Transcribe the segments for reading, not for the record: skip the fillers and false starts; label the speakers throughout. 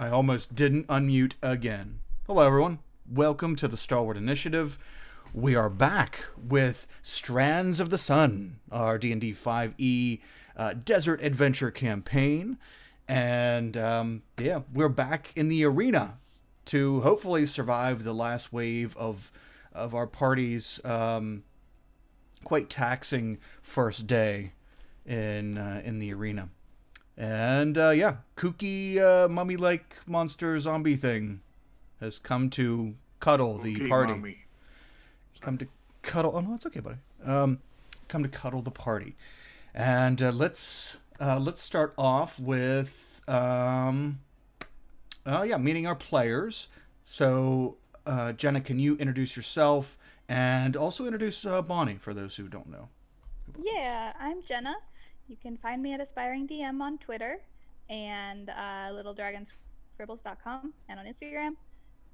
Speaker 1: I almost didn't unmute again. Hello, everyone. Welcome to the Stalwart Initiative. We are back with Strands of the Sun, our D&D 5e desert adventure campaign. And, yeah, we're back in the arena to hopefully survive the last wave of our party's quite taxing first day in the arena. And, yeah, kooky, mummy-like monster zombie thing has come to cuddle the party.
Speaker 2: Mommy.
Speaker 1: Come to cuddle. Oh, no, it's okay, buddy. Come to cuddle the party. And let's start off with, meeting our players. So, Jenna, can you introduce yourself and also introduce Bonnie for those who don't know?
Speaker 3: Yeah, I'm Jenna. You can find me at Aspiring DM on Twitter and littledragonscribbles.com and on Instagram.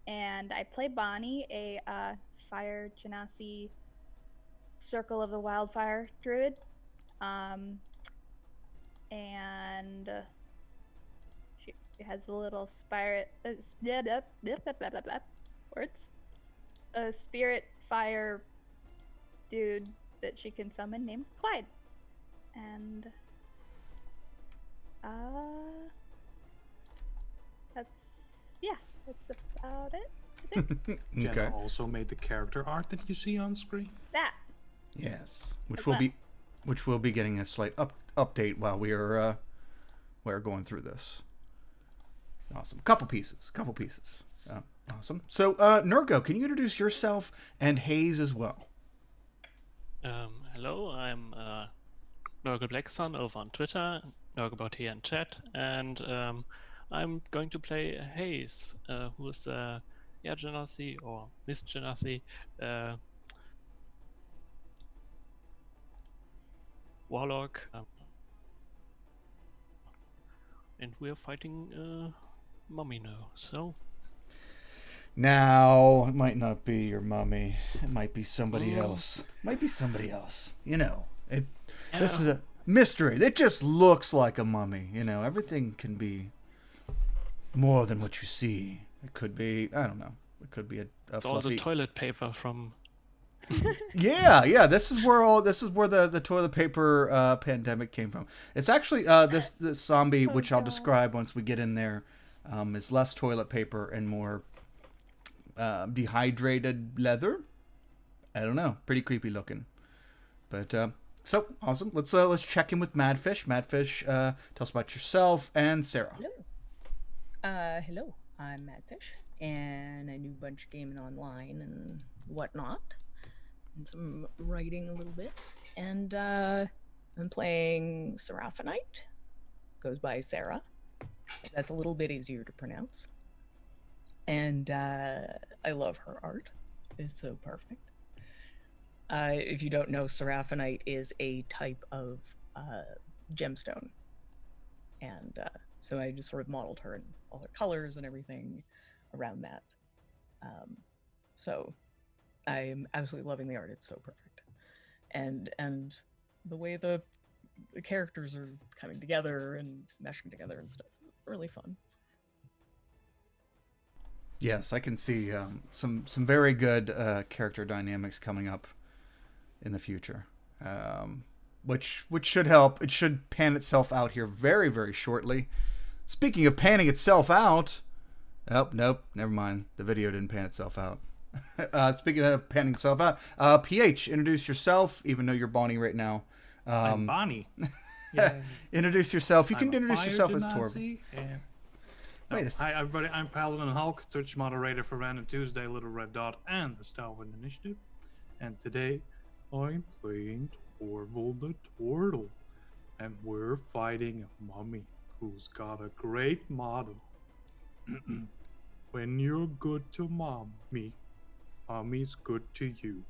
Speaker 3: And I play Bonnie, a fire genasi Circle of the Wildfire druid. And she has a little a spirit fire dude that she can summon named Clyde. And that's about it, I think.
Speaker 1: Okay.
Speaker 2: Jenna also made the character art that you see on screen.
Speaker 3: That.
Speaker 1: Yes,
Speaker 3: That's fun.
Speaker 1: which will be getting a slight update while we're going through this. Awesome. Couple pieces. Awesome. So, Nurgo, can you introduce yourself and Hayes as well?
Speaker 4: Hello, I'm Nurgle Blacksun over on Twitter, Nurglebot here in chat, and I'm going to play Hayes, who's Air Genasi or Miss Genasi warlock, and we're fighting Mummy now. So
Speaker 1: Now, it might not be your mummy. It might be somebody else. You know, this is a mystery. It just looks like a mummy. You know, everything can be more than what you see. It could be, I don't know. It could be a
Speaker 4: it's all the
Speaker 1: fluffy...
Speaker 4: toilet paper from.
Speaker 1: Yeah. This is where the toilet paper pandemic came from. It's actually this zombie, which I'll describe once we get in there, is less toilet paper and more dehydrated leather. I don't know. Pretty creepy looking. But so awesome. Let's check in with Madfish. Madfish, tell us about yourself and Sarah.
Speaker 5: Hello. I'm Madfish, and I do a bunch of gaming online and whatnot, and some writing a little bit. And I'm playing Seraphinite. Goes by Sarah. That's a little bit easier to pronounce. And I love her art. It's so perfect. If you don't know, Seraphinite is a type of gemstone. And so I just sort of modeled her in all her colors and everything around that. So I'm absolutely loving the art. It's so perfect. And the way the characters are coming together and meshing together and stuff. Really fun.
Speaker 1: Yes, I can see some very good character dynamics coming up in the future, which should help. It should pan itself out here very, very shortly. Speaking of panning itself out, nope, never mind. The video didn't pan itself out. Speaking of panning itself out, PH, introduce yourself, even though you're Bonnie right now.
Speaker 2: I'm Bonnie.
Speaker 1: Introduce yourself. You can
Speaker 2: I'm a
Speaker 1: introduce
Speaker 2: fire
Speaker 1: yourself as
Speaker 2: genasi,
Speaker 1: Torb.
Speaker 2: Hi everybody, I'm Paladin Hulk, Twitch moderator for Random Tuesday, Little Red Dot, and the Stalwart Initiative. And today, I'm playing Torval the Turtle, and we're fighting a mummy who's got a great motto. When you're good to mommy, mommy's good to you.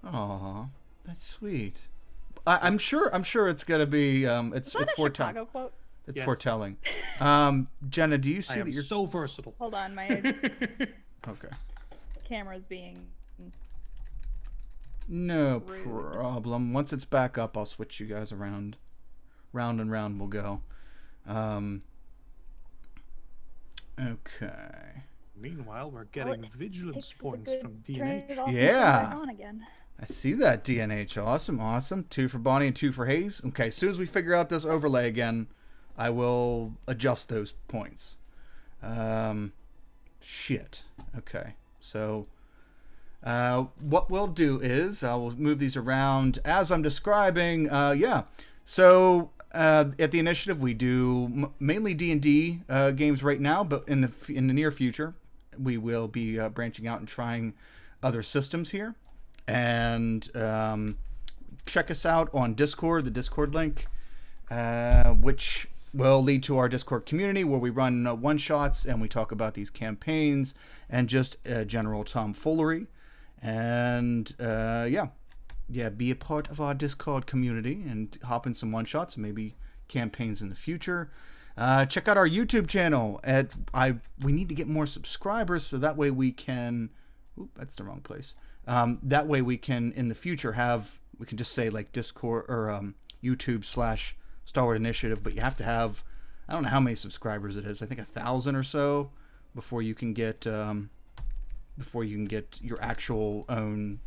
Speaker 1: Aw, that's sweet. I'm sure it's gonna be it's
Speaker 3: Is that a
Speaker 1: foretelling.
Speaker 3: Chicago quote?
Speaker 1: It's
Speaker 2: Yes.
Speaker 1: foretelling. Jenna, do you see
Speaker 2: I am
Speaker 1: that you're
Speaker 2: so versatile.
Speaker 3: Hold on, my
Speaker 1: okay?
Speaker 3: camera's being...
Speaker 1: No
Speaker 3: Rude.
Speaker 1: problem. Once it's back up, I'll switch you guys around. Round and round we'll go. Okay.
Speaker 2: Meanwhile, we're getting vigilance
Speaker 3: Takes us a
Speaker 2: points
Speaker 3: good
Speaker 2: from
Speaker 3: turn
Speaker 2: DNH.
Speaker 3: it off and turn it back
Speaker 1: Yeah.
Speaker 3: on again.
Speaker 1: I see that, DNH. Awesome. 2 for Bonnie and 2 for Hayes. Okay, as soon as we figure out this overlay again, I will adjust those points. Shit. Okay. So, what we'll do is I will move these around as I'm describing. Yeah. So, at the initiative, we do mainly D&D games right now, but in the near future, we will be branching out and trying other systems here. And check us out on Discord, the Discord link, which will lead to our Discord community where we run one-shots and we talk about these campaigns and just general tomfoolery. And be a part of our Discord community and hop in some one-shots, maybe campaigns in the future. Check out our YouTube channel. We need to get more subscribers so that way we can... Oop, that's the wrong place. That way we can, in the future, we can just say like Discord or YouTube / Stalwart Initiative, but you have to have, I don't know how many subscribers it is. I think 1,000 or so before you can get your actual own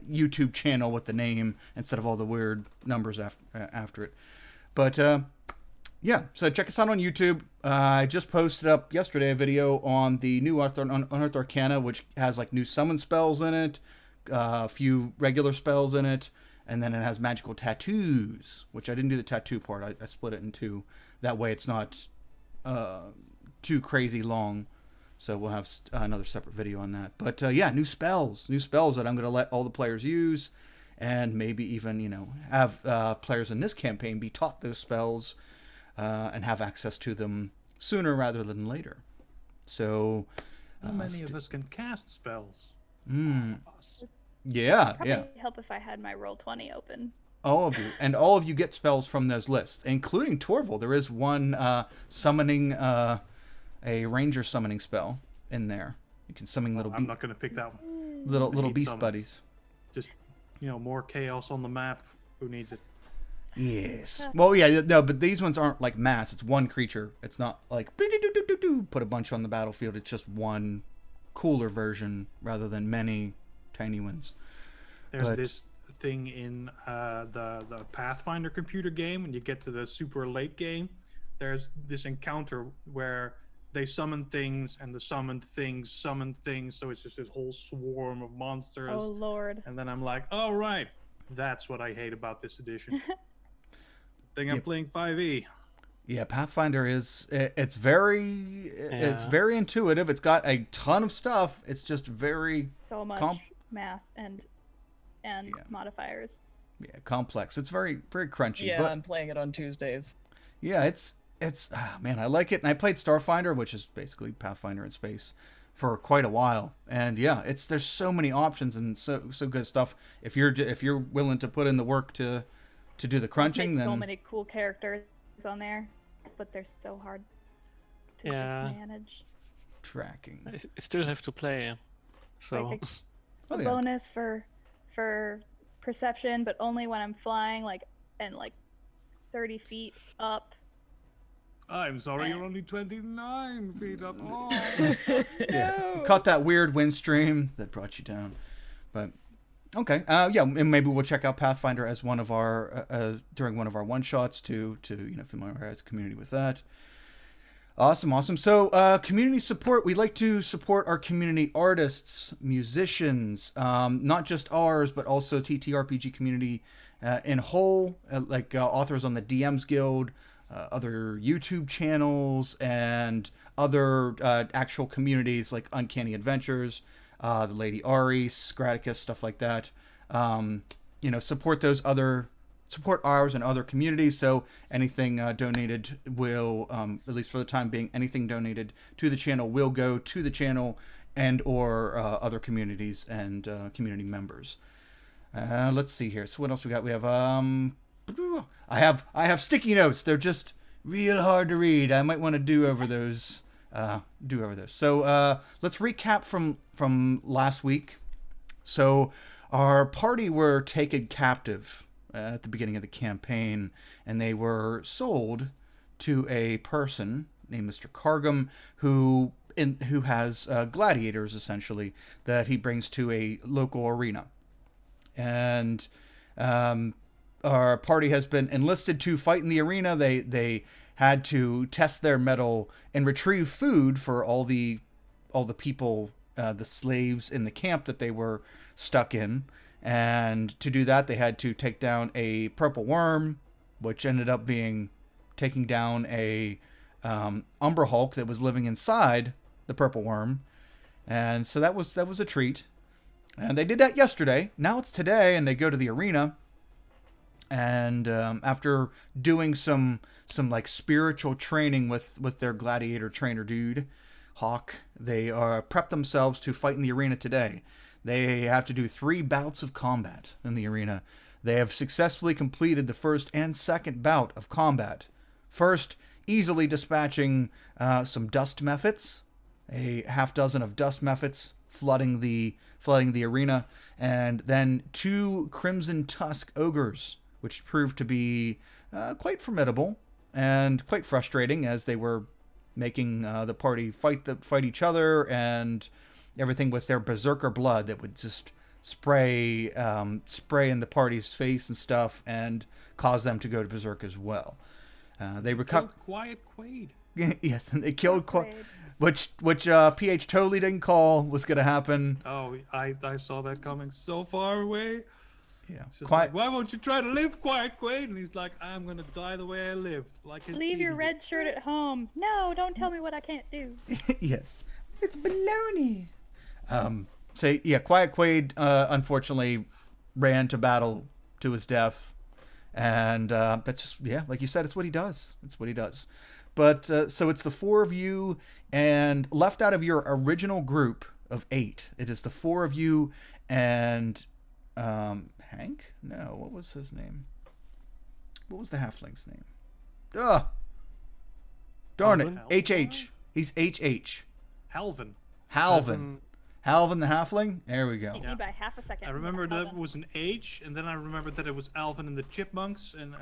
Speaker 1: YouTube channel with the name instead of all the weird numbers after it. But yeah, so check us out on YouTube. I just posted up yesterday a video on the new Unearthed Arcana, which has like new summon spells in it, a few regular spells in it, and then it has magical tattoos, which I didn't do the tattoo part. I split it in two. That way it's not too crazy long. So we'll have another separate video on that. But yeah, new spells that I'm going to let all the players use, and maybe even have players in this campaign be taught those spells and have access to them sooner rather than later. So
Speaker 2: How many of us can cast spells?
Speaker 1: Mm.
Speaker 2: All of us.
Speaker 1: Yeah,
Speaker 3: Probably
Speaker 1: yeah.
Speaker 3: help if I had my Roll20 open.
Speaker 1: All of you. And all of you get spells from those lists, including Torval. There is one summoning, a ranger summoning spell in there. You can summon little
Speaker 2: I'm not going to pick that one.
Speaker 1: little
Speaker 2: I hate
Speaker 1: beast
Speaker 2: summons.
Speaker 1: buddies.
Speaker 2: Just, more chaos on the map. Who needs it?
Speaker 1: Yes. Well, yeah, no, but these ones aren't like mass. It's one creature. It's not like put a bunch on the battlefield. It's just one cooler version rather than many tiny ones.
Speaker 2: There's this thing in the Pathfinder computer game. When you get to the super late game, there's this encounter where they summon things, and the summoned things summon things. So it's just this whole swarm of monsters.
Speaker 3: Oh Lord.
Speaker 2: And then I'm like, oh, right. That's what I hate about this edition. I'm playing 5e.
Speaker 1: Yeah, Pathfinder it's very intuitive. It's got a ton of stuff. It's just very
Speaker 3: So much math and modifiers.
Speaker 1: Yeah, complex. It's very very crunchy.
Speaker 5: Yeah,
Speaker 1: but
Speaker 5: I'm playing it on Tuesdays.
Speaker 1: yeah, it's man, I like it. And I played Starfinder, which is basically Pathfinder in space, for quite a while. And yeah, there's so many options and so good stuff. If you're willing to put in the work to do the crunching,
Speaker 3: Make
Speaker 1: then
Speaker 3: so many cool characters on there, but they're so hard to just manage.
Speaker 1: tracking.
Speaker 4: I still have to play. So
Speaker 3: Like
Speaker 1: Oh,
Speaker 3: a
Speaker 1: yeah.
Speaker 3: bonus for perception, but only when I'm flying like 30 feet up.
Speaker 2: I'm sorry, you're only 29 feet up. Oh.
Speaker 1: Yeah, caught that weird wind stream that brought you down. But okay, yeah, and maybe we'll check out Pathfinder as one of our during one of our one shots to familiarize the community with that. Awesome. So community support. We like to support our community artists, musicians, not just ours, but also TTRPG community in whole, like authors on the DMs Guild, other YouTube channels, and other actual communities like Uncanny Adventures, the Lady Ari, Scraticus, stuff like that. Support ours and other communities. So anything donated will, at least for the time being, anything donated to the channel will go to the channel and or other communities and community members. Let's see here. So what else we got? We have I have sticky notes. They're just real hard to read. I might want to do over those. So let's recap from last week. So our party were taken captive at the beginning of the campaign, and they were sold to a person named Mr. Cargum, who has gladiators essentially that he brings to a local arena, and our party has been enlisted to fight in the arena. They had to test their mettle and retrieve food for all the people, the slaves in the camp that they were stuck in. And to do that, they had to take down a purple worm, which ended up being taking down a Umbra Hulk that was living inside the purple worm. And so that was a treat. And they did that yesterday. Now it's today, and they go to the arena. And after doing some like spiritual training with their gladiator trainer dude, Hawk, they prep themselves to fight in the arena today. They have to do 3 bouts of combat in the arena. They have successfully completed the first and second bout of combat. First, easily dispatching some dust mephits, a half dozen of dust mephits flooding the arena, and then 2 Crimson Tusk ogres, which proved to be quite formidable and quite frustrating as they were making the party fight each other and everything with their berserker blood that would just spray in the party's face and stuff and cause them to go to berserk as well. They recovered
Speaker 2: Quiet Quaid.
Speaker 1: Yes, and they killed which PH totally didn't call was going to happen.
Speaker 2: Oh, I saw that coming so far away.
Speaker 1: Yeah,
Speaker 2: Like, why won't you try to live, Quiet Quaid? And he's like, I'm gonna die the way I lived. Like
Speaker 3: Leave your red shirt at home. No, don't tell me what I can't do.
Speaker 1: Yes, it's baloney. So yeah, Quiet Quaid unfortunately ran to battle to his death, and that's just, yeah, like you said, it's what he does. It's what he does. But so it's the 4 of you, and left out of your original group of 8, it is the 4 of you and Hank? No, what was his name? What was the halfling's name? Darn it. HH. He's HH.
Speaker 2: Halvin.
Speaker 1: Halvin the halfling? There we go.
Speaker 3: Take me by half a second.
Speaker 2: I remember that it was an H, and then I remembered that it was Alvin and the Chipmunks and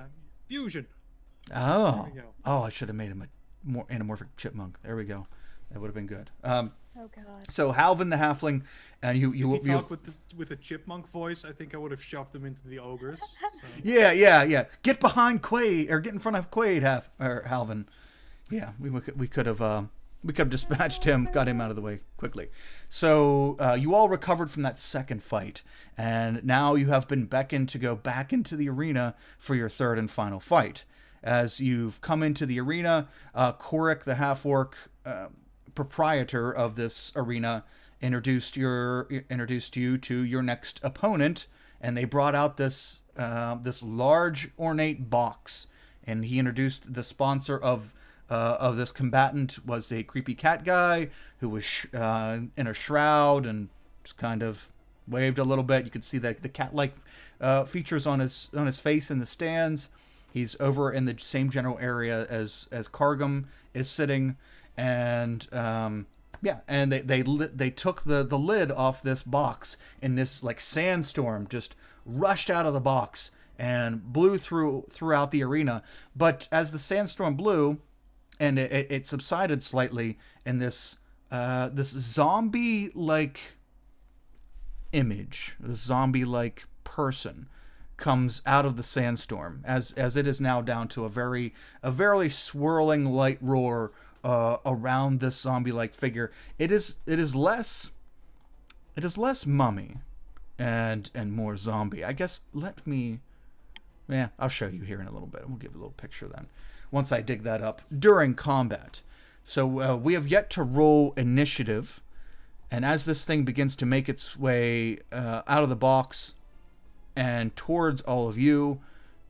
Speaker 2: Fusion.
Speaker 1: Oh.
Speaker 2: There we go.
Speaker 1: Oh, I should have made him a more anamorphic chipmunk. There we go. That would have been good.
Speaker 3: Oh god.
Speaker 1: So Halvin the halfling, and you
Speaker 2: talk with a chipmunk voice. I think I would have shoved them into the ogres. So.
Speaker 1: Yeah. Get behind Quaid, or get in front of Quaid, Halvin. Yeah, we could have dispatched him, got him out of the way quickly. So you all recovered from that second fight, and now you have been beckoned to go back into the arena for your third and final fight. As you've come into the arena, Korik the half-orc, proprietor of this arena, introduced you to your next opponent, and they brought out this large ornate box, and he introduced the sponsor of this combatant was a creepy cat guy who was in a shroud and just kind of waved a little bit. You could see the cat-like features on his face in the stands. He's over in the same general area as Cargum is sitting, and and they took the lid off this box, and this like sandstorm just rushed out of the box and blew throughout the arena. But as the sandstorm blew, and it subsided slightly, and this zombie-like image, this zombie-like person comes out of the sandstorm as it is now down to a very swirling light roar around this zombie-like figure. It is less mummy and more zombie. I guess I'll show you here in a little bit. We'll give a little picture then once I dig that up during combat. So we have yet to roll initiative, and as this thing begins to make its way out of the box and towards all of you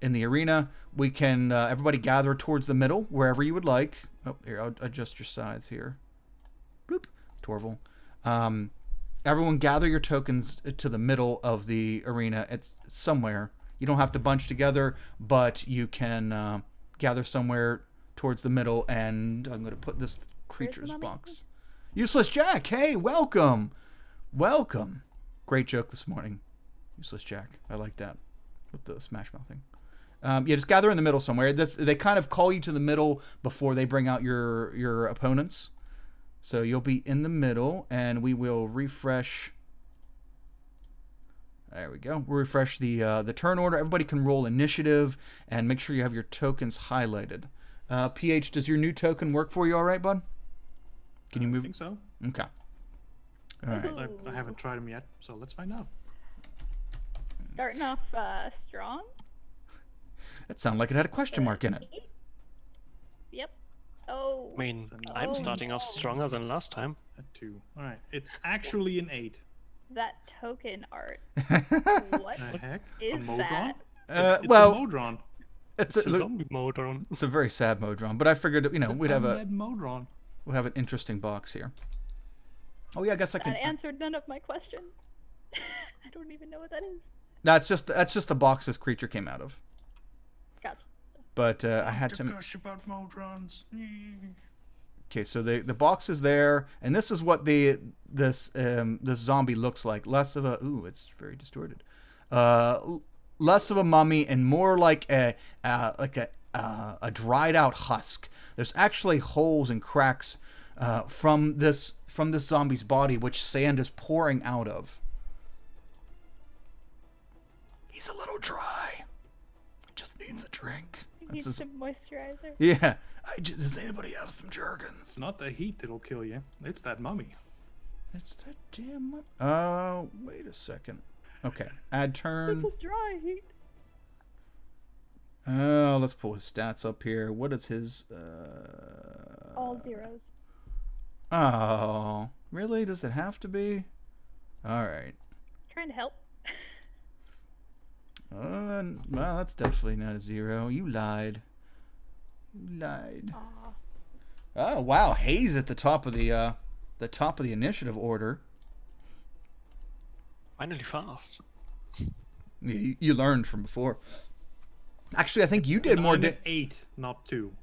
Speaker 1: in the arena, we can everybody gather towards the middle, wherever you would like. Oh, here, I'll adjust your size here. Bloop, Torval. Everyone gather your tokens to the middle of the arena. It's somewhere. You don't have to bunch together, but you can gather somewhere towards the middle, and I'm going to put this creature's box. Useless Jack, hey, welcome. Great joke this morning. Useless Jack. I like that with the Smash Mouth thing. Yeah, just gather in the middle somewhere. They kind of call you to the middle before they bring out your opponents. So you'll be in the middle, and we will refresh. There we go. We'll refresh the turn order. Everybody can roll initiative, and make sure you have your tokens highlighted. PH, does your new token work for you all right, bud? Can you move?
Speaker 2: I think so.
Speaker 1: Okay. All right.
Speaker 2: I haven't tried them yet, so let's find out.
Speaker 3: Starting off strong.
Speaker 1: That sounded like it had a question mark in it.
Speaker 3: Yep. Oh.
Speaker 4: I mean,
Speaker 2: Oh.
Speaker 4: I'm starting off stronger than last time.
Speaker 2: A 2. All right. It's actually an 8.
Speaker 3: That token art. What
Speaker 2: The heck?
Speaker 3: is
Speaker 2: a Modron?
Speaker 3: that?
Speaker 2: It's
Speaker 1: well,
Speaker 2: a Modron.
Speaker 1: it's
Speaker 4: It's a
Speaker 1: a,
Speaker 4: zombie mode on.
Speaker 1: it's a very sad Modron, but I figured we'd have
Speaker 2: Undead Modron.
Speaker 1: we'll have an interesting box here. Oh yeah, I guess I can.
Speaker 3: That answered none of my question. I don't even know what that is.
Speaker 1: That's just the box this creature came out of.
Speaker 3: Gotcha.
Speaker 1: But I had to.
Speaker 2: Gush about Modrons.
Speaker 1: Okay, so the box is there, and this is what this zombie looks like. Less of a it's very distorted. Less of a mummy and more like a dried out husk. There's actually holes and cracks from this zombie's body, which sand is pouring out of. He's a little dry. Just needs a drink.
Speaker 3: I need some moisturizer.
Speaker 1: Yeah. Does anybody have some Jergens?
Speaker 2: Not the heat that'll kill you. It's that mummy.
Speaker 1: It's that damn. Wait a second. Okay. Add turn.
Speaker 3: Little dry heat.
Speaker 1: Let's pull his stats up here. What is his?
Speaker 3: All zeros.
Speaker 1: Oh, really? Does it have to be? All right.
Speaker 3: Trying to help.
Speaker 1: Well, that's definitely not a 0. You lied. You lied.
Speaker 3: Aw.
Speaker 1: Oh wow, Hayes at the top of the initiative order.
Speaker 4: Finally fast.
Speaker 1: You learned from before. Actually, I think you did more.
Speaker 2: I'm at 8, not 2.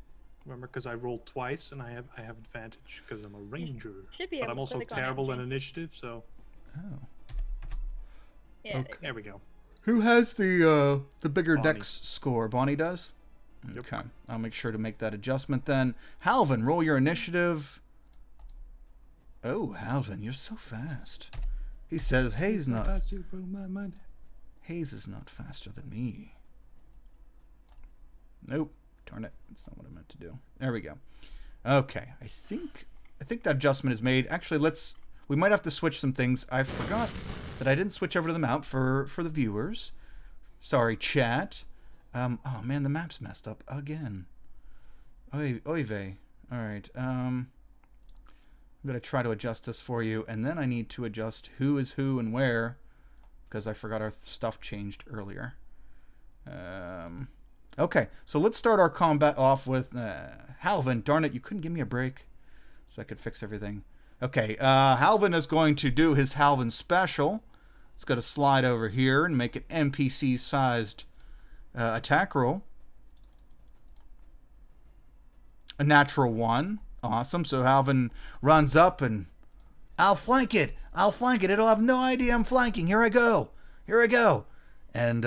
Speaker 2: Remember, because I rolled twice and I have advantage because I'm a ranger.
Speaker 3: Should be
Speaker 2: But
Speaker 3: able
Speaker 2: I'm
Speaker 3: to
Speaker 2: also
Speaker 3: click on
Speaker 2: terrible in
Speaker 3: engine.
Speaker 2: initiative, so
Speaker 1: Oh.
Speaker 3: Yeah.
Speaker 1: Okay.
Speaker 2: there we go.
Speaker 1: Who has the bigger
Speaker 2: Bonnie.
Speaker 1: dex score? Bonnie does?
Speaker 2: Yep.
Speaker 1: Okay. I'll make sure to make that adjustment then. Halvin, roll your initiative. Oh, Halvin, you're so fast. He says Hayes not
Speaker 2: Fast you blow my mind.
Speaker 1: Hayes is not faster than me. Nope. Darn it. That's not what I meant to do. There we go. Okay. I think that adjustment is made. Actually, we might have to switch some things. I forgot that I didn't switch over to the map for the viewers. Sorry, chat. Oh man, the map's messed up again. Oy vey. All right. I'm gonna try to adjust this for you, and then I need to adjust who is who and where, because I forgot our stuff changed earlier. Okay, so let's start our combat off with Halvin. Darn it, you couldn't give me a break, so I could fix everything. Okay, Halvin is going to do his Halvin special. It's going to slide over here and make an NPC-sized attack roll. A natural 1. Awesome. So Halvin runs up and I'll flank it. It'll have no idea I'm flanking. Here I go. And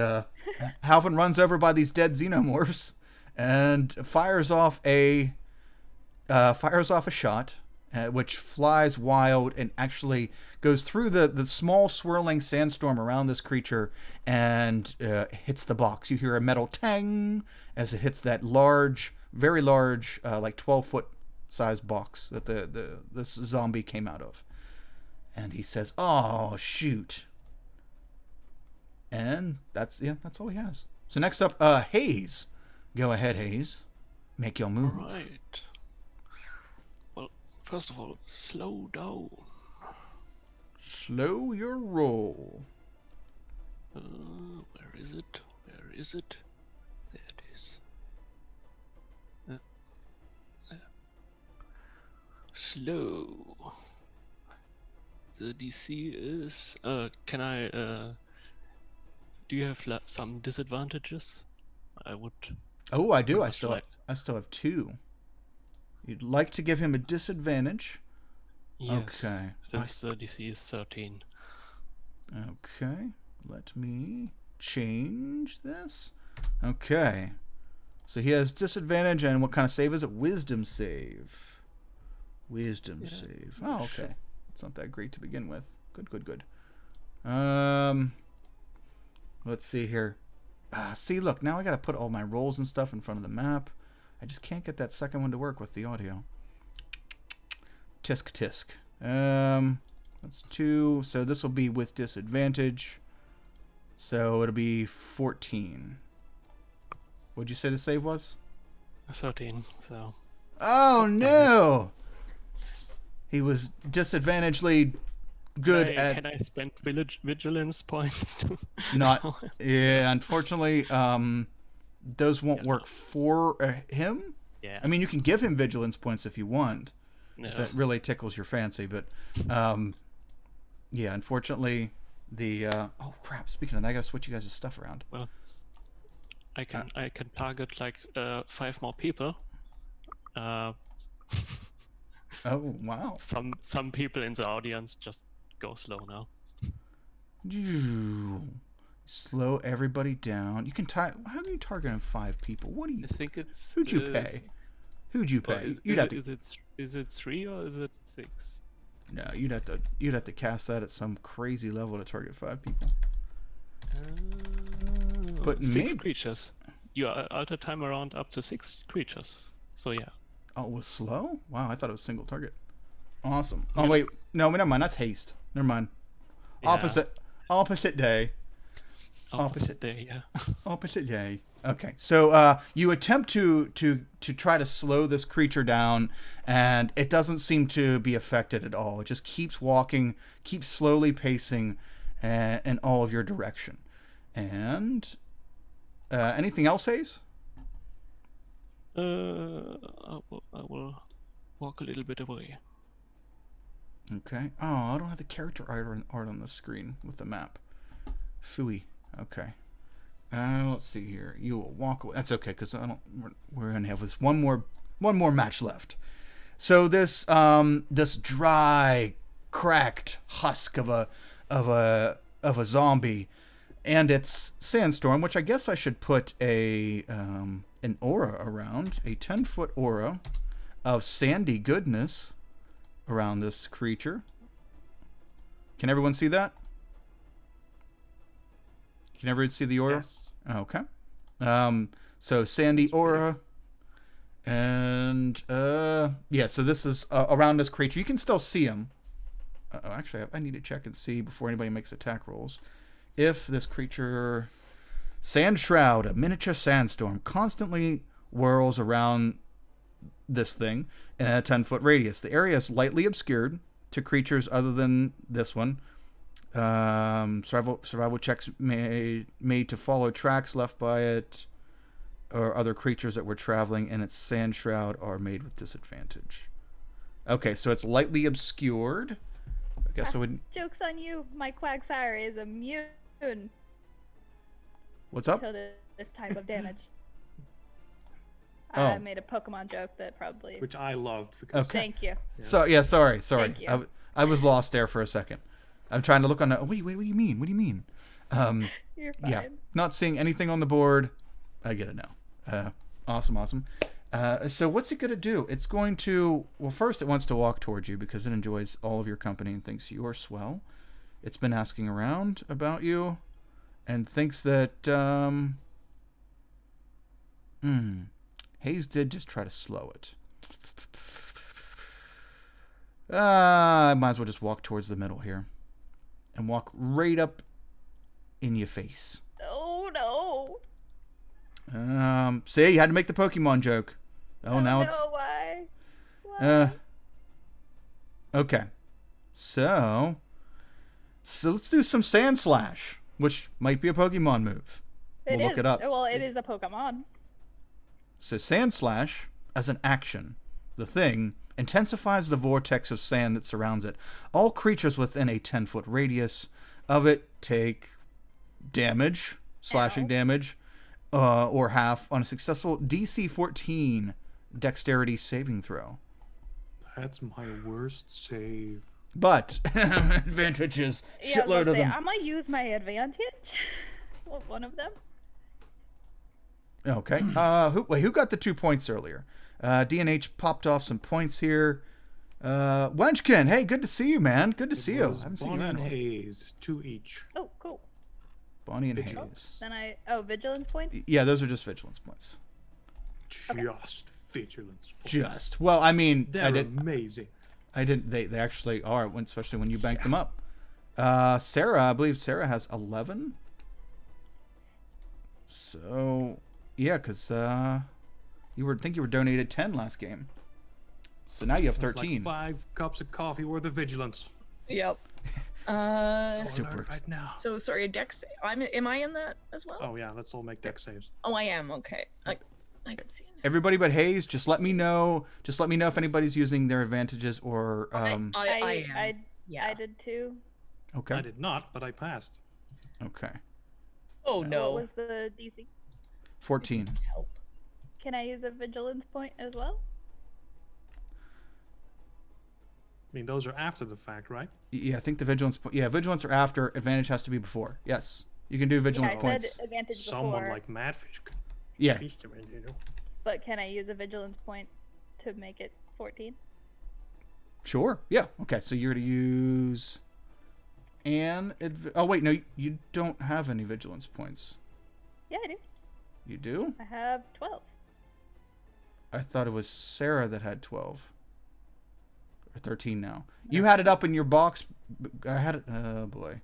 Speaker 1: Halvin runs over by these dead xenomorphs and fires off a shot, which flies wild and actually goes through the small swirling sandstorm around this creature and hits the box. You hear a metal tang as it hits that large, very large, like 12-foot sized box that this zombie came out of. And he says, "Oh shoot!" And that's all he has. So next up, Hayes. Go ahead, Hayes. Make your move.
Speaker 4: Right. Well, first of all, slow down.
Speaker 1: Slow your roll.
Speaker 4: Where is it? There it is. Slow. The DC is. Can I? Do you have some disadvantages? I would.
Speaker 1: Oh, I do. I
Speaker 4: much
Speaker 1: still
Speaker 4: like-
Speaker 1: have 2. You'd like to give him a disadvantage.
Speaker 4: Yes.
Speaker 1: Okay.
Speaker 4: Since the DC is 13.
Speaker 1: Okay. Let me change this. Okay. So he has disadvantage, and what kind of save is it? Wisdom save. Wisdom save. Oh, okay. It's not that great to begin with. Good. Let's see here. See, look, now I gotta put all my rolls and stuff in front of the map. I just can't get that second one to work with the audio. Tisk. That's 2. So this will be with disadvantage. So it'll be 14. What'd you say the save was?
Speaker 4: 13. So.
Speaker 1: Oh no! He was disadvantagedly good at.
Speaker 4: Can I spend vigilance points?
Speaker 1: Not. Yeah, unfortunately, those won't work for him.
Speaker 4: Yeah.
Speaker 1: I mean, you can give him vigilance points if you want.
Speaker 4: No.
Speaker 1: If it really tickles your fancy, but yeah, unfortunately, the oh crap! Speaking of that, I gotta switch you guys' stuff around.
Speaker 4: Well, I can target like 5 more people.
Speaker 1: Oh wow!
Speaker 4: Some people in the audience just go slow now.
Speaker 1: Slow everybody down. You can How are you targeting 5 people? What do you?
Speaker 4: I think it's.
Speaker 1: Who'd you pay? Who'd you pay?
Speaker 4: Is it 3 or is it 6?
Speaker 1: No, you'd have to cast that at some crazy level to target 5 people. But
Speaker 4: 6 creatures. You are alter time around up to 6 creatures. So yeah.
Speaker 1: Oh, it was slow? Wow, I thought it was single target. Awesome. Oh wait, no, never mind. That's haste. Never mind.
Speaker 4: Yeah.
Speaker 1: Opposite day.
Speaker 4: Opposite day, yeah.
Speaker 1: Opposite day. Okay, so you attempt to try to slow this creature down, and it doesn't seem to be affected at all. It just keeps walking, keeps slowly pacing in all of your direction. And anything else, Hayes?
Speaker 4: I will walk a little bit away.
Speaker 1: Okay. Oh, I don't have the character art on the screen with the map. Phooey. Okay. Let's see here. You will walk away. That's okay, because we're gonna have this one more match left. So this dry, cracked husk of a zombie, and its sandstorm, which I guess I should put an aura around, a 10-foot aura of sandy goodness around this creature. Can everyone see that? Can everyone see the aura?
Speaker 2: Yes.
Speaker 1: Okay. So sandy aura, and yeah. So this is around this creature. You can still see him. Actually, I need to check and see before anybody makes attack rolls. If this creature, Sand Shroud, a miniature sandstorm, constantly whirls around this thing in a 10-foot radius. The area is lightly obscured to creatures other than this one. Survival checks made to follow tracks left by it or other creatures that were traveling in its sand shroud are made with disadvantage. Okay, so it's lightly obscured. I guess I would.
Speaker 3: Joke's on you. My Quagsire is immune
Speaker 1: What's up?
Speaker 3: to this type of damage.
Speaker 1: Oh.
Speaker 3: I made a Pokemon joke that probably.
Speaker 2: Which I loved. Because
Speaker 1: Okay.
Speaker 3: Thank you.
Speaker 1: So yeah, sorry.
Speaker 3: Thank you.
Speaker 1: I was lost there for a second. I'm trying to look on the. Wait. What do you mean? What do you mean?
Speaker 3: You're fine.
Speaker 1: Yeah, not seeing anything on the board. I get it now. Awesome. So what's it gonna do? It's going to. Well, first it wants to walk towards you because it enjoys all of your company and thinks you are swell. It's been asking around about you, and thinks that. Hayes did just try to slow it. I might as well just walk towards the middle here. And walk right up in your face.
Speaker 3: Oh no.
Speaker 1: See, you had to make the Pokemon joke. Oh, now it's...
Speaker 3: No, why?
Speaker 1: Okay. So let's do some Sand Slash, which might be a Pokemon move. We'll look it up.
Speaker 3: Well, it is a Pokemon.
Speaker 1: So Sand Slash, as an action, the thing intensifies the vortex of sand that surrounds it. All creatures within a 10-foot radius of it take damage, slashing damage, or half on a successful DC 14 dexterity saving throw.
Speaker 2: That's my worst save.
Speaker 1: But advantages,
Speaker 3: Yeah, I was
Speaker 1: shitload
Speaker 3: gonna
Speaker 1: of
Speaker 3: say,
Speaker 1: them.
Speaker 3: I might use my advantage. Well, one of them.
Speaker 1: Okay. Who got the 2 points earlier? DNH popped off some points here. Wenchkin, hey, good to see you, man. Good to see you. I haven't seen you
Speaker 2: Bonnie
Speaker 1: around
Speaker 2: and
Speaker 1: in a while.
Speaker 2: Hayes, 2 each.
Speaker 3: Oh, cool.
Speaker 1: Bonnie and
Speaker 2: Vigilance.
Speaker 1: Hayes.
Speaker 3: Then vigilance points?
Speaker 1: Yeah, those are just vigilance points.
Speaker 2: Just vigilance.
Speaker 1: Just. Well, I mean,
Speaker 2: They're amazing.
Speaker 1: They actually are, especially when you bank them up. Sarah, I believe Sarah has 11. So, yeah, because you were donated 10 last game. So now you have
Speaker 2: It's
Speaker 1: 13.
Speaker 2: like 5 cups of coffee worth of vigilance.
Speaker 5: Yep.
Speaker 1: Super.
Speaker 2: Alert right now.
Speaker 5: So sorry, Dex. Am I in that as well?
Speaker 2: Oh yeah, let's all make deck saves.
Speaker 5: Oh, I am. Okay. I can see it now.
Speaker 1: Everybody but Hayes, just let me know. Just let me know if anybody's using their advantages or
Speaker 5: I am. Yeah.
Speaker 3: I did too.
Speaker 1: Okay.
Speaker 2: I did not, but I passed.
Speaker 1: Okay.
Speaker 5: Oh no.
Speaker 3: What was the DC?
Speaker 1: 14.
Speaker 5: Help.
Speaker 3: Can I use a vigilance point as well?
Speaker 2: I mean, those are after the fact, right?
Speaker 1: Yeah, I think the vigilance. Yeah, vigilance are after. Advantage has to be before. Yes, you can do vigilance
Speaker 3: I
Speaker 1: points.
Speaker 3: said advantage
Speaker 2: Someone
Speaker 3: before,
Speaker 2: like Madfish could
Speaker 1: Yeah.
Speaker 2: teach them, you know.
Speaker 3: but can I use a vigilance point to make it 14?
Speaker 1: Sure. Yeah. Okay. So you're gonna use. Oh wait, no, you don't have any vigilance points.
Speaker 3: Yeah, I do.
Speaker 1: You do?
Speaker 3: I have 12.
Speaker 1: I thought it was Sarah that had 12. Or 13 now. You had it up in your box. I had it. Oh boy.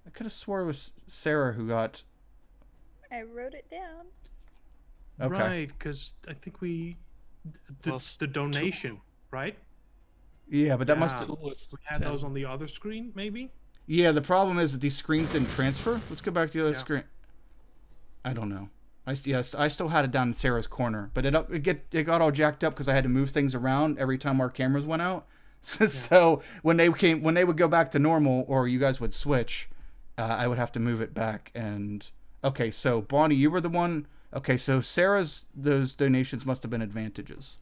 Speaker 1: I could have swore it was Sarah who got.
Speaker 3: I wrote it down.
Speaker 1: Okay.
Speaker 2: Right, because I think we
Speaker 4: Was
Speaker 2: the donation, right?
Speaker 1: Yeah, but that must.
Speaker 2: Yeah. We had those on the other screen, maybe.
Speaker 1: Yeah, the problem is that these screens didn't transfer. Let's go back to the other
Speaker 2: Yeah.
Speaker 1: screen. I don't know. I still had it down in Sarah's corner, but it got all jacked up because I had to move things around every time our cameras went out. So when they would go back to normal, or you guys would switch, I would have to move it back. And okay, so Bonnie, you were the one. Okay, so Sarah's those donations must have been advantages.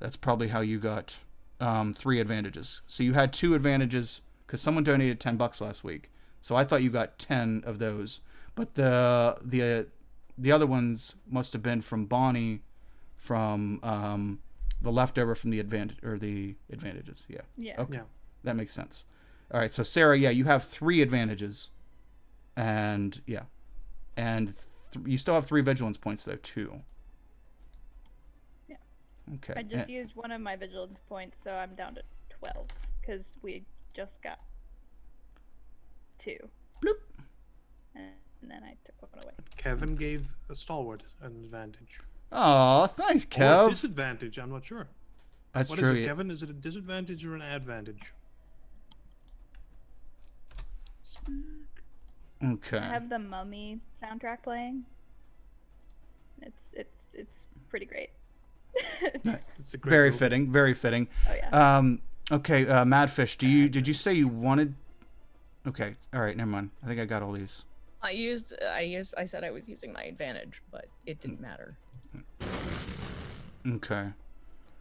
Speaker 1: That's probably how you got 3 advantages. So you had 2 advantages because someone donated $10 last week. So I thought you got 10 of those. But the other ones must have been from Bonnie, from the leftover from the advantages. Yeah.
Speaker 3: Yeah.
Speaker 1: Okay.
Speaker 2: Yeah.
Speaker 1: That makes sense. All right. So Sarah, yeah, you have 3 advantages, and yeah, and you still have 3 vigilance points though too.
Speaker 3: Yeah.
Speaker 1: Okay.
Speaker 3: I just used one of my vigilance points, so I'm down to 12 because we just got 2.
Speaker 1: Bloop.
Speaker 3: And then I took one away.
Speaker 2: Kevin gave a Stalwart an advantage.
Speaker 1: Oh, thanks,
Speaker 2: Or a
Speaker 1: Kev.
Speaker 2: disadvantage, I'm not sure.
Speaker 1: That's
Speaker 2: What
Speaker 1: true.
Speaker 2: is it, Kevin? Is it a disadvantage or an advantage?
Speaker 1: Okay.
Speaker 3: I have the Mummy soundtrack playing. It's pretty great.
Speaker 2: It's a great
Speaker 1: Very
Speaker 2: movie.
Speaker 1: fitting. Very fitting.
Speaker 3: Oh yeah.
Speaker 1: Okay. Madfish, did you say you wanted? Okay. All right. Never mind. I think I got all these.
Speaker 5: I said I was using my advantage, but it didn't matter.
Speaker 1: Okay.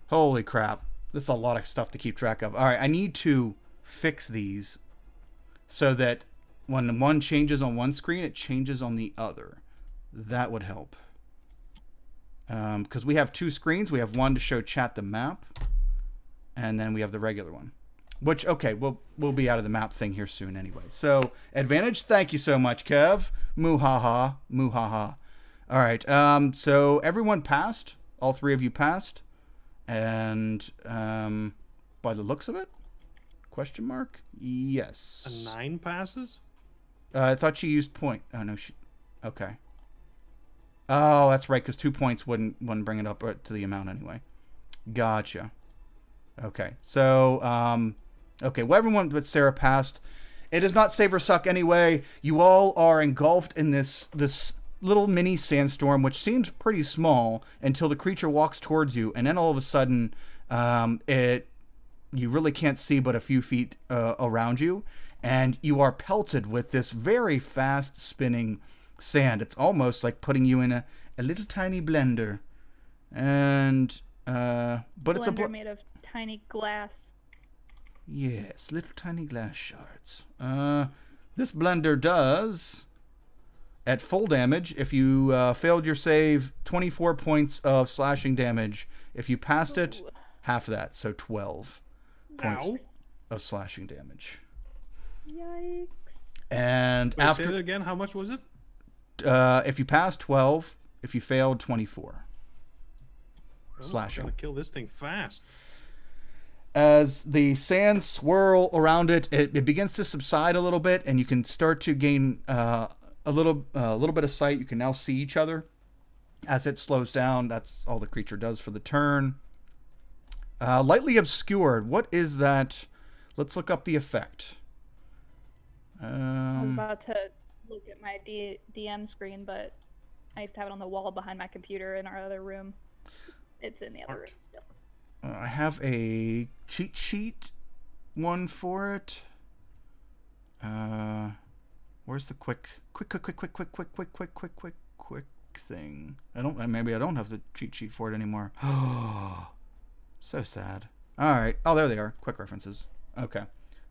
Speaker 1: Holy crap. This is a lot of stuff to keep track of. All right, I need to fix these so that when one changes on one screen, it changes on the other. That would help. Because we have 2 screens. We have one to show chat the map, and then we have the regular one. Which, okay, we'll be out of the map thing here soon anyway. So, advantage, thank you so much, Kev. Muhaha, muhaha. All right, so everyone passed. All 3 of you passed. And by the looks of it, question mark? Yes.
Speaker 2: A 9 passes?
Speaker 1: I thought she used point. Oh, no, she... Okay. Oh, that's right, because 2 points wouldn't bring it up to the amount anyway. Gotcha. Okay, so, okay, well, everyone but Sarah passed. It is not save or suck anyway. You all are engulfed in this little mini sandstorm, which seems pretty small until the creature walks towards you, and then all of a sudden, you really can't see but a few feet around you, and you are pelted with this very fast spinning sand. It's almost like putting you in a little tiny blender, and but it's a
Speaker 3: blender made of tiny glass.
Speaker 1: Yes, little tiny glass shards. This blender does at full damage. If you failed your save, 24 points of slashing damage. If you passed it,
Speaker 3: Ooh.
Speaker 1: half of that, so 12 points
Speaker 2: Ow.
Speaker 1: of slashing damage.
Speaker 3: Yikes.
Speaker 1: And
Speaker 2: Wait, say
Speaker 1: after,
Speaker 2: it again. How much was it?
Speaker 1: if you passed, 12. If you failed, 24.
Speaker 2: Oh,
Speaker 1: Slashing.
Speaker 2: Gotta kill this thing fast.
Speaker 1: As the sands swirl around it, it begins to subside a little bit, and you can start to gain a little bit of sight. You can now see each other. As it slows down, that's all the creature does for the turn. Lightly obscured. What is that? Let's look up the effect.
Speaker 3: I was about to look at my DM screen, but I used to have it on the wall behind my computer in our other room. It's in the other room still.
Speaker 1: I have a cheat sheet one for it. Where's the quick thing? Maybe I don't have the cheat sheet for it anymore. So sad. All right. Oh, there they are. Quick references. Okay.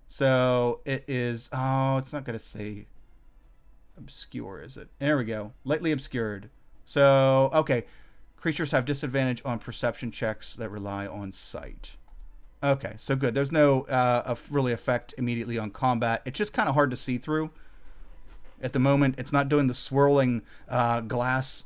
Speaker 1: So it is. Oh, it's not gonna say obscure, is it? There we go. Lightly obscured. So okay. Creatures have disadvantage on perception checks that rely on sight. Okay, so good. There's no really effect immediately on combat. It's just kind of hard to see through. At the moment, it's not doing the swirling glass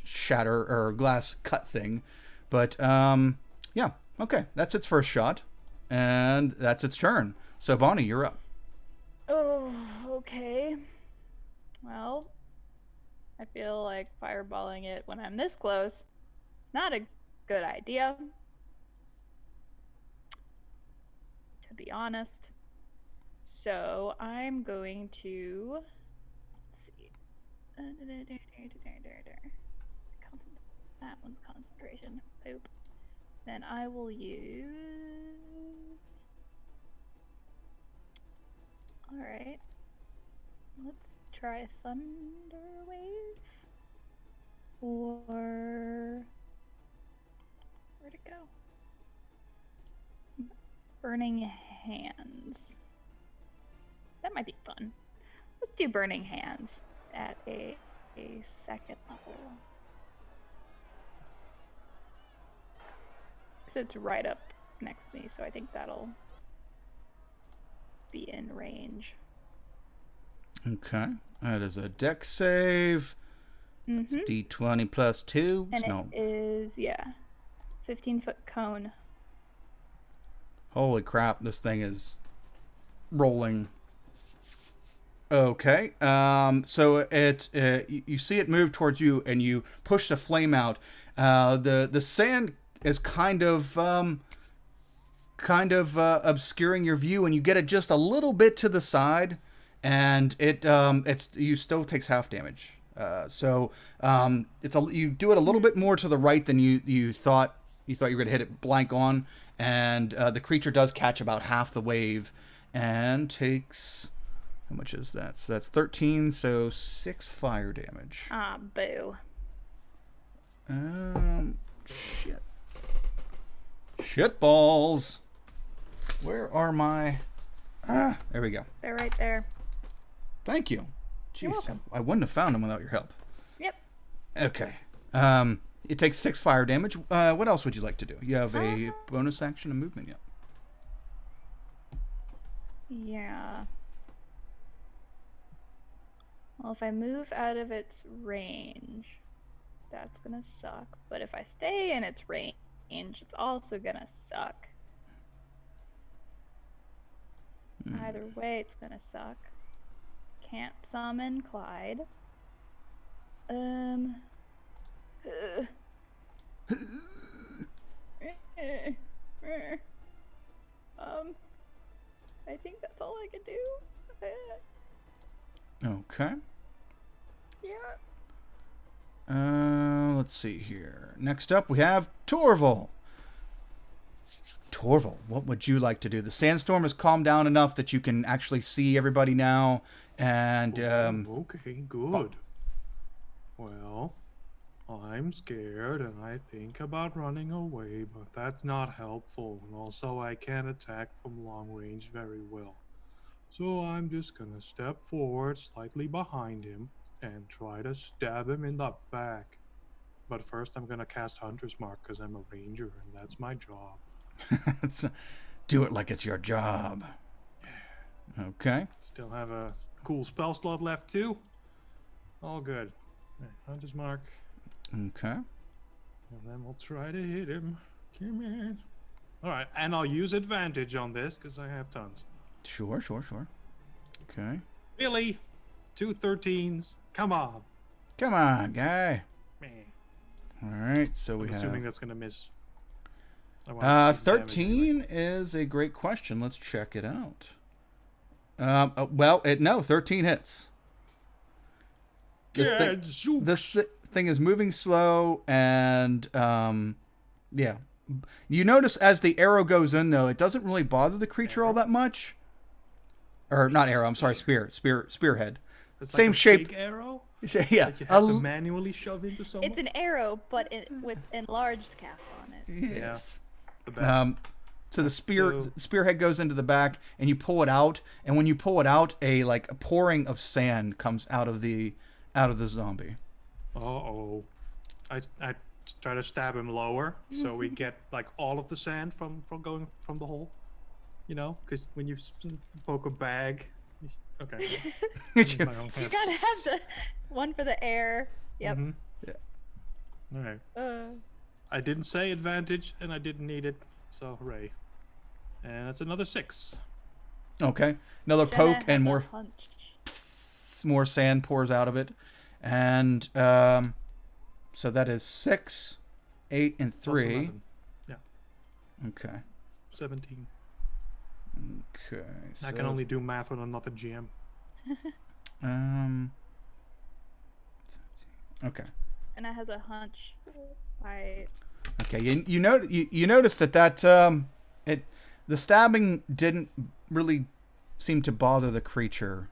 Speaker 1: shatter or glass cut thing. But yeah, okay. That's its first shot. And that's its turn. So Bonnie, you're up.
Speaker 3: Oh, okay. Well, I feel like fireballing it when I'm this close, not a good idea. To be honest. So I'm going to, let's see. That one's concentration. Poop. Then I will use. Alright. Let's try Thunder Wave. Or. Where'd it go? Burning Hands. That might be fun. Let's do Burning Hands at a second level. Because it's right up next to me, so I think that'll be in range.
Speaker 1: Okay. That is a dex save. That's D20 plus 2.
Speaker 3: And
Speaker 1: No.
Speaker 3: it is, yeah, 15-foot cone.
Speaker 1: Holy crap, this thing is rolling. Okay. So you see it move towards you, and you push the flame out. The sand is kind of obscuring your view, and you get it just a little bit to the side, and you still takes half damage. So you do it a little bit more to the right than you thought. You thought you were gonna hit it blank on, and the creature does catch about half the wave, and takes. How much is that? So that's 13, so 6 fire damage.
Speaker 3: Ah, boo.
Speaker 1: Shit. Shit balls. Where are my... there we go.
Speaker 3: They're right there.
Speaker 1: Thank you.
Speaker 3: You're
Speaker 1: Jeez,
Speaker 3: welcome.
Speaker 1: I wouldn't have found them without your help.
Speaker 3: Yep.
Speaker 1: Okay. It takes 6 fire damage. What else would you like to do? You have a bonus action and movement yet.
Speaker 3: Yeah. Well, if I move out of its range, that's gonna suck. But if I stay in its range, it's also gonna suck. Either way, it's gonna suck. Can't summon Clyde. I think that's all I can do.
Speaker 1: Okay.
Speaker 3: Yeah.
Speaker 1: Let's see here. Next up, we have Torval. Torval, what would you like to do? The sandstorm has calmed down enough that you can actually see everybody now, and
Speaker 2: Okay, good. Well, I'm scared and I think about running away, but that's not helpful. And also, I can't attack from long range very well. So I'm just gonna step forward slightly behind him, and try to stab him in the back. But first, I'm gonna cast Hunter's Mark because I'm a ranger, and that's my job.
Speaker 1: Do it like it's your job. Okay.
Speaker 2: Still have a cool spell slot left too. All good. Right, Hunter's Mark,
Speaker 1: Okay.
Speaker 2: and then we'll try to hit him. Come on. All right, and I'll use advantage on this because I have tons.
Speaker 1: Sure. Okay.
Speaker 2: Really? 2 13s? Come on.
Speaker 1: Come on, guy.
Speaker 2: Meh.
Speaker 1: All right, so we
Speaker 2: I'm assuming
Speaker 1: have...
Speaker 2: that's gonna miss. I wanna see the damage anyway.
Speaker 1: 13 is a great question. Let's check it out. No, 13 hits. This thing is moving slow, and yeah. You notice as the arrow goes in, though, it doesn't really bother the creature all that much. Or not arrow. I'm sorry, spearhead.
Speaker 2: It's
Speaker 1: Same
Speaker 2: like a
Speaker 1: shape.
Speaker 2: big arrow.
Speaker 1: Yeah,
Speaker 2: Like you have to manually shove into someone.
Speaker 3: It's an arrow, but with enlarged cast on it.
Speaker 1: yes.
Speaker 2: The best.
Speaker 1: So the
Speaker 2: So-
Speaker 1: spearhead goes into the back, and you pull it out. And when you pull it out, a pouring of sand comes out of the zombie.
Speaker 2: Uh-oh. I try to stab him lower, so we get like all of the sand from going from the hole. You know, because when you poke a bag. Okay. Use my own
Speaker 3: You
Speaker 2: hand.
Speaker 3: gotta have the one for the air. Yep.
Speaker 2: Mhm.
Speaker 1: Yeah.
Speaker 2: All right.
Speaker 3: Uh,
Speaker 2: I didn't say advantage, and I didn't need it, so hooray. And that's another 6.
Speaker 1: Okay. Another
Speaker 3: Jenna
Speaker 1: poke
Speaker 3: has
Speaker 1: and
Speaker 3: a
Speaker 1: more
Speaker 3: hunch.
Speaker 1: more sand pours out of it, and so that is 6, 8, and
Speaker 2: Plus
Speaker 1: 3.
Speaker 2: 11. Yeah,
Speaker 1: Okay.
Speaker 2: 17.
Speaker 1: Okay.
Speaker 2: I can only do math when I'm not the GM.
Speaker 1: Okay.
Speaker 3: And I has a hunch.
Speaker 1: Okay. You notice that the stabbing didn't really seem to bother the creature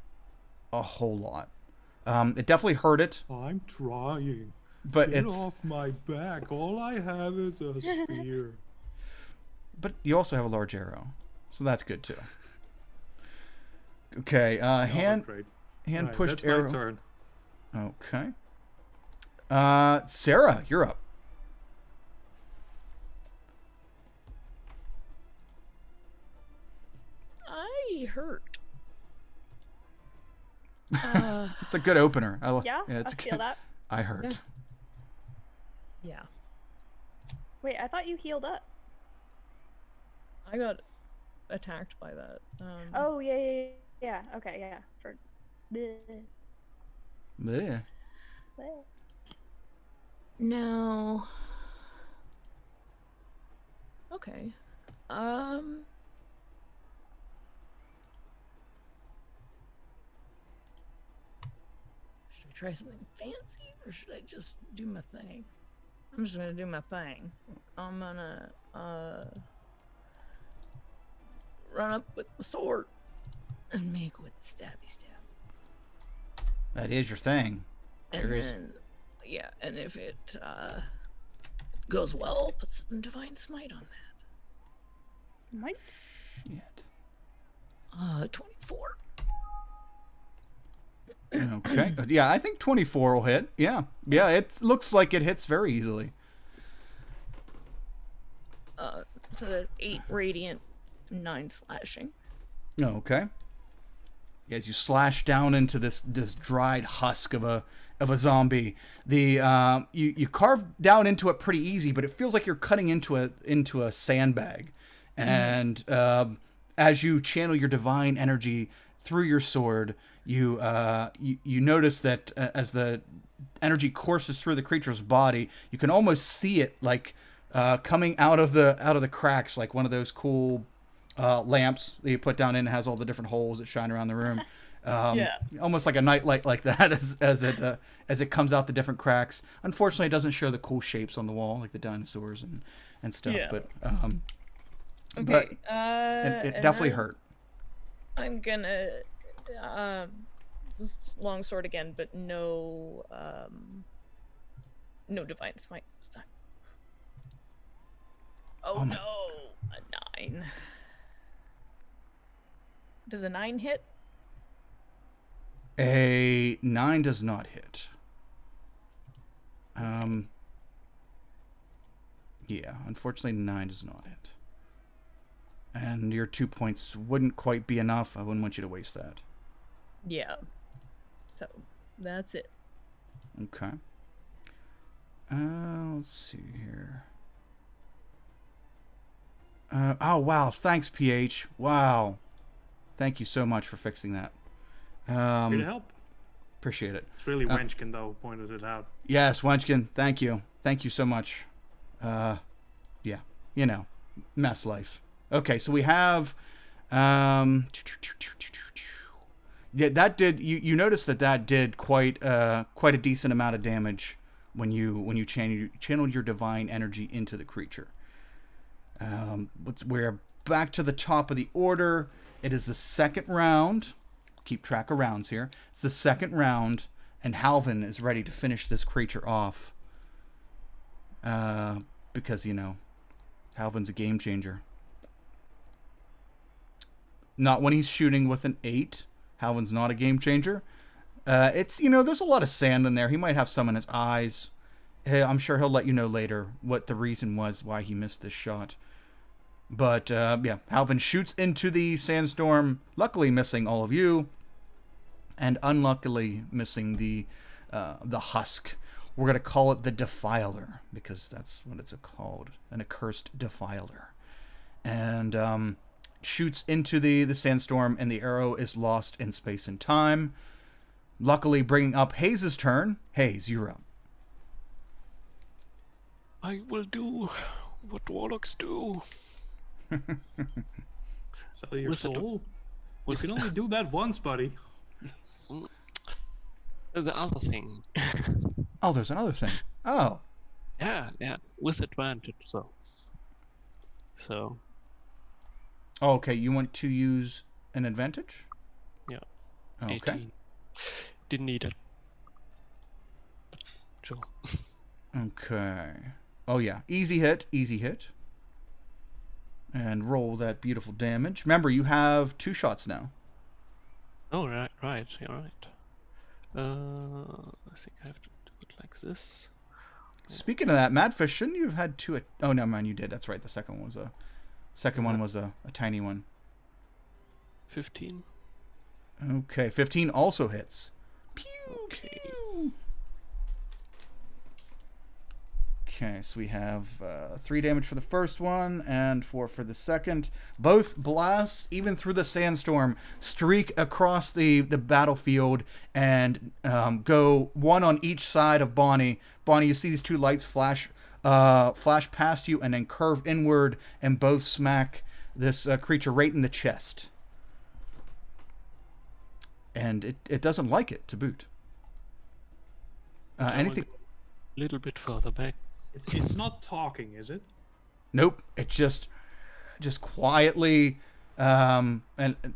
Speaker 1: a whole lot. It definitely hurt it,
Speaker 2: I'm trying.
Speaker 1: but
Speaker 2: Get
Speaker 1: it's
Speaker 2: off my back. All I have is a spear.
Speaker 1: but you also have a large arrow, so that's good too. Okay. Hand
Speaker 2: Great.
Speaker 1: hand
Speaker 2: Right,
Speaker 1: pushed
Speaker 2: that's
Speaker 1: arrow.
Speaker 2: my turn.
Speaker 1: Okay. Sarah, you're up.
Speaker 5: I hurt.
Speaker 1: It's a good opener.
Speaker 3: Yeah,
Speaker 1: it's
Speaker 3: I feel that.
Speaker 1: I hurt.
Speaker 5: Yeah.
Speaker 3: Wait, I thought you healed up.
Speaker 5: I got attacked by that.
Speaker 3: Oh yeah. Okay, yeah. For. Bleh.
Speaker 1: Bleh.
Speaker 3: Bleh.
Speaker 5: No. Okay. Should I try something fancy or should I just do my thing? I'm just gonna do my thing. I'm gonna run up with my sword and make with the stabby stab.
Speaker 1: That is your thing.
Speaker 5: And
Speaker 1: There is.
Speaker 5: then, yeah, and if it goes well, I'll put some divine smite on that.
Speaker 3: Might.
Speaker 1: Shit.
Speaker 5: 24.
Speaker 1: Okay. Yeah, I think 24 will hit. Yeah. Yeah, it looks like it hits very easily.
Speaker 5: So that's 8 radiant, 9 slashing.
Speaker 1: Okay. As you slash down into this dried husk of a zombie, you carve down into it pretty easy, but it feels like you're cutting into a sandbag. And as you channel your divine energy through your sword, you notice that as the energy courses through the creature's body, you can almost see it like coming out of the cracks, like one of those cool lamps that you put down in. It has all the different holes that shine around the room.
Speaker 5: Yeah.
Speaker 1: Almost like a nightlight like that as it comes out the different cracks. Unfortunately, it doesn't show the cool shapes on the wall like the dinosaurs and stuff.
Speaker 5: Yeah.
Speaker 1: But
Speaker 5: Okay.
Speaker 1: it definitely hurt.
Speaker 5: I'm gonna this long sword again, but no divine smite this time. Oh
Speaker 1: my-
Speaker 5: no, a 9. Does a 9 hit?
Speaker 1: A 9 does not hit. Yeah, unfortunately 9 does not hit. And your 2 points wouldn't quite be enough. I wouldn't want you to waste that.
Speaker 5: Yeah. So that's it.
Speaker 1: Okay. Let's see here. Oh, wow. Thanks, PH. Wow. Thank you so much for fixing that.
Speaker 2: Here to help.
Speaker 1: Appreciate it.
Speaker 2: It's really Wenchkin, though, pointed it out.
Speaker 1: Yes, Wenchkin. Thank you. Thank you so much. Yeah. You know, mess life. Okay, so we have... yeah, that did... You noticed that did quite a decent amount of damage when you channeled your divine energy into the creature. We're back to the top of the order. It is the second round. Keep track of rounds here. It's the second round, and Halvin is ready to finish this creature off. Because, you know, Halvin's a game changer. Not when he's shooting with an 8. Halvin's not a game changer. It's, you know, there's a lot of sand in there. He might have some in his eyes. I'm sure he'll let you know later what the reason was why he missed this shot. But, yeah, Halvin shoots into the sandstorm, luckily missing all of you, and unluckily missing the husk. We're going to call it the Defiler, because that's what it's called, an accursed Defiler. And shoots into the sandstorm, and the arrow is lost in space and time. Luckily, bringing up Hayes' turn. Hayes, you're up.
Speaker 4: I will do what warlocks do.
Speaker 2: Sell your soul? You
Speaker 4: Was
Speaker 2: can
Speaker 4: it-
Speaker 2: only do that once, buddy.
Speaker 4: The other thing.
Speaker 1: Oh, there's another thing. Oh.
Speaker 4: Yeah, with advantage, so.
Speaker 1: Oh, okay, you want to use an advantage?
Speaker 4: Yeah.
Speaker 1: Okay.
Speaker 4: 18. Didn't need it. Sure.
Speaker 1: Okay. Oh, yeah. Easy hit. Easy hit. And roll that beautiful damage. Remember, you have 2 shots now.
Speaker 4: Oh, right, you're right. I think I have to do it like this.
Speaker 1: Speaking of that, Madfish, shouldn't you have had 2... Oh, no, man, you did. That's right. The second one was a tiny one.
Speaker 4: 15.
Speaker 1: Okay. 15 also hits. Pew,
Speaker 4: Okay.
Speaker 1: pew. Okay, so we have 3 damage for the first one and 4 for the second. Both blasts, even through the sandstorm, streak across the battlefield and go one on each side of Bonnie. Bonnie, you see these 2 lights flash past you and then curve inward and both smack this creature right in the chest. And it doesn't like it, to boot. Anything...
Speaker 4: A little bit further back.
Speaker 2: It's not talking, is it?
Speaker 1: Nope. It's just quietly, and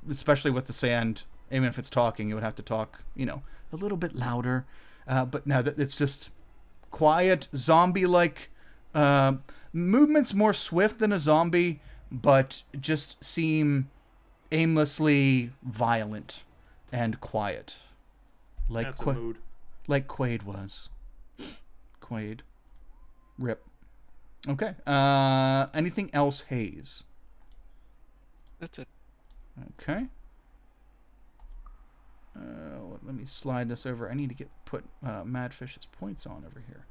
Speaker 1: especially with the sand. Even if it's talking, it would have to talk, you know, a little bit louder. But no, it's just quiet, zombie-like. Movements more swift than a zombie, but just seem aimlessly violent and quiet. Like
Speaker 2: That's a mood.
Speaker 1: like Quaid was. Quaid. Rip. Okay. Anything else, Hayes?
Speaker 4: That's it.
Speaker 1: Okay. Let me slide this over. I need to put Madfish's points on over here.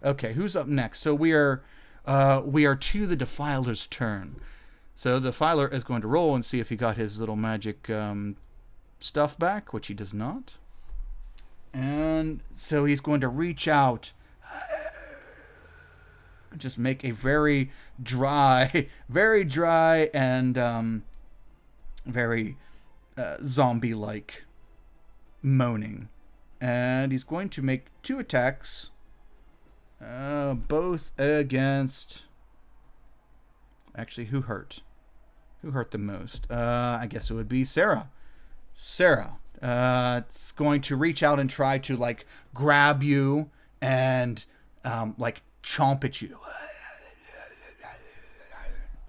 Speaker 1: Okay, who's up next? So we are to the Defiler's turn. So the Defiler is going to roll and see if he got his little magic stuff back, which he does not. And so he's going to reach out. Just make a very dry and very zombie-like moaning. And he's going to make 2 attacks. Both against... Actually, who hurt? Who hurt the most? I guess it would be Sarah. Sarah. It's going to reach out and try to, like, grab you and, like, chomp at you.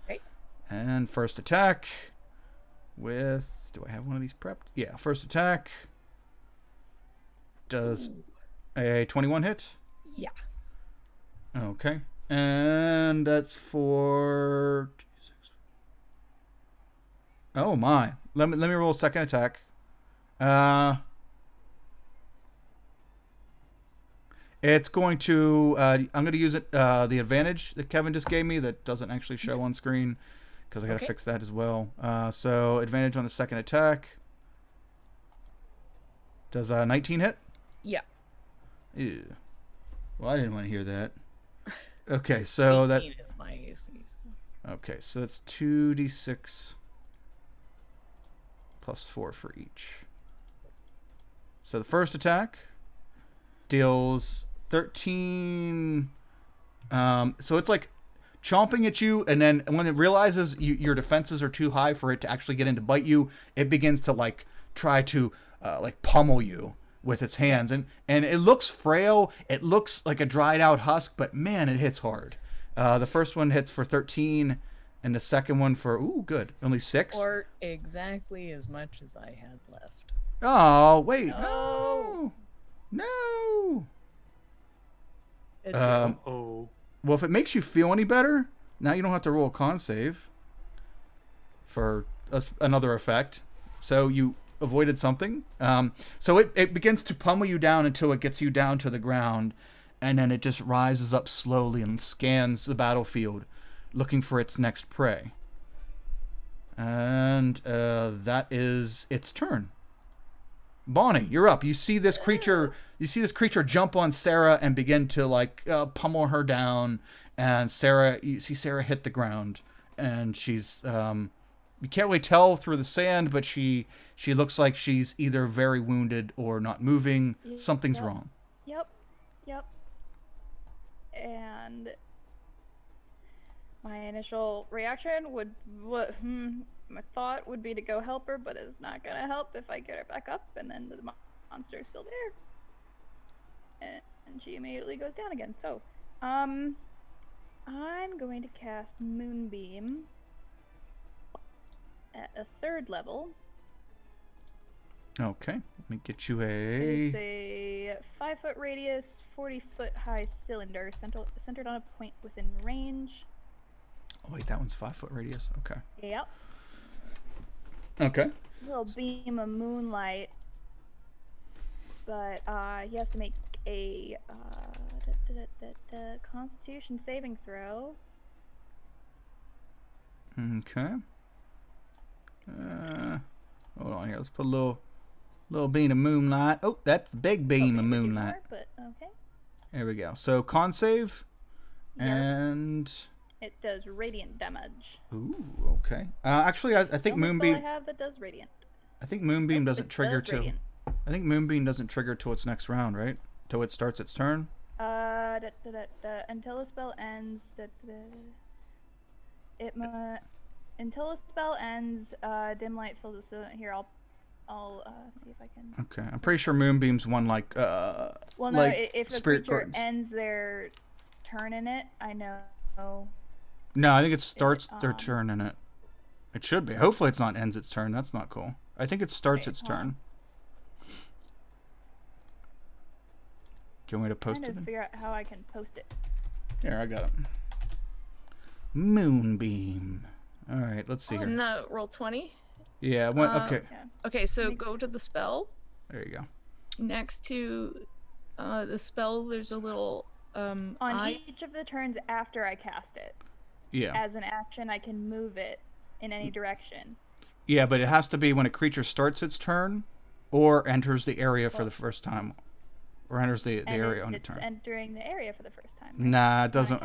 Speaker 5: Right.
Speaker 1: And first attack with... Do I have one of these prepped? Yeah, first attack. Does a 21 hit?
Speaker 5: Yeah.
Speaker 1: Okay. And that's for... Oh my. Let me roll a second attack. It's going to... I'm going to use it the advantage that Kevin just gave me that doesn't actually show on screen because I got to fix that as well. So advantage on the second attack. Does 19 hit?
Speaker 5: Yeah.
Speaker 1: Ew. Well, I didn't want to hear that. Okay, so
Speaker 5: 18
Speaker 1: that...
Speaker 5: is my AC. So.
Speaker 1: Okay, so that's 2d6 plus 4 for each. So the first attack deals 13. So it's like chomping at you, and then when it realizes your defenses are too high for it to actually get in to bite you, it begins to like try to like pummel you with its hands, and it looks frail. It looks like a dried out husk, but man, it hits hard. The first one hits for 13, and the second one for only 6.
Speaker 5: Or exactly as much as I had left.
Speaker 1: Oh wait,
Speaker 5: No.
Speaker 1: no.
Speaker 2: Oh.
Speaker 1: Well, if it makes you feel any better, now you don't have to roll a con save for another effect. So you avoided something. So it begins to pummel you down until it gets you down to the ground, and then it just rises up slowly and scans the battlefield, looking for its next prey. And that is its turn. Bonnie, you're up. You see this creature. You see this creature jump on Sarah and begin to like pummel her down. And you see Sarah hit the ground, and she's you can't really tell through the sand, but she looks like she's either very wounded or not moving. Something's wrong.
Speaker 3: Yep. And my initial reaction my thought would be to go help her, but it's not gonna help if I get her back up, and then the monster's still there, and she immediately goes down again. So, I'm going to cast Moonbeam at a 3rd level.
Speaker 1: Okay, let me get you
Speaker 3: It's a 5-foot radius, 40-foot high cylinder centered on a point within range.
Speaker 1: Oh wait, that one's 5-foot radius. Okay.
Speaker 3: Yep.
Speaker 1: Okay.
Speaker 3: Little beam of moonlight, but he has to make a Constitution saving throw.
Speaker 1: Okay. Hold on here. Let's put a little beam of moonlight. Oh, that's the big beam of moonlight.
Speaker 3: But okay.
Speaker 1: There we go. So con save, and
Speaker 3: it does radiant damage.
Speaker 1: ooh, okay. Actually, I think Moonbeam.
Speaker 3: I have that does radiant.
Speaker 1: I think Moonbeam doesn't trigger till.
Speaker 3: Radiant.
Speaker 1: I think Moonbeam doesn't trigger till its next round, right? Till it starts its turn.
Speaker 3: Until the spell ends. Until the spell ends, dim light fills the cylinder. Here, I'll see if I can.
Speaker 1: Okay, I'm pretty sure Moonbeam's one like
Speaker 3: Well, no,
Speaker 1: like
Speaker 3: if the
Speaker 1: Spirit
Speaker 3: creature
Speaker 1: Gardens.
Speaker 3: ends their turn in it, I know.
Speaker 1: No, I think it starts their turn in it. It should be. Hopefully, it's not ends its turn. That's not cool. I think it starts its turn. Do you want me to post
Speaker 3: I'm
Speaker 1: it?
Speaker 3: trying to figure out how I can post it.
Speaker 1: Here, I got it. Moonbeam. All right, let's see here.
Speaker 5: And roll 20.
Speaker 1: Yeah. Okay.
Speaker 3: Yeah.
Speaker 5: Okay, so go to the spell.
Speaker 1: There you go.
Speaker 5: Next to the spell, there's a little
Speaker 3: On each of the turns after I cast it,
Speaker 1: Yeah.
Speaker 3: as an action, I can move it in any direction.
Speaker 1: Yeah, but it has to be when a creature starts its turn, or enters the area for the first time, or enters the area on a turn.
Speaker 3: It's entering the area for the first time. Right?
Speaker 1: Nah, it doesn't.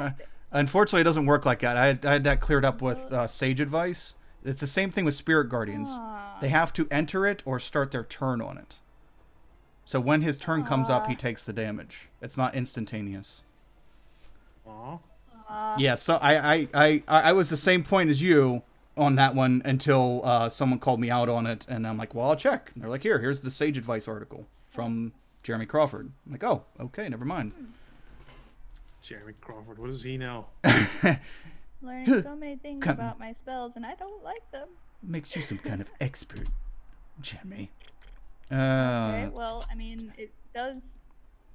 Speaker 1: Unfortunately, it doesn't work like that. I had that cleared up with Sage Advice. It's the same thing with Spirit Guardians. They have to enter it or start their turn on it. So when his turn comes up, he takes the damage. It's not instantaneous.
Speaker 2: Aw.
Speaker 1: Yeah, so I was the same point as you on that one until someone called me out on it, and I'm like, well, I'll check. And they're like, here's the Sage Advice article from Jeremy Crawford. I'm like, oh, okay, never mind.
Speaker 2: Jeremy Crawford, what does he know?
Speaker 3: Learning so many things about my spells, and I don't like them.
Speaker 1: Makes you some kind of expert, Jeremy.
Speaker 3: Okay, well, I mean, it does.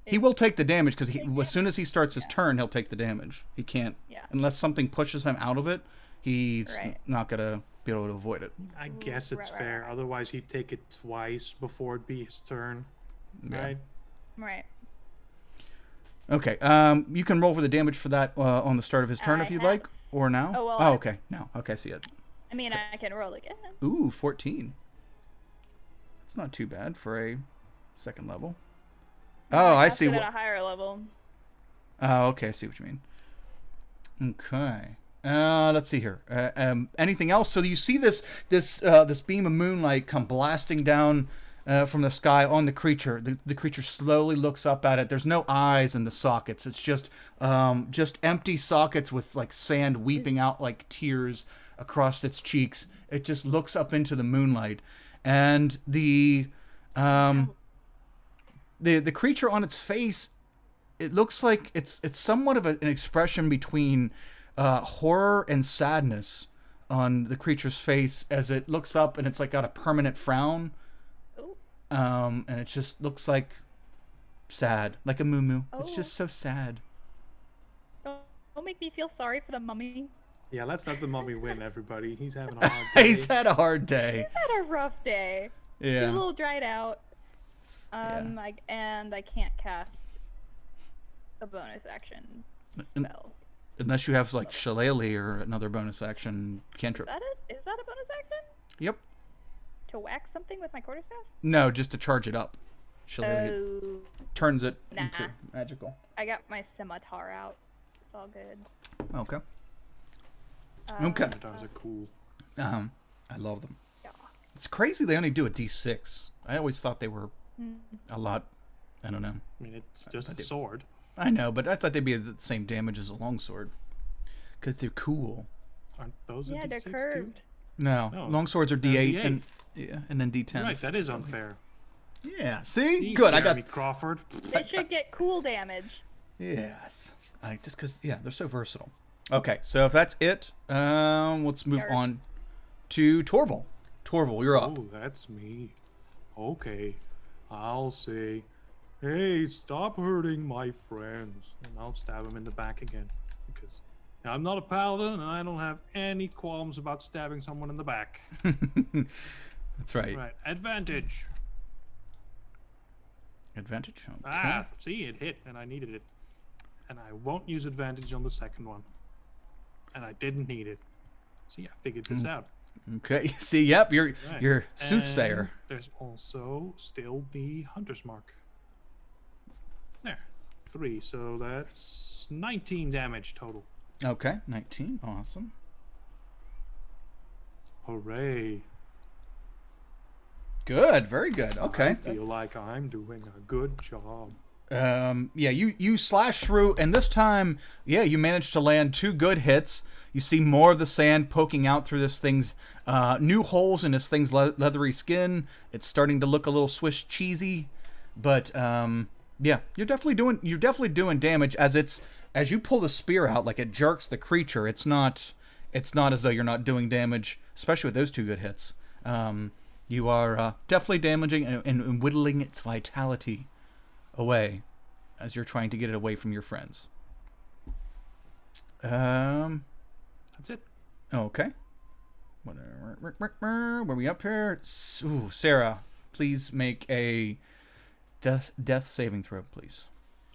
Speaker 1: He will take the damage because as soon as he starts his turn, he'll take the damage. He can't, unless something pushes him out of it, he's not going to be able to avoid it.
Speaker 2: I guess it's fair. Otherwise, he'd take it twice before it'd be his turn. Right?
Speaker 3: Right.
Speaker 1: Okay, you can roll for the damage for that on the start of his turn if you'd like, or now.
Speaker 3: Oh, well,
Speaker 1: oh okay. No. Okay, see it.
Speaker 3: I mean, I can roll again.
Speaker 1: Ooh, 14. It's not too bad for a second level. Oh, I see.
Speaker 3: At a higher level.
Speaker 1: Oh, okay. I see what you mean. Okay. Let's see here. Anything else? So you see this beam of moonlight come blasting down from the sky on the creature. The creature slowly looks up at it. There's no eyes in the sockets. It's just empty sockets with like sand weeping out like tears across its cheeks. It just looks up into the moonlight, and the creature on its face, it looks like it's somewhat of an expression between horror and sadness on the creature's face as it looks up, and it's like got a permanent frown. And it just looks like sad, like a moo. It's just so sad.
Speaker 3: Don't make me feel sorry for the mummy.
Speaker 2: Yeah, let's let the mummy win, everybody. He's having a hard day.
Speaker 1: He's had a hard day.
Speaker 3: He's had a rough day.
Speaker 1: Yeah.
Speaker 3: He's a little dried out. And I can't cast a bonus action spell.
Speaker 1: Unless you have like Shillelagh or another bonus action cantrip.
Speaker 3: Is that it? Is that a bonus action?
Speaker 1: Yep.
Speaker 3: To whack something with my quarterstaff?
Speaker 1: No, just to charge it up. Shillelagh turns it into magical.
Speaker 3: I got my scimitar out. It's all good.
Speaker 1: Okay.
Speaker 2: Okay. Scimitars are cool.
Speaker 1: I love them.
Speaker 3: Yeah.
Speaker 1: It's crazy they only do a D6. I always thought they were a lot. I don't know.
Speaker 2: I mean, it's just a sword.
Speaker 1: I know, but I thought they'd be the same damage as a longsword. Because they're cool.
Speaker 2: Aren't those
Speaker 3: yeah,
Speaker 2: a D6
Speaker 3: they're curved.
Speaker 2: too?
Speaker 1: No, longswords are D8,
Speaker 2: D8.
Speaker 1: and then D10.
Speaker 2: Right, that is unfair.
Speaker 1: Yeah, see? Good,
Speaker 2: Jeremy
Speaker 1: I got...
Speaker 2: Crawford.
Speaker 3: They should get cool damage.
Speaker 1: Yes. Just because, they're so versatile. Okay, so if that's it, let's move on to Torval. Torval, you're up.
Speaker 2: Oh, that's me. Okay, I'll say, hey, stop hurting my friends. And I'll stab him in the back again. Because I'm not a paladin, and I don't have any qualms about stabbing someone in the back.
Speaker 1: That's right.
Speaker 2: Right, advantage.
Speaker 1: Advantage? Okay.
Speaker 2: Ah, see, it hit, and I needed it. And I won't use advantage on the second one. And I didn't need it. See, I figured this out.
Speaker 1: Okay. See, yep, you're
Speaker 2: Right.
Speaker 1: soothsayer.
Speaker 2: And there's also still the hunter's mark. There. 3, so that's 19 damage total.
Speaker 1: Okay, 19. Awesome.
Speaker 2: Hooray.
Speaker 1: Good, very good. Okay.
Speaker 2: I feel like I'm doing a good job.
Speaker 1: You slash through, and this time, you managed to land 2 good hits. You see more of the sand poking out through this thing's new holes in this thing's leathery skin. It's starting to look a little Swiss cheesy, but you're definitely doing damage as you pull the spear out, like it jerks the creature. It's not as though you're not doing damage, especially with those 2 good hits. You are definitely damaging and whittling its vitality away as you're trying to get it away from your friends.
Speaker 2: That's it.
Speaker 1: Okay. Where are we up here? Ooh, Sarah, please make a death saving throw, please.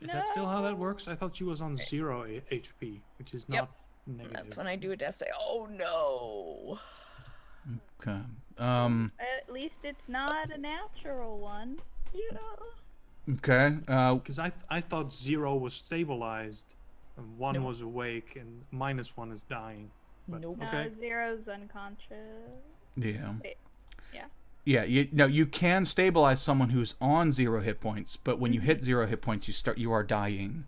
Speaker 2: Is that still how that works? I thought she was on 0 HP, which is not negative.
Speaker 5: That's when I do a death save. Oh no.
Speaker 1: Okay.
Speaker 3: At least it's not a natural one. Yeah.
Speaker 1: Okay.
Speaker 2: Because I thought 0 was stabilized, and 1 was awake, and -1 is dying. But,
Speaker 5: Nope.
Speaker 2: Okay.
Speaker 3: 0's unconscious.
Speaker 1: Yeah.
Speaker 3: Wait, yeah.
Speaker 1: Yeah. You can stabilize someone who's on 0 hit points, but when you hit 0 hit points, you are dying.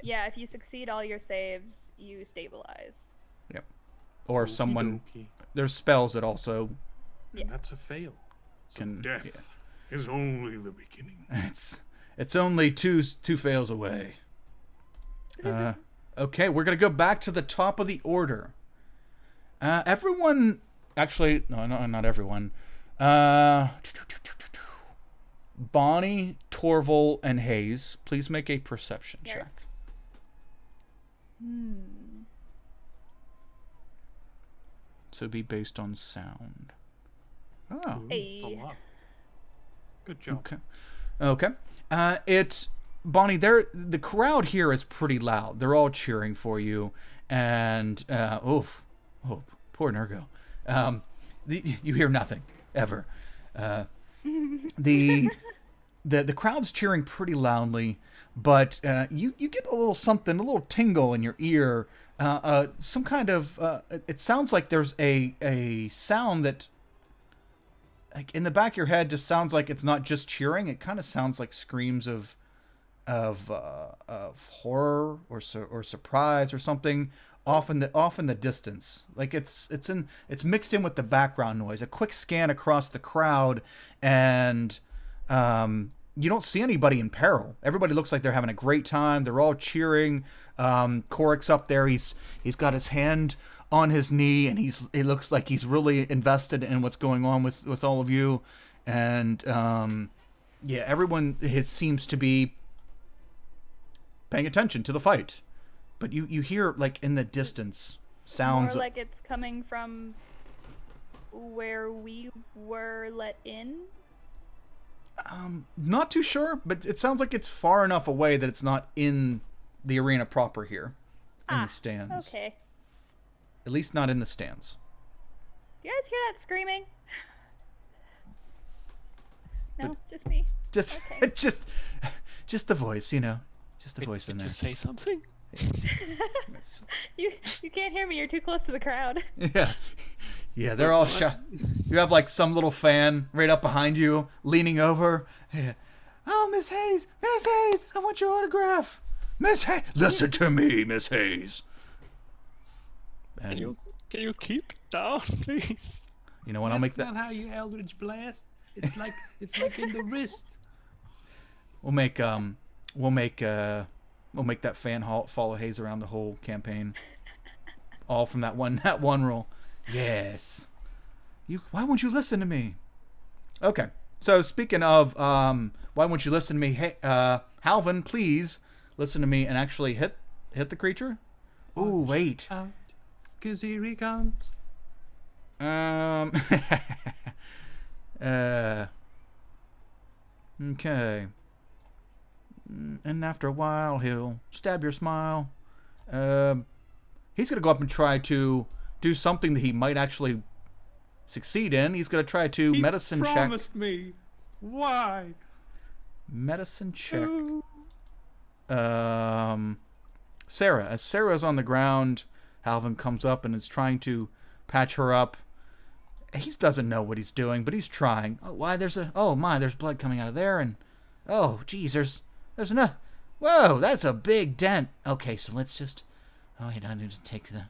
Speaker 3: Yeah, if you succeed all your saves, you stabilize.
Speaker 1: Yep. Or someone.
Speaker 2: Okey-dokey.
Speaker 1: There's spells that also
Speaker 3: Yeah.
Speaker 2: That's a fail. So
Speaker 1: can.
Speaker 2: death is only the beginning.
Speaker 1: It's only two fails away. Okay, we're gonna go back to the top of the order. Everyone, actually, no, not everyone. Bonnie, Torval, and Hayes, please make a perception
Speaker 3: Yes.
Speaker 1: check. So it'd be based on sound. Oh.
Speaker 2: Ooh, it's a
Speaker 3: Hey.
Speaker 2: lot. Good job.
Speaker 1: Okay. Okay. It's Bonnie. The crowd here is pretty loud. They're all cheering for you, and oh, poor Nergo. You hear nothing ever. The crowd's cheering pretty loudly, but you get a little something, a little tingle in your ear. Some kind of it sounds like there's a sound that, like, in the back of your head, just sounds like it's not just cheering. It kind of sounds like screams of horror or surprise or something off in the distance. Like it's mixed in with the background noise. A quick scan across the crowd, and you don't see anybody in peril. Everybody looks like they're having a great time. They're all cheering. Korik's up there. He's got his hand on his knee, and it looks like he's really invested in what's going on with all of you. And yeah, everyone seems to be paying attention to the fight. But you hear, like, in the distance sounds
Speaker 3: More like it's coming from where we were let in.
Speaker 1: Not too sure, but it sounds like it's far enough away that it's not in the arena proper here, in the stands.
Speaker 3: Okay.
Speaker 1: At least not in the stands.
Speaker 3: You guys hear that screaming? No, just me.
Speaker 1: Just,
Speaker 3: Okay.
Speaker 1: just the voice, just the voice in
Speaker 4: Did
Speaker 1: there.
Speaker 4: you say something?
Speaker 1: It's-
Speaker 3: You can't hear me. You're too close to the crowd.
Speaker 1: yeah, they're all shut. You have, like, some little fan right up behind you, leaning over. Yeah. Oh, Miss Hayes, I want your autograph. Miss Hayes, listen to me, Miss Hayes. And
Speaker 4: Can you keep down, please?
Speaker 1: you know what? I'll make
Speaker 2: That's
Speaker 1: that.
Speaker 2: not how you Eldritch Blast. It's like in the wrist.
Speaker 1: We'll make that fan follow Hayes around the whole campaign. All from that one rule. Yes. Why won't you listen to me? Okay. So speaking of why won't you listen to me? Hey, Halvin, please listen to me and actually hit the creature. Ooh, wait.
Speaker 2: Out, 'cause here he comes.
Speaker 1: Okay. And after a while, he'll stab your smile. He's gonna go up and try to do something that he might actually succeed in. He's gonna try to
Speaker 2: He
Speaker 1: medicine check.
Speaker 2: promised me. Why?
Speaker 1: Medicine check. Sarah. As Sarah's on the ground, Halvin comes up and is trying to patch her up. He doesn't know what he's doing, but he's trying. Oh, why? There's blood coming out of there, and oh, geez, there's enough. Whoa, that's a big dent. Okay, so let's just. Oh, wait, I need to take the.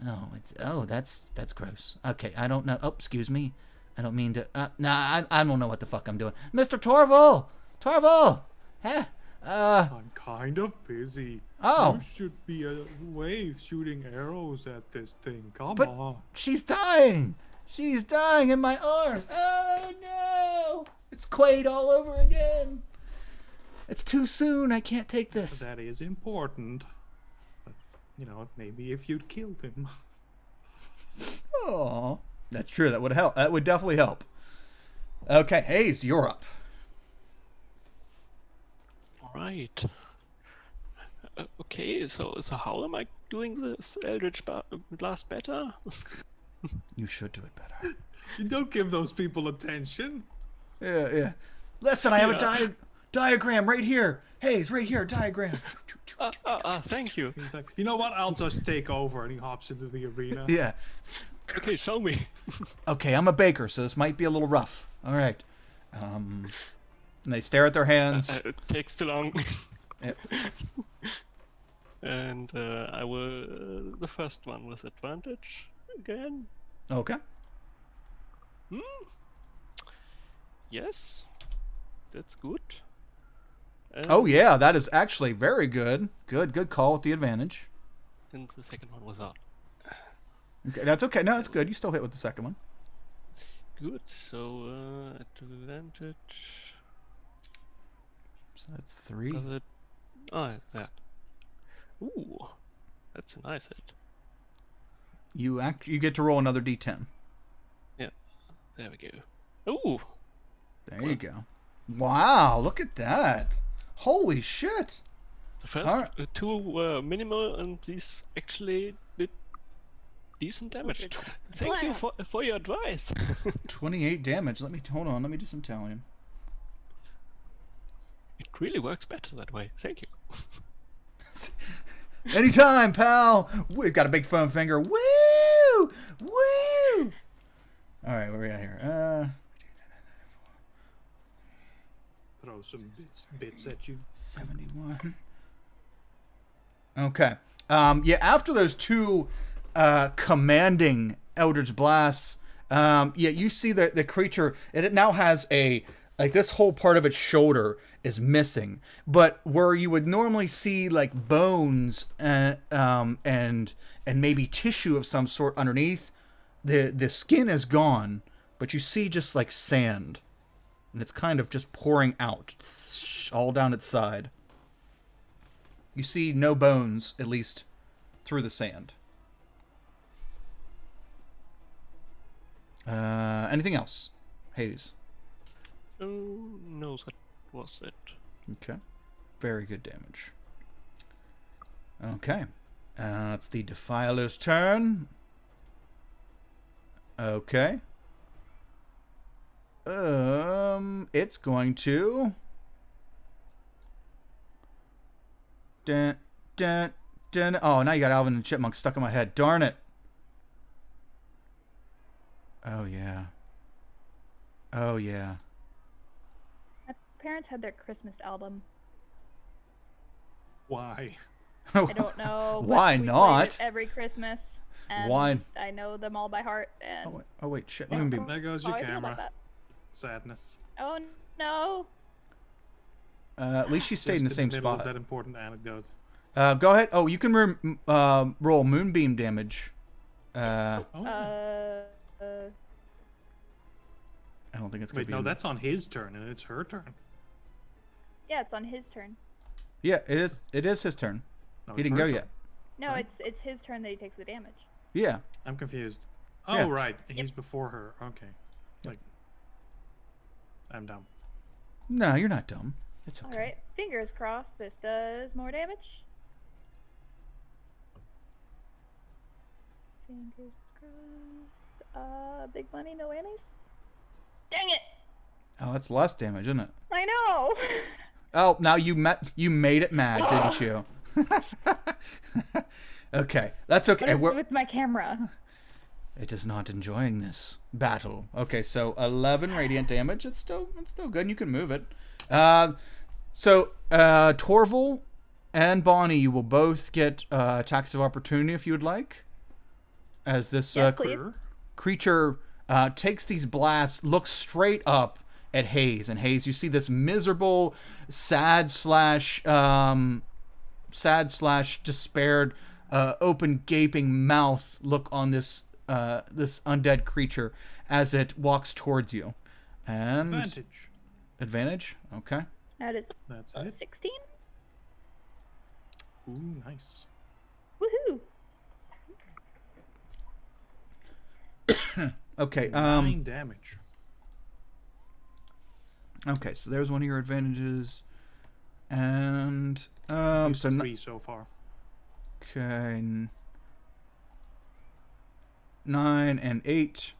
Speaker 1: That's gross. Okay, I don't know. Oh, excuse me. I don't mean to. I don't know what the fuck I'm doing. Mr. Torval! Huh?
Speaker 2: I'm kind of busy.
Speaker 1: Oh.
Speaker 2: You should be away shooting arrows at this thing. Come
Speaker 1: But
Speaker 2: on.
Speaker 1: she's dying. She's dying in my arms. Oh, no. It's Quaid all over again. It's too soon. I can't take this.
Speaker 2: That is important. But, maybe if you'd killed him.
Speaker 1: Oh, that's true. That would help. That would definitely help. Okay, Hayes, you're up.
Speaker 4: All right. Okay, so how am I doing this Eldritch Blast better?
Speaker 1: You should do it better.
Speaker 2: You don't give those people attention.
Speaker 1: Yeah. Listen, I have a diagram right here. Hayes, right here, diagram.
Speaker 4: Thank you.
Speaker 2: He's like, you know what? I'll just take over. And he hops into the arena.
Speaker 1: Yeah.
Speaker 4: Okay, show me.
Speaker 1: Okay, I'm a baker, so this might be a little rough. All right. And they stare at their hands.
Speaker 4: It takes too long.
Speaker 1: Yep.
Speaker 4: And I will the first one with advantage again.
Speaker 1: Okay.
Speaker 4: Yes, that's good.
Speaker 1: Oh yeah, that is actually very good. Good call with the advantage.
Speaker 4: And the second one without.
Speaker 1: Okay, that's okay. No, that's good. You still hit with the second one.
Speaker 4: Good. So at advantage.
Speaker 1: That's 3.
Speaker 4: Does it? Oh, that. Ooh, that's a nice hit.
Speaker 1: You get to roll another d10.
Speaker 4: Yeah, there we go. Ooh,
Speaker 1: There you go. Wow, look at that. Holy shit.
Speaker 4: the first
Speaker 1: Alright.
Speaker 4: two were minimal, and these actually did decent damage. Thank you for your advice.
Speaker 1: 28 damage. Hold on. Let me do some tallying.
Speaker 4: It really works better that way. Thank you.
Speaker 1: Anytime, pal. We've got a big foam finger. Woo! Woo! All right, where we at here?
Speaker 2: Throw some bits at you.
Speaker 1: 71. Okay. Yeah, after those two commanding Eldritch Blasts, yeah, you see that the creature, it now has this whole part of its shoulder is missing, but where you would normally see like bones and maybe tissue of some sort underneath, the skin is gone, but you see just like sand, and it's kind of just pouring out all down its side. You see no bones, at least through the sand. Anything else, Hayes?
Speaker 4: No, that was it.
Speaker 1: Okay. Very good damage. Okay. It's the Defiler's turn. Okay. It's going to... Dun, dun, dun. Oh, now you got Alvin and Chipmunk stuck in my head. Darn it. Oh, yeah. Oh, yeah.
Speaker 3: My parents had their Christmas album.
Speaker 2: Why?
Speaker 3: I don't know. but
Speaker 1: Why
Speaker 3: we played
Speaker 1: not?
Speaker 3: it every Christmas. And
Speaker 1: Why?
Speaker 3: I know them all by heart. And
Speaker 1: Oh, wait. Shit.
Speaker 3: Yeah.
Speaker 1: Moonbeam.
Speaker 2: There goes
Speaker 3: how
Speaker 2: your
Speaker 3: I feel about
Speaker 2: camera.
Speaker 3: that.
Speaker 2: Sadness.
Speaker 3: Oh no!
Speaker 1: At least she stayed in the
Speaker 2: Just
Speaker 1: same
Speaker 2: middle of
Speaker 1: spot.
Speaker 2: that important anecdote.
Speaker 1: Go ahead. Oh, you can roll Moonbeam damage.
Speaker 2: Oh.
Speaker 1: I don't think it's gonna
Speaker 2: Wait,
Speaker 1: be.
Speaker 2: no,
Speaker 1: in-
Speaker 2: that's on his turn, and it's her turn.
Speaker 3: Yeah, it's on his turn.
Speaker 1: Yeah, it is. It is his turn.
Speaker 2: No,
Speaker 1: He
Speaker 2: it's
Speaker 1: didn't
Speaker 2: her
Speaker 1: go
Speaker 2: turn.
Speaker 1: yet.
Speaker 3: No,
Speaker 2: Right.
Speaker 3: it's his turn that he takes the damage.
Speaker 1: Yeah.
Speaker 2: I'm confused. Oh,
Speaker 1: Yeah.
Speaker 2: right. He's before her. Okay. Like, I'm dumb.
Speaker 1: No, you're not dumb. It's okay.
Speaker 3: All right, fingers crossed. This does more damage. Fingers crossed. Big money, no whammies. Dang it!
Speaker 1: Oh, that's less damage, isn't it?
Speaker 3: I know.
Speaker 1: Oh, now you made it mad, didn't you? Okay, that's okay.
Speaker 3: What is with my camera?
Speaker 1: It is not enjoying this battle. Okay, so 11 radiant damage. It's still good. And you can move it. So Torval and Bonnie, you will both get attacks of opportunity if you would like. As this
Speaker 3: Yes, please.
Speaker 1: creature takes these blasts, looks straight up at Hayes, and Hayes, you see this miserable, sad slash despaired, open gaping mouth look on this undead creature as it walks towards you. And
Speaker 2: Advantage.
Speaker 1: Okay.
Speaker 3: That is
Speaker 2: That's it.
Speaker 3: 16.
Speaker 2: Ooh, nice.
Speaker 3: Woohoo!
Speaker 1: Okay.
Speaker 2: 9 damage.
Speaker 1: Okay. So there's one of your advantages, and so
Speaker 2: 3 so far.
Speaker 1: okay. 9 and 8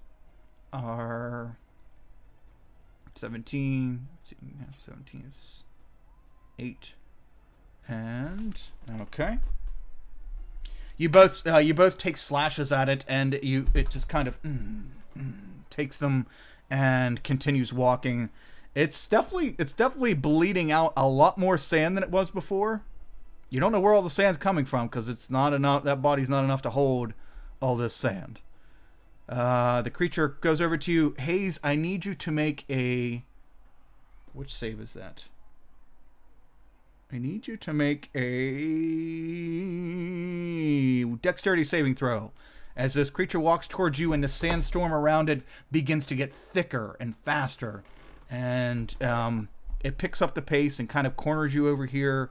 Speaker 1: are 17. 17 is 8, and okay. You both take slashes at it, and it just kind of takes them and continues walking. It's definitely bleeding out a lot more sand than it was before. You don't know where all the sand's coming from because it's not enough. That body's not enough to hold all this sand. The creature goes over to you. Hayes, I need you to make a... Which save is that? I need you to make a dexterity saving throw. As this creature walks towards you and the sandstorm around it begins to get thicker and faster. And it picks up the pace and kind of corners you over here,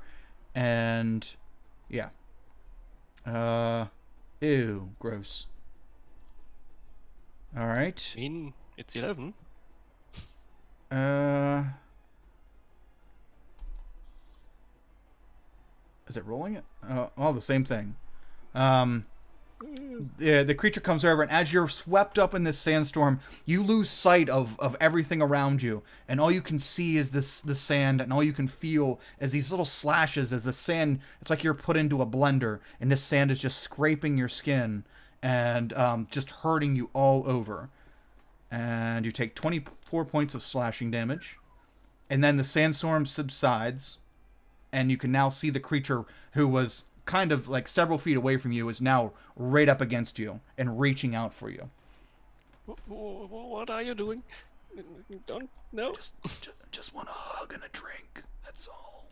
Speaker 1: and yeah. Ew, gross. All right.
Speaker 4: I mean, it's 11.
Speaker 1: Is it rolling it? All the same thing. The creature comes over, and as you're swept up in this sandstorm, you lose sight of everything around you, and all you can see is the sand, and all you can feel is these little slashes as the sand. It's like you're put into a blender, and this sand is just scraping your skin and just hurting you all over. And you take 24 points of slashing damage, and then the sandstorm subsides, and you can now see the creature who was kind of like several feet away from you is now right up against you and reaching out for you.
Speaker 4: What are you doing? Don't know.
Speaker 1: Just want a hug and a drink. That's all.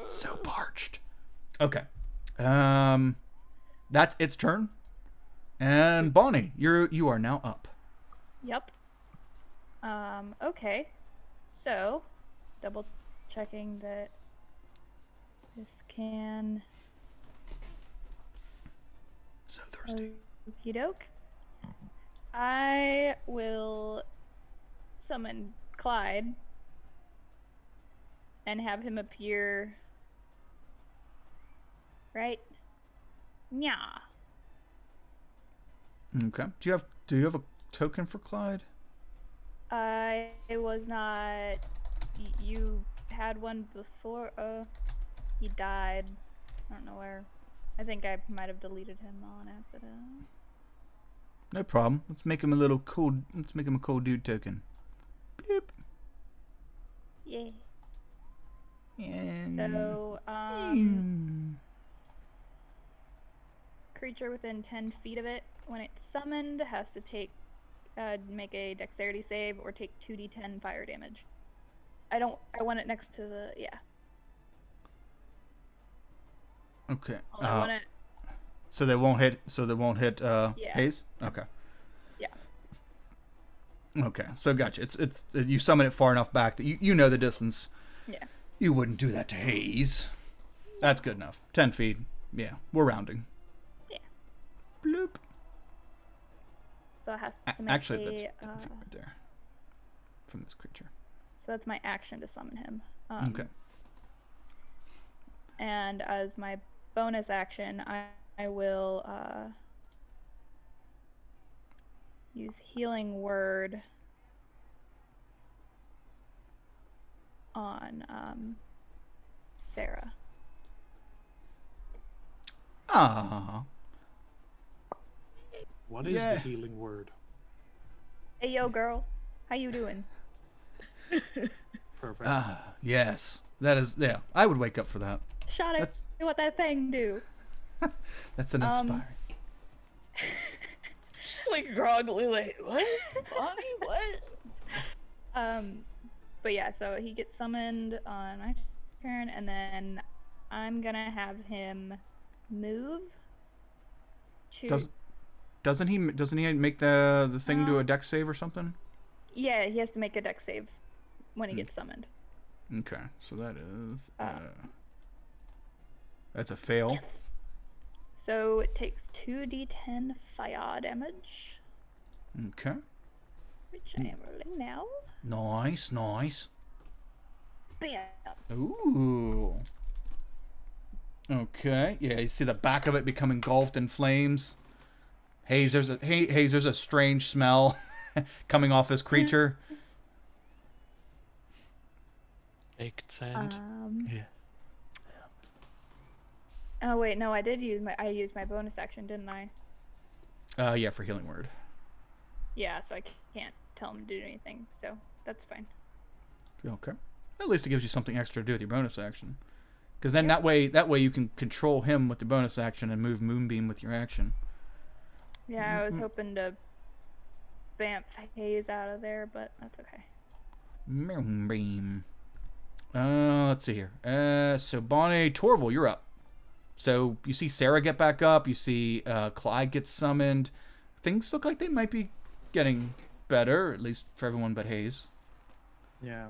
Speaker 1: So parched. Okay. That's its turn. And Bonnie, you are now up.
Speaker 3: Yep. Okay. So, double checking that this can.
Speaker 1: So thirsty.
Speaker 3: Okie doke. I will summon Clyde and have him appear right. Yeah.
Speaker 1: Okay. Do you have a token for Clyde?
Speaker 3: I was not. You had one before. He died. I don't know where. I think I might have deleted him on accident.
Speaker 1: No problem. Let's make him a cool dude token. Beep.
Speaker 3: Yeah.
Speaker 1: And
Speaker 3: So, creature within 10 feet of it, when it's summoned, has to make a dexterity save or take 2d10 fire damage. I want it next to the, yeah.
Speaker 1: Okay.
Speaker 3: I want it.
Speaker 1: So they won't hit.
Speaker 3: Yeah.
Speaker 1: Haze. Okay.
Speaker 3: Yeah.
Speaker 1: Okay. So gotcha. It's you summon it far enough back that you know the distance.
Speaker 3: Yeah.
Speaker 1: You wouldn't do that to Haze. That's good enough. 10 feet. Yeah. We're rounding.
Speaker 3: Yeah.
Speaker 1: Bloop.
Speaker 3: So it has to make
Speaker 1: Actually, that's
Speaker 3: a,
Speaker 1: 10 feet right there. From this creature.
Speaker 3: so that's my action to summon him.
Speaker 1: Okay.
Speaker 3: And as my bonus action, I will use Healing Word on Sarah.
Speaker 1: Ah.
Speaker 2: What is the healing word?
Speaker 3: Hey, yo, girl. How you doing?
Speaker 2: Perfect.
Speaker 1: Ah. Yes. That is. Yeah. I would wake up for that.
Speaker 3: Shot it. What that thing do?
Speaker 1: That's an inspiring.
Speaker 5: She's like groggily, like, what? Bonnie, what?
Speaker 3: But yeah, so he gets summoned on my turn, and then I'm gonna have him move to.
Speaker 1: Doesn't he make the thing do a dex save or something?
Speaker 3: Yeah, he has to make a dex save when he gets summoned.
Speaker 1: Okay, so that is that's a fail.
Speaker 3: Yes. So it takes 2d10 fire damage,
Speaker 1: Okay.
Speaker 3: which I am rolling now.
Speaker 1: Nice.
Speaker 3: Bam.
Speaker 1: Ooh. Okay. Yeah, you see the back of it become engulfed in flames. Haze, there's a strange smell coming off this creature.
Speaker 4: Baked sand.
Speaker 1: Yeah.
Speaker 3: Oh wait, no, I used my bonus action, didn't I?
Speaker 1: Yeah, for healing word.
Speaker 3: Yeah, so I can't tell him to do anything, so that's fine.
Speaker 1: Okay. At least it gives you something extra to do with your bonus action. Because then that way you can control him with the bonus action and move Moonbeam with your action.
Speaker 3: Yeah, I was hoping to bamf Haze out of there, but that's okay.
Speaker 1: Moonbeam. Let's see here. So Bonnie, Torval, you're up. So you see Sarah get back up. You see Clyde get summoned. Things look like they might be getting better, at least for everyone but Haze.
Speaker 2: Yeah.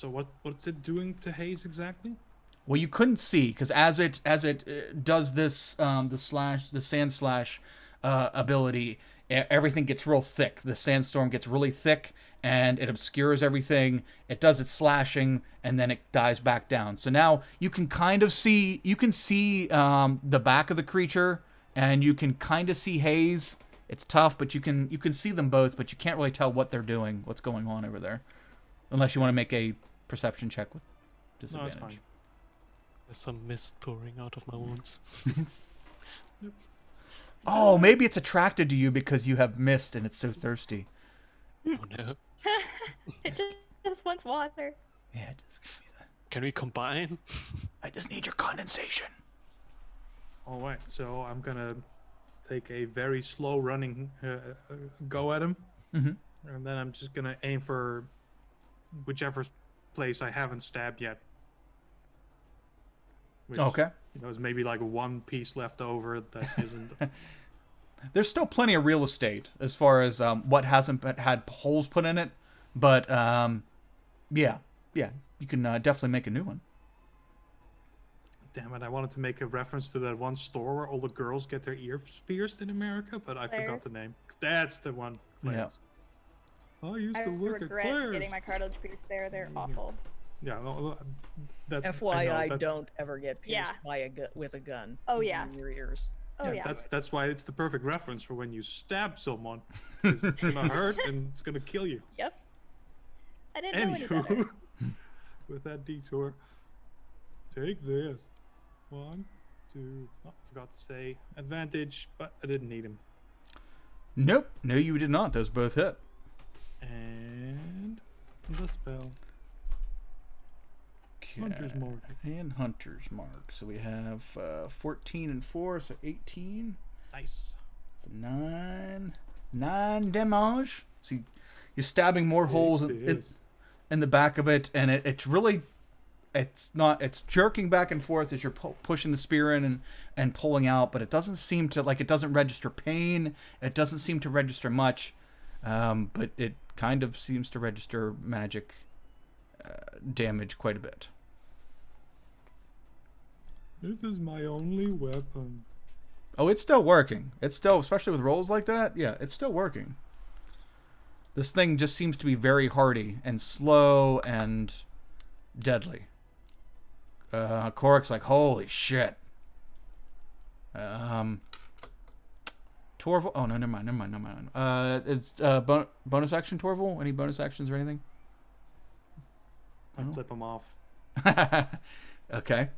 Speaker 2: So what's it doing to Haze exactly?
Speaker 1: Well, you couldn't see because as it does this the sand slash ability, everything gets real thick. The sandstorm gets really thick and it obscures everything. It does its slashing and then it dies back down. So now you can kind of see the back of the creature and you can kind of see Haze. It's tough, but you can see them both, but you can't really tell what they're doing, what's going on over there, unless you want to make a perception check with
Speaker 2: No,
Speaker 1: disadvantage.
Speaker 2: it's fine.
Speaker 4: There's some mist pouring out of my wounds.
Speaker 1: Oh, maybe it's attracted to you because you have mist and it's so thirsty.
Speaker 4: Oh no.
Speaker 3: It just wants water.
Speaker 1: Yeah, it does give me that.
Speaker 4: Can we combine?
Speaker 1: I just need your condensation.
Speaker 2: All right, so I'm gonna take a very slow running go at him,
Speaker 1: Mhm.
Speaker 2: and then I'm just gonna aim for whichever place I haven't stabbed yet. Which,
Speaker 1: Okay.
Speaker 2: There's maybe like one piece left over that isn't.
Speaker 1: There's still plenty of real estate as far as what hasn't had holes put in it, but yeah, you can definitely make a new one.
Speaker 2: Damn it! I wanted to make a reference to that one store where all the girls get their ears pierced in America, but I forgot
Speaker 3: Claire's?
Speaker 2: the name. That's the one.
Speaker 1: Yeah.
Speaker 2: Claire's. I used
Speaker 3: I
Speaker 2: to work at
Speaker 3: regret
Speaker 2: Claire's.
Speaker 3: getting my cartilage pierced there. They're awful.
Speaker 2: Yeah, no, that,
Speaker 5: FYI,
Speaker 2: I know, that's-
Speaker 5: don't ever get pierced
Speaker 3: Yeah.
Speaker 5: by with a gun.
Speaker 3: Oh,
Speaker 5: in
Speaker 3: yeah.
Speaker 5: your ears.
Speaker 3: Oh yeah.
Speaker 2: That's why it's the perfect reference for when you stab someone. It's gonna hurt and it's gonna kill you.
Speaker 3: Yep. I didn't know any better.
Speaker 2: Anywho, with that detour, take this. 1, 2. Oh, forgot to say advantage, but I didn't need him.
Speaker 1: Nope. No, you did not. Those both hit.
Speaker 2: And the spell. Hunter's Mark.
Speaker 1: And Hunter's Mark. So we have 14 and 4, so 18.
Speaker 2: Nice.
Speaker 1: 9 damage. So you're stabbing more holes in the back of it, and it's really, it's jerking back and forth as you're pushing the spear in and pulling out, but it doesn't seem to, like, it doesn't register pain. It doesn't seem to register much, but it kind of seems to register magic damage quite a bit.
Speaker 2: This is my only weapon.
Speaker 1: Oh, it's still working. It's still, especially with rolls like that, yeah, it's still working. This thing just seems to be very hardy and slow and deadly. Korik's like, holy shit. Torval. Oh no, never mind. It's bonus action, Torval. Any bonus actions or anything?
Speaker 2: I flip him off.
Speaker 1: Okay.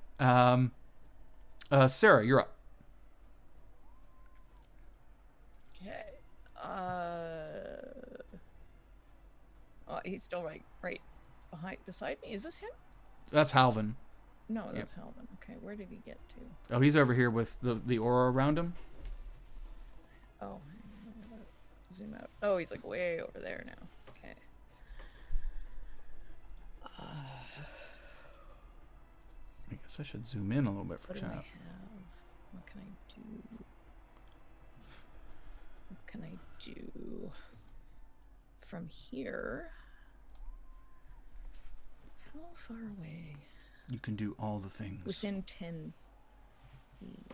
Speaker 1: Sarah, you're up.
Speaker 5: Okay. Oh, he's still right behind, beside me. Is this him?
Speaker 1: That's Halvin.
Speaker 5: No, that's Halvin. Okay, where did he get to?
Speaker 1: Oh, he's over here with the aura around him.
Speaker 5: Oh, zoom out. Oh, he's like way over there now. Okay.
Speaker 1: I guess I should zoom in a little bit for
Speaker 5: What do I have?
Speaker 1: chat.
Speaker 5: What can I do? What can I do from here? How far away?
Speaker 1: You can do all the things.
Speaker 5: Within 10 feet.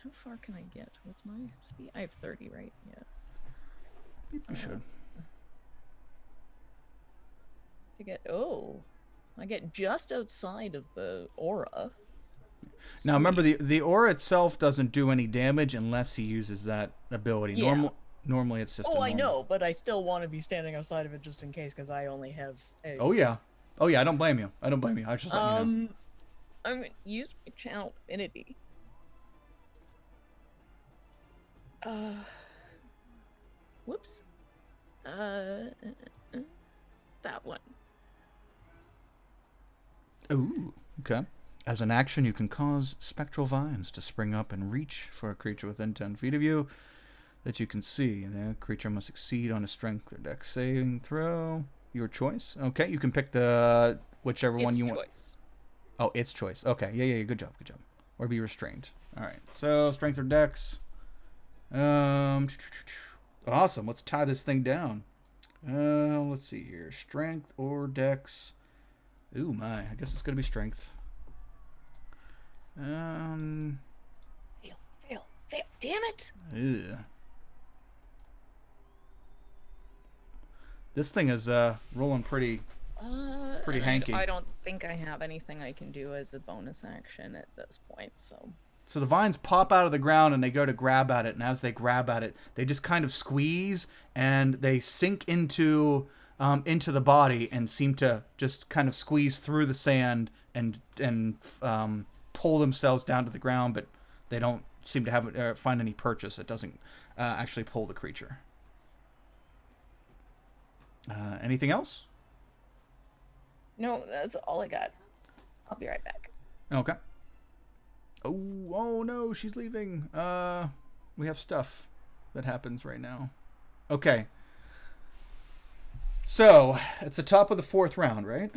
Speaker 5: How far can I get? What's my speed? I have 30, right? Yeah.
Speaker 1: You should.
Speaker 5: To get, I get just outside of the aura.
Speaker 1: Now remember, the aura itself doesn't do any damage unless he uses that ability.
Speaker 5: Yeah.
Speaker 1: Normally it's just.
Speaker 5: I know, but I still want to be standing outside of it just in case, because I only have.
Speaker 1: Oh yeah, I don't blame you. I was just letting you know.
Speaker 5: I'm gonna use my channel affinity. Whoops. That one.
Speaker 1: Ooh, okay. As an action, you can cause spectral vines to spring up and reach for a creature within 10 feet of you that you can see. The creature must succeed on a strength or dex saving throw. Your choice. Okay, you can pick the whichever one you want.
Speaker 5: Choice.
Speaker 1: Oh, its choice. Okay, yeah. Good job. Or be restrained. All right. So strength or dex. Awesome. Let's tie this thing down. Let's see here. Strength or dex. Ooh, my. I guess it's going to be strength.
Speaker 5: Fail. Damn it!
Speaker 1: Ew. This thing is rolling pretty
Speaker 5: And
Speaker 1: hanky.
Speaker 5: I don't think I have anything I can do as a bonus action at this point, so.
Speaker 1: So the vines pop out of the ground and they go to grab at it, and as they grab at it, they just kind of squeeze and they sink into the body and seem to just kind of squeeze through the sand and pull themselves down to the ground, but they don't seem to have find any purchase. It doesn't actually pull the creature. Anything else?
Speaker 5: No, that's all I got. I'll be right back.
Speaker 1: Okay. Oh no, she's leaving. We have stuff that happens right now. Okay. So, it's the top of the 4th round, right?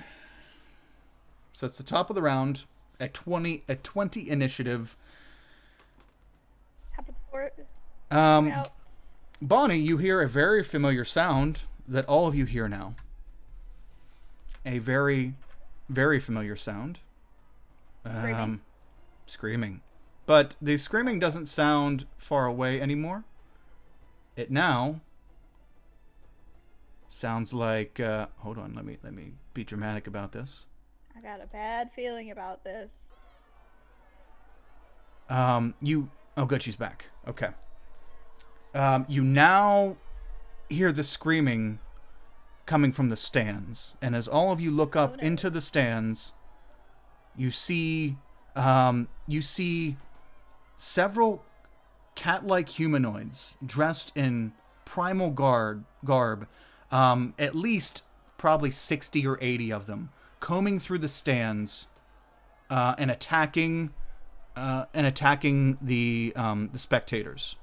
Speaker 1: So it's the top of the round at 20 initiative.
Speaker 3: Top of the fort.
Speaker 1: Um, Bonnie, you hear a very familiar sound that all of you hear now. A very, very familiar sound. Screaming. But the screaming doesn't sound far away anymore. It now sounds like hold on, let me be dramatic about this.
Speaker 3: I got a bad feeling about this.
Speaker 1: Oh good, she's back. Okay. You now hear the screaming coming from the stands, and as all of you look up into the stands, you see several cat-like humanoids dressed in primal garb, at least probably 60 or 80 of them, combing through the stands and attacking the spectators.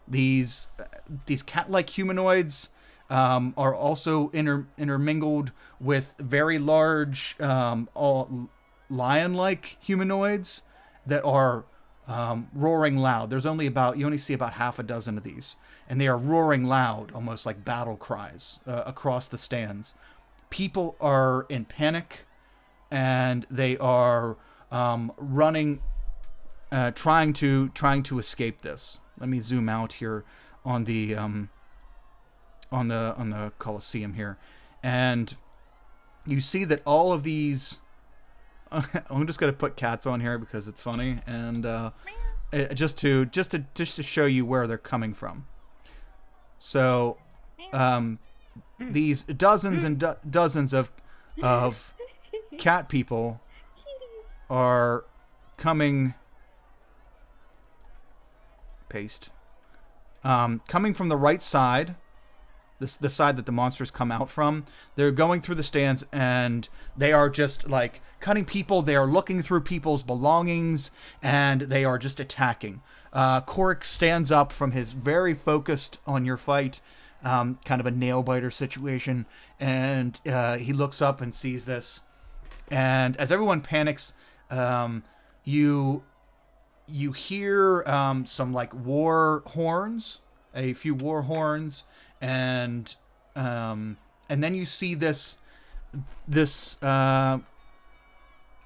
Speaker 1: These cat-like humanoids are also intermingled with very large lion-like humanoids that are roaring loud. You only see about half a dozen of these, and they are roaring loud, almost like battle cries across the stands. People are in panic, and they are running, trying to escape this. Let me zoom out here on the Colosseum here, and you see that all of these. I'm just gonna put cats on here because it's funny, and just to show you where they're coming from. So, these dozens and dozens of cat people are coming. Coming from the right side. The side that the monsters come out from. They're going through the stands, and they are just like cutting people. They are looking through people's belongings, and they are just attacking. Korik stands up from his very focused on your fight, kind of a nail biter situation, and he looks up and sees this. And as everyone panics, you hear some like war horns, a few war horns. And then you see this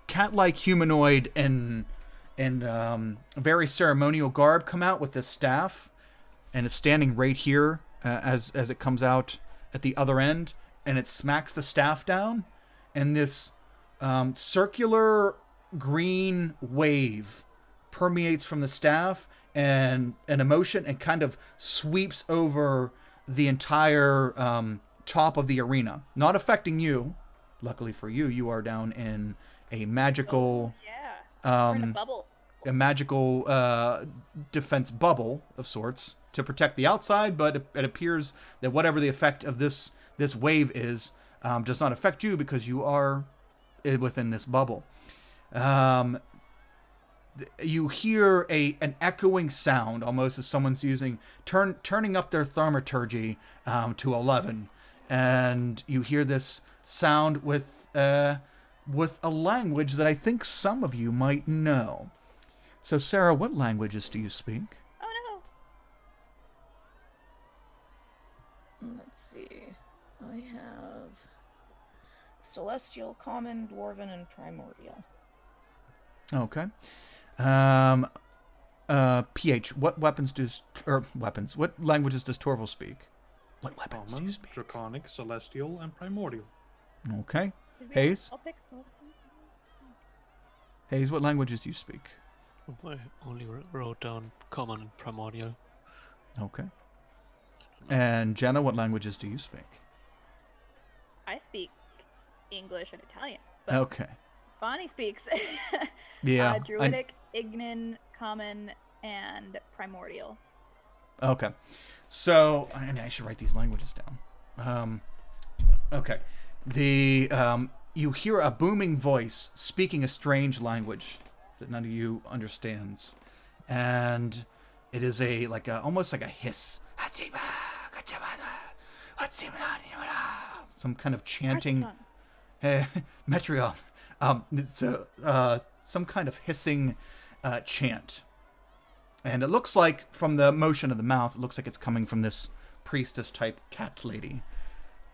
Speaker 1: cat-like humanoid in very ceremonial garb come out with this staff, and it's standing right here as it comes out at the other end, and it smacks the staff down, and this circular green wave permeates from the staff and an emotion and kind of sweeps over the entire top of the arena, not affecting you. Luckily for you, you are down in a magical,
Speaker 3: We're in a bubble.
Speaker 1: a magical defense bubble of sorts to protect the outside. But it appears that whatever the effect of this wave is, does not affect you because you are within this bubble. You hear an echoing sound, almost as someone's turning up their thaumaturgy to 11, and you hear this sound with a language that I think some of you might know. So, Sarah, what languages do you speak?
Speaker 3: Oh
Speaker 5: Let's see. I have celestial, common, dwarven, and primordial.
Speaker 1: Okay. PH, what weapons what languages does Torval speak? What weapons do you
Speaker 2: Common,
Speaker 1: speak?
Speaker 2: draconic, celestial, and primordial.
Speaker 1: Okay.
Speaker 3: Did we-
Speaker 1: Hayes?
Speaker 3: I'll pick Celestial.
Speaker 1: Hayes, what languages do you speak?
Speaker 4: I only wrote down common and primordial.
Speaker 1: Okay. And Jenna, what languages do you speak?
Speaker 3: I speak English and Italian. But
Speaker 1: Okay.
Speaker 3: Bonnie speaks
Speaker 1: Yeah.
Speaker 3: Druidic, Ignan, Common, and Primordial.
Speaker 1: Okay. So, I should write these languages down. Okay. You hear a booming voice speaking a strange language that none of you understands. And it is almost like a hiss. Some kind of chanting. Metreon. It's some kind of hissing chant. And it looks like, from the motion of the mouth, it looks like it's coming from this priestess-type cat lady.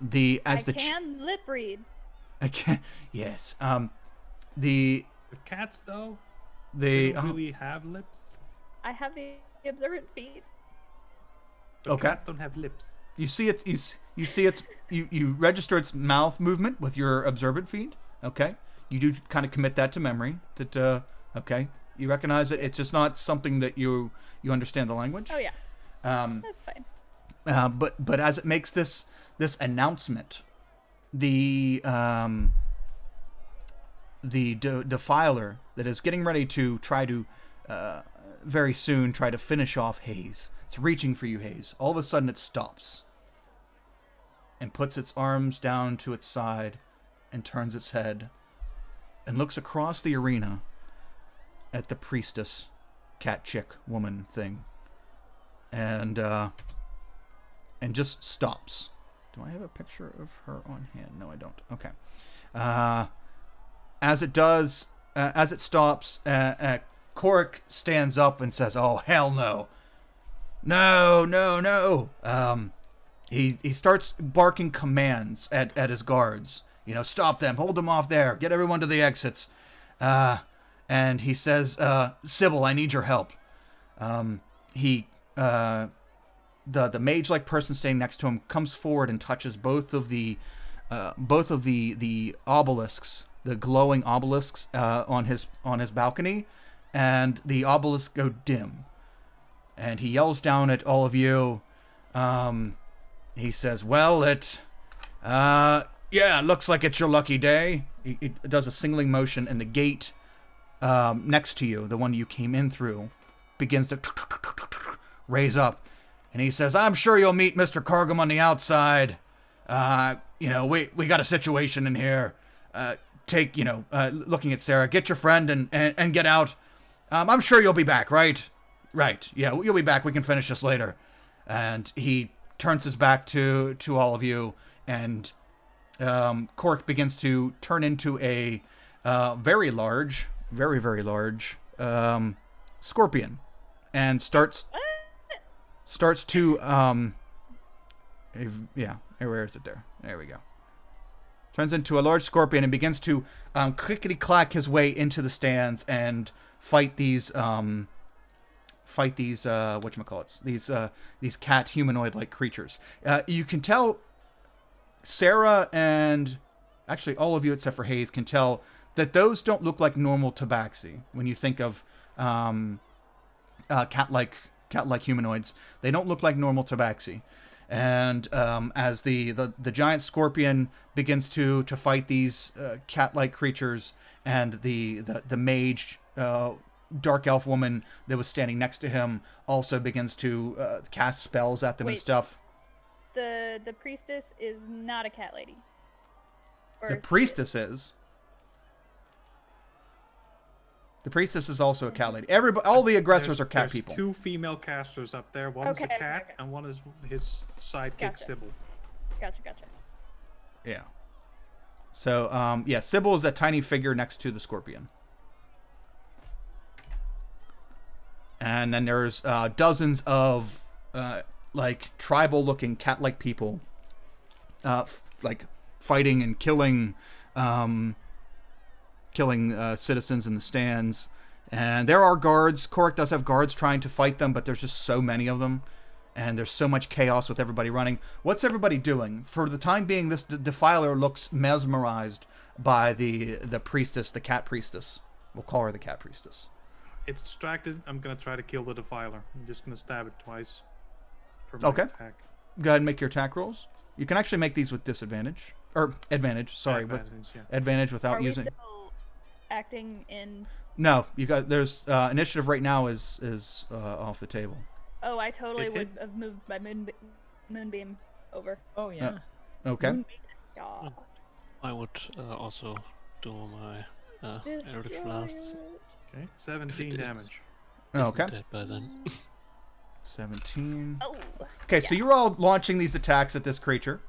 Speaker 3: I can lip read.
Speaker 1: I can't. Yes.
Speaker 2: The cats, though, they don't really have lips.
Speaker 3: I have the observant feet.
Speaker 1: Okay.
Speaker 2: Cats don't have lips.
Speaker 1: You see it. You see its. You register its mouth movement with your observant feed. Okay. You do kind of commit that to memory. That okay. You recognize it. It's just not something that you understand the language.
Speaker 3: Oh yeah. That's fine.
Speaker 1: But as it makes this announcement, the defiler that is getting ready to try to very soon try to finish off Hayes. It's reaching for you, Hayes. All of a sudden it stops and puts its arms down to its side and turns its head and looks across the arena at the priestess, cat chick woman thing. And just stops. Do I have a picture of her on hand? No, I don't. Okay. As it stops, Korik stands up and says, "Oh, hell no. No. He starts barking commands at his guards. Stop them, hold them off there, get everyone to the exits. And he says, Sybil, I need your help. The mage-like person standing next to him comes forward and touches both of the obelisks, the glowing obelisks on his balcony, and the obelisks go dim. And he yells down at all of you. He says, "Well, looks like it's your lucky day." He does a singling motion, and the gate next to you, the one you came in through, begins to raise up. And he says, "I'm sure you'll meet Mr. Cargum on the outside. We got a situation in here. Looking at Sarah, get your friend and get out. I'm sure you'll be back, right? Right. Yeah, you'll be back. We can finish this later." And he turns his back to all of you, and Cork begins to turn into a very large scorpion, and starts to where is it? There we go. Turns into a large scorpion and begins to clickety clack his way into the stands and fight these these cat humanoid-like creatures. You can tell, Sarah and actually all of you except for Hayes can tell that those don't look like normal tabaxi. When you think of cat-like humanoids, they don't look like normal tabaxi. And as the giant scorpion begins to fight these cat-like creatures, and the mage dark elf woman that was standing next to him also begins to cast spells at them and stuff.
Speaker 3: The priestess is not a cat lady.
Speaker 1: The priestess is. The priestess is also a cat lady. All the aggressors are cat people.
Speaker 2: Two female casters up there. One is a cat,
Speaker 3: okay.
Speaker 2: and one is his sidekick,
Speaker 3: Gotcha.
Speaker 2: Sybil.
Speaker 3: Gotcha.
Speaker 1: Yeah. So, Sybil is that tiny figure next to the scorpion. And then there's dozens of tribal-looking cat-like people, fighting and killing killing citizens in the stands. And there are guards. Korik does have guards trying to fight them, but there's just so many of them. And there's so much chaos with everybody running. What's everybody doing? For the time being, this defiler looks mesmerized by the priestess, the cat priestess. We'll call her the cat priestess.
Speaker 2: It's distracted. I'm gonna try to kill the defiler. I'm just gonna stab it twice. For my
Speaker 1: Okay.
Speaker 2: attack.
Speaker 1: Go ahead and make your attack rolls. You can actually make these with disadvantage. Or advantage, sorry. With
Speaker 2: Advantage, yeah.
Speaker 1: advantage without
Speaker 3: Are we
Speaker 1: using...
Speaker 3: still acting in?
Speaker 1: No, you got... There's... initiative right now is off the table.
Speaker 3: Oh, I totally
Speaker 2: It
Speaker 3: would
Speaker 2: hit?
Speaker 3: have moved my moonbeam over.
Speaker 5: Oh yeah.
Speaker 1: Okay.
Speaker 3: Yeah.
Speaker 4: I would also do my Eldritch Blasts.
Speaker 2: Okay. 17
Speaker 4: is-
Speaker 2: damage.
Speaker 1: Okay.
Speaker 4: Isn't dead by then.
Speaker 1: 17.
Speaker 3: Oh.
Speaker 1: Okay, so you're all launching these attacks at this creature,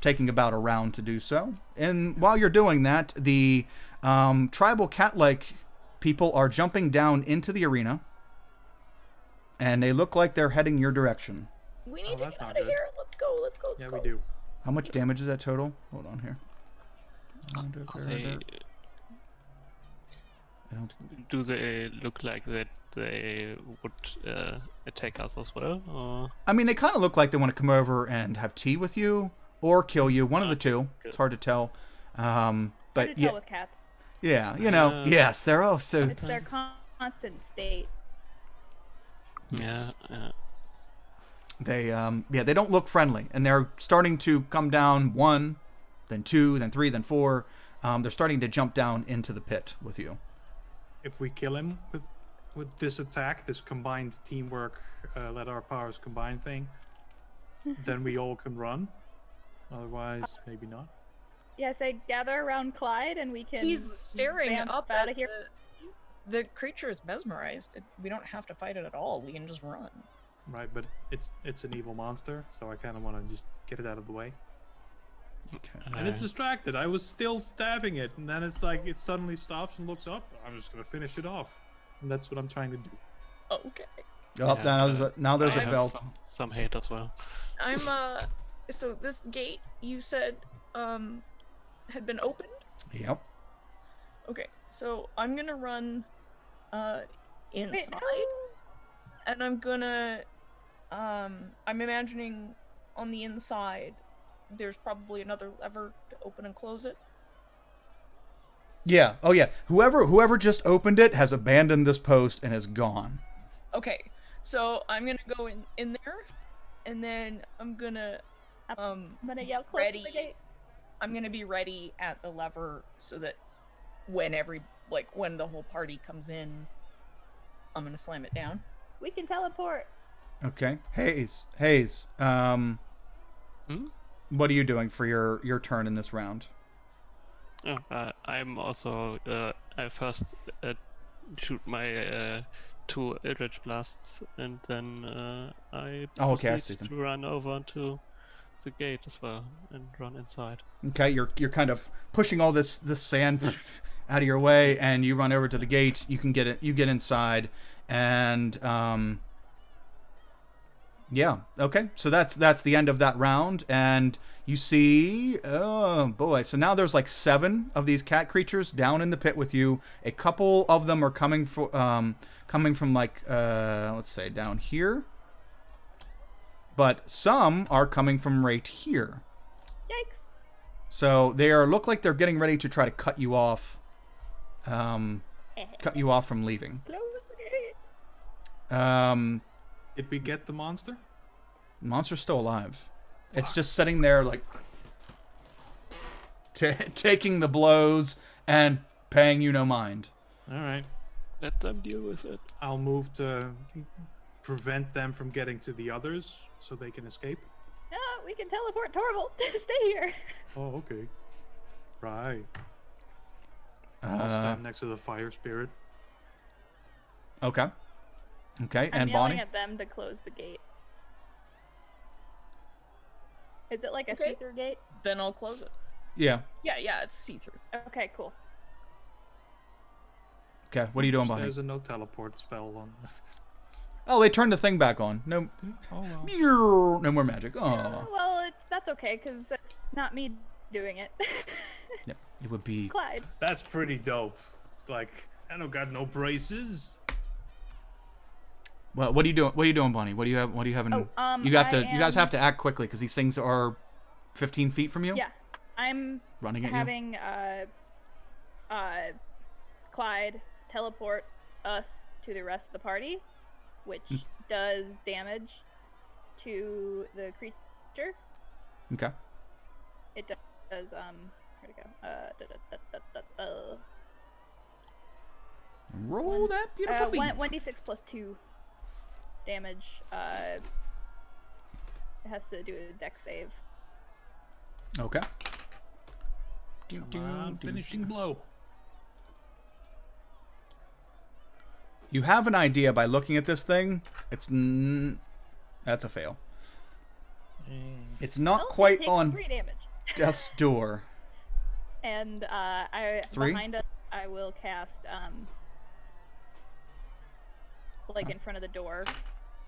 Speaker 1: taking about a round to do so. And while you're doing that, the tribal cat-like people are jumping down into the arena, and they look like they're heading your direction.
Speaker 5: We need to
Speaker 2: that's
Speaker 5: get
Speaker 2: not
Speaker 5: out of
Speaker 2: good.
Speaker 5: here. Let's go. Let's go. Let's
Speaker 2: Yeah,
Speaker 5: go.
Speaker 2: we do.
Speaker 1: How much damage is that total? Hold on here.
Speaker 4: Are they,
Speaker 1: I don't...
Speaker 4: do they look like that they would attack us as well? Or?
Speaker 1: I mean, they kind of look like they want to come over and have tea with you or kill you. One of the two.
Speaker 4: good.
Speaker 1: It's hard to tell.
Speaker 3: Hard
Speaker 1: But
Speaker 3: to
Speaker 1: yeah,
Speaker 3: tell with cats.
Speaker 1: yeah, you know, yes, they're all so...
Speaker 3: It's their constant state.
Speaker 4: Yeah.
Speaker 1: They they don't look friendly, and they're starting to come down 1, then 2, then 3, then 4. They're starting to jump down into the pit with you.
Speaker 2: If we kill him with this attack, this combined teamwork, let our powers combine thing, then we all can run. Otherwise, maybe not.
Speaker 3: Yeah, say gather around Clyde, and we can.
Speaker 5: He's staring
Speaker 3: vamp
Speaker 5: up
Speaker 3: out
Speaker 5: at
Speaker 3: of here.
Speaker 5: the creature is mesmerized. We don't have to fight it at all. We can just run.
Speaker 2: Right, but it's an evil monster, so I kind of want to just get it out of the way. And it's distracted. I was still stabbing it, and then it's like it suddenly stops and looks up. I'm just gonna finish it off, and that's what I'm trying to do.
Speaker 5: Okay.
Speaker 1: Oh,
Speaker 4: Yeah,
Speaker 1: now there's
Speaker 4: I
Speaker 1: a
Speaker 4: have
Speaker 1: belt.
Speaker 4: Some hate as well.
Speaker 5: I'm So this gate you said had been opened.
Speaker 1: Yep.
Speaker 5: Okay. So I'm gonna run inside,
Speaker 3: Wait, no.
Speaker 5: and I'm gonna I'm imagining on the inside there's probably another lever to open and close it.
Speaker 1: Yeah. Oh, yeah. Whoever just opened it has abandoned this post and is gone.
Speaker 5: Okay, so I'm gonna go in there, and then I'm gonna
Speaker 3: I'm gonna yell close
Speaker 5: ready.
Speaker 3: to the gate.
Speaker 5: I'm gonna be ready at the lever so that when when the whole party comes in, I'm gonna slam it down.
Speaker 3: We can teleport.
Speaker 1: Okay. Hayes. What are you doing for your turn in this round?
Speaker 4: Oh, I'm also. I first shoot my 2 Eldritch Blasts, and then I
Speaker 1: Oh, okay, I
Speaker 4: proceed
Speaker 1: see them.
Speaker 4: to run over to the gate as well and run inside.
Speaker 1: Okay, you're kind of pushing all this sand out of your way, and you run over to the gate. You can get it. You get inside, and yeah. Okay, so that's the end of that round, and you see, oh boy. So now there's like 7 of these cat creatures down in the pit with you. A couple of them are coming from like let's say down here, but some are coming from right here.
Speaker 3: Yikes!
Speaker 1: So they look like they're getting ready to try to cut you off. Cut you off from leaving.
Speaker 3: Close the gate.
Speaker 2: Did we get the monster?
Speaker 1: Monster's still alive. It's just sitting there like taking the blows and paying you no mind.
Speaker 2: All right.
Speaker 4: Let them deal with it.
Speaker 2: I'll move to prevent them from getting to the others so they can escape.
Speaker 3: No, we can teleport Torvald. Stay here.
Speaker 2: Oh, okay. Right. I'll stand next to the fire spirit.
Speaker 1: Okay. Okay,
Speaker 3: I'm
Speaker 1: and
Speaker 3: yelling
Speaker 1: Bonnie?
Speaker 3: at them to close the gate. Is it like a
Speaker 5: Okay.
Speaker 3: see-through gate?
Speaker 5: Then I'll close it.
Speaker 1: Yeah.
Speaker 5: Yeah, it's see-through.
Speaker 3: Okay, cool.
Speaker 1: Okay, what are you doing, Bonnie?
Speaker 2: There's a no teleport spell on.
Speaker 1: Oh, they turned the thing back on.
Speaker 2: Oh well.
Speaker 1: No more magic. Oh.
Speaker 3: Well, that's okay, because it's not me doing it.
Speaker 1: Yeah, it would be.
Speaker 3: Clyde.
Speaker 2: That's pretty dope. It's like, I don't got no braces.
Speaker 1: Well, what are you doing? What are you doing, Bonnie? What do you have? What do you have in?
Speaker 3: Oh,
Speaker 1: you have to.
Speaker 3: I
Speaker 1: You guys
Speaker 3: am-
Speaker 1: have to act quickly because these things are 15 feet from you.
Speaker 3: Yeah, I'm
Speaker 1: Running at you.
Speaker 3: having Clyde teleport us to the rest of the party, which does damage to the creature.
Speaker 1: Okay.
Speaker 3: It does where'd it go?
Speaker 1: Roll that beautiful beat.
Speaker 3: 1d6 plus 2 damage. It has to do a dex save.
Speaker 1: Okay.
Speaker 2: Come on, finishing blow.
Speaker 1: You have an idea by looking at this thing. That's a fail. It's not
Speaker 3: Well,
Speaker 1: quite
Speaker 3: it takes
Speaker 1: on
Speaker 3: 3 damage.
Speaker 1: death's door.
Speaker 3: And
Speaker 1: 3?
Speaker 3: behind us, I will cast like in front of the door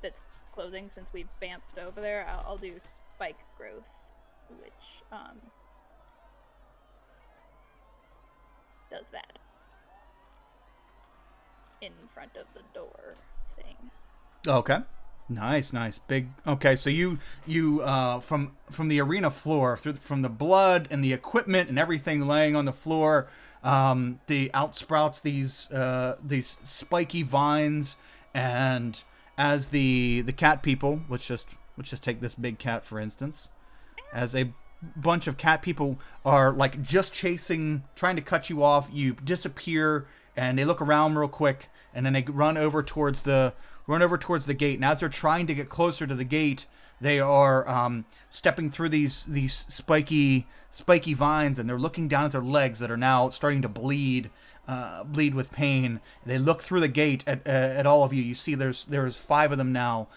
Speaker 3: that's closing since we've vamped over there. I'll do spike growth, which does that in front of the door thing.
Speaker 1: Okay. Nice. Big. Okay, so you from the arena floor from the blood and the equipment and everything laying on the floor, the outsprouts these spiky vines, and as the cat people, let's just take this big cat for instance, as a bunch of cat people are like just trying to cut you off, you disappear and they look around real quick and then they run over towards the gate. And as they're trying to get closer to the gate, they are stepping through these spiky vines, and they're looking down at their legs that are now starting to bleed with pain. They look through the gate at all of you. You see there's 5 of them now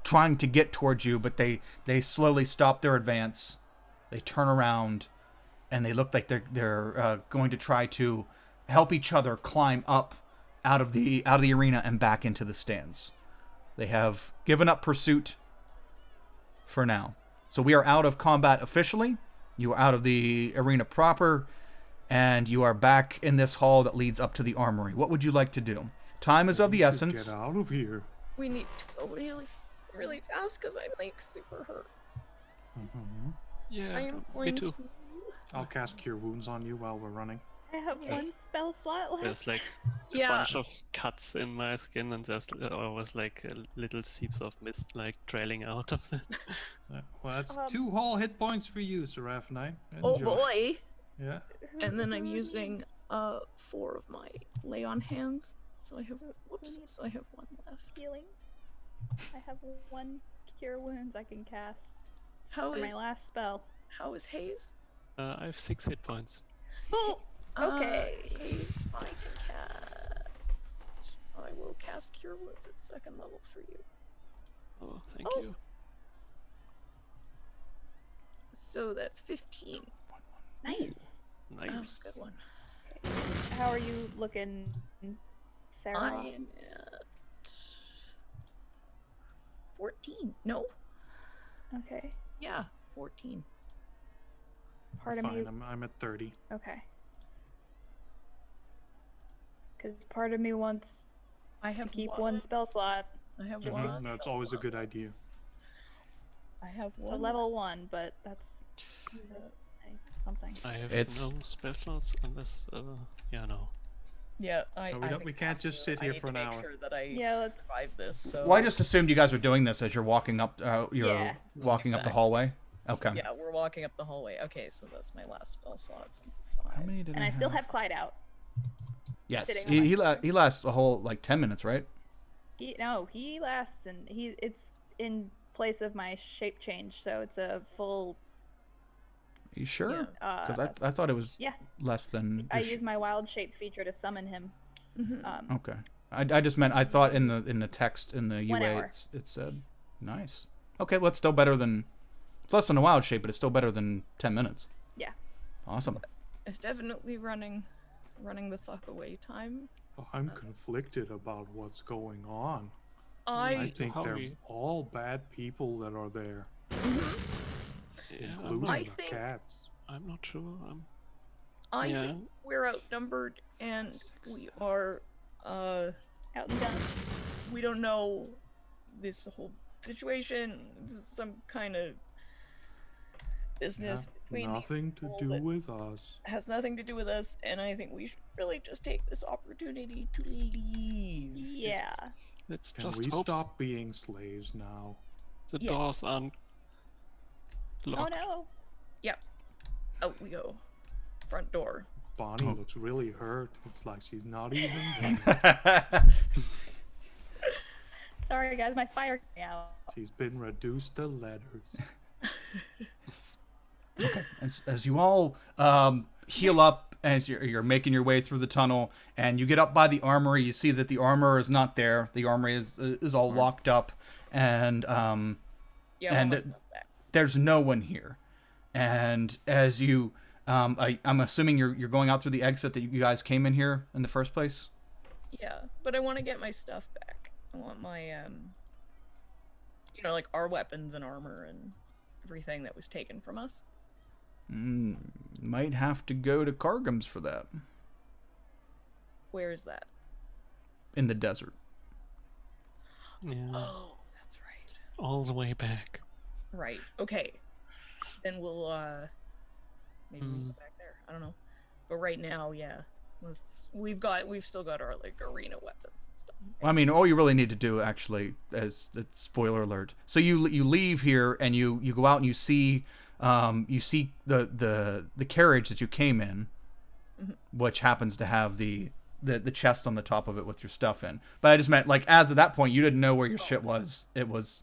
Speaker 1: trying to get towards you, but they slowly stop their advance. They turn around and they look like they're going to try to help each other climb up out of the arena and back into the stands. They have given up pursuit for now. So we are out of combat officially. You are out of the arena proper, and you are back in this hall that leads up to the armory. What would you like to do? Time is of the essence.
Speaker 2: Get out of here.
Speaker 5: We need to go really fast because I'm like super hurt.
Speaker 4: Yeah,
Speaker 5: I am
Speaker 4: me
Speaker 5: going
Speaker 4: too.
Speaker 5: to.
Speaker 2: I'll cast Cure Wounds on you while we're running.
Speaker 3: I have
Speaker 4: Yes.
Speaker 3: 1 spell slot left.
Speaker 4: There's like a
Speaker 5: Yeah.
Speaker 4: bunch of cuts in my skin, and there's always like little seeps of mist like trailing out of it.
Speaker 2: Well, that's
Speaker 3: Um,
Speaker 2: 2 whole hit points for you, Seraph Knight.
Speaker 5: Oh
Speaker 2: Enjoy.
Speaker 5: boy!
Speaker 2: Yeah.
Speaker 5: And then I'm
Speaker 3: Who
Speaker 5: using
Speaker 3: needs
Speaker 5: 4 of my lay on hands. So I have
Speaker 3: needs
Speaker 5: So I have 1 left.
Speaker 3: healing. I have 1 cure wounds I can cast
Speaker 5: How
Speaker 3: for
Speaker 5: is
Speaker 3: my last spell.
Speaker 5: Haze?
Speaker 4: I have 6 hit points.
Speaker 5: Oh.
Speaker 3: Okay.
Speaker 5: Haze, I can cast. I will cast Cure Wounds at 2nd level for you.
Speaker 4: Oh, thank
Speaker 3: Oh.
Speaker 4: you.
Speaker 5: So that's 15.
Speaker 3: Nice.
Speaker 4: Nice.
Speaker 5: Oh, good one.
Speaker 3: How are you looking, Sarah?
Speaker 5: I am at 14. No.
Speaker 3: Okay.
Speaker 5: Yeah, 14.
Speaker 3: Part of
Speaker 2: Fine,
Speaker 3: me.
Speaker 2: I'm at 30.
Speaker 3: Okay. Because part of me wants
Speaker 5: I
Speaker 3: to
Speaker 5: have
Speaker 3: keep 1 spell slot.
Speaker 5: I have
Speaker 3: Just
Speaker 5: one.
Speaker 2: That's
Speaker 5: spell
Speaker 2: always a
Speaker 5: slot
Speaker 2: good
Speaker 5: left.
Speaker 2: idea.
Speaker 5: I have
Speaker 3: A
Speaker 5: one.
Speaker 3: level 1, but that's something.
Speaker 4: I have
Speaker 1: It's-
Speaker 4: no spell slots unless, yeah, no.
Speaker 5: Yeah, I.
Speaker 2: No, we
Speaker 5: I
Speaker 2: don't-
Speaker 5: think
Speaker 2: we
Speaker 5: I
Speaker 2: can't
Speaker 5: have
Speaker 2: just
Speaker 5: to.
Speaker 2: sit
Speaker 5: I
Speaker 2: here
Speaker 5: need
Speaker 2: for
Speaker 5: to
Speaker 2: an
Speaker 5: make
Speaker 2: hour.
Speaker 5: Sure that I
Speaker 3: Yeah, let's.
Speaker 5: survive this. So.
Speaker 1: Well, I just assumed you guys were doing this as you're walking up. You're
Speaker 3: Yeah.
Speaker 1: walking up the
Speaker 5: Exactly.
Speaker 1: hallway. Okay.
Speaker 5: Yeah, we're walking up the hallway. Okay, so that's my last spell slot.
Speaker 1: How
Speaker 5: 5.
Speaker 1: many did
Speaker 3: And I still have Clyde out.
Speaker 1: Yes,
Speaker 3: sitting on
Speaker 1: he lasts a whole like 10 minutes, right?
Speaker 3: He lasts, and it's in place of my shape change, so it's a full.
Speaker 1: Are you sure?
Speaker 5: Yeah.
Speaker 1: Because I thought it was
Speaker 3: Yeah.
Speaker 1: less than.
Speaker 3: I use my wild shape feature to summon him.
Speaker 5: Mhm.
Speaker 1: Okay. I just meant I thought in the text in the
Speaker 3: 1
Speaker 1: UA
Speaker 3: hour.
Speaker 1: it said nice. Okay, well it's still better than it's less than a wild shape, but it's still better than 10 minutes.
Speaker 3: Yeah.
Speaker 1: Awesome.
Speaker 5: It's definitely running the fuck away time.
Speaker 2: Oh, I'm conflicted about what's going on.
Speaker 5: I
Speaker 2: I think
Speaker 4: How
Speaker 2: they're
Speaker 4: we-
Speaker 2: all bad people that are there.
Speaker 4: Yeah,
Speaker 2: including
Speaker 5: I
Speaker 2: the
Speaker 5: think-
Speaker 2: cats.
Speaker 4: I'm not sure.
Speaker 5: I
Speaker 4: Yeah.
Speaker 5: think we're outnumbered, and we are.
Speaker 3: Outgunned.
Speaker 5: We don't know this whole situation. This is some kind of business between these
Speaker 2: Nothing to
Speaker 5: people
Speaker 2: do
Speaker 5: that
Speaker 2: with us.
Speaker 5: has nothing to do with us, and I think we should really just take this opportunity to leave. 'cause
Speaker 3: Yeah.
Speaker 4: Let's
Speaker 2: Can
Speaker 4: just
Speaker 2: we
Speaker 4: hope
Speaker 2: stop being slaves now?
Speaker 4: the
Speaker 5: Yes.
Speaker 4: doors aren't
Speaker 3: Oh
Speaker 4: locked.
Speaker 3: no.
Speaker 5: Out we go. Front door.
Speaker 2: Bonnie
Speaker 1: Oh.
Speaker 2: looks really hurt. It's like she's not even there.
Speaker 3: Sorry guys, my fire came out.
Speaker 2: She's been reduced to letters.
Speaker 1: Okay. As you all heal up, as you're making your way through the tunnel, and you get up by the armory, you see that the armor is not there. The armory is all locked up, and
Speaker 5: Yeah,
Speaker 1: And
Speaker 5: almost got back.
Speaker 1: there's no one here. And as you, I'm assuming you're going out through the exit that you guys came in here in the first place.
Speaker 5: Yeah, but I want to get my stuff back. I want my like our weapons and armor and everything that was taken from us.
Speaker 1: Might have to go to Kargum's for that
Speaker 5: Where is that?
Speaker 1: in the desert.
Speaker 4: Yeah,
Speaker 5: Oh, that's right.
Speaker 4: all the way back.
Speaker 5: Right. Okay. Then we'll maybe we'll go back there. I don't know. But right now, yeah. We've still got our like arena weapons and stuff.
Speaker 1: Well, I mean, all you really need to do, actually, as spoiler alert. So you leave here and you go out and you see the carriage that you came in, which happens to have the chest on the top of it with your stuff in. But I just meant, like, as of that point, you didn't know where your shit was. It was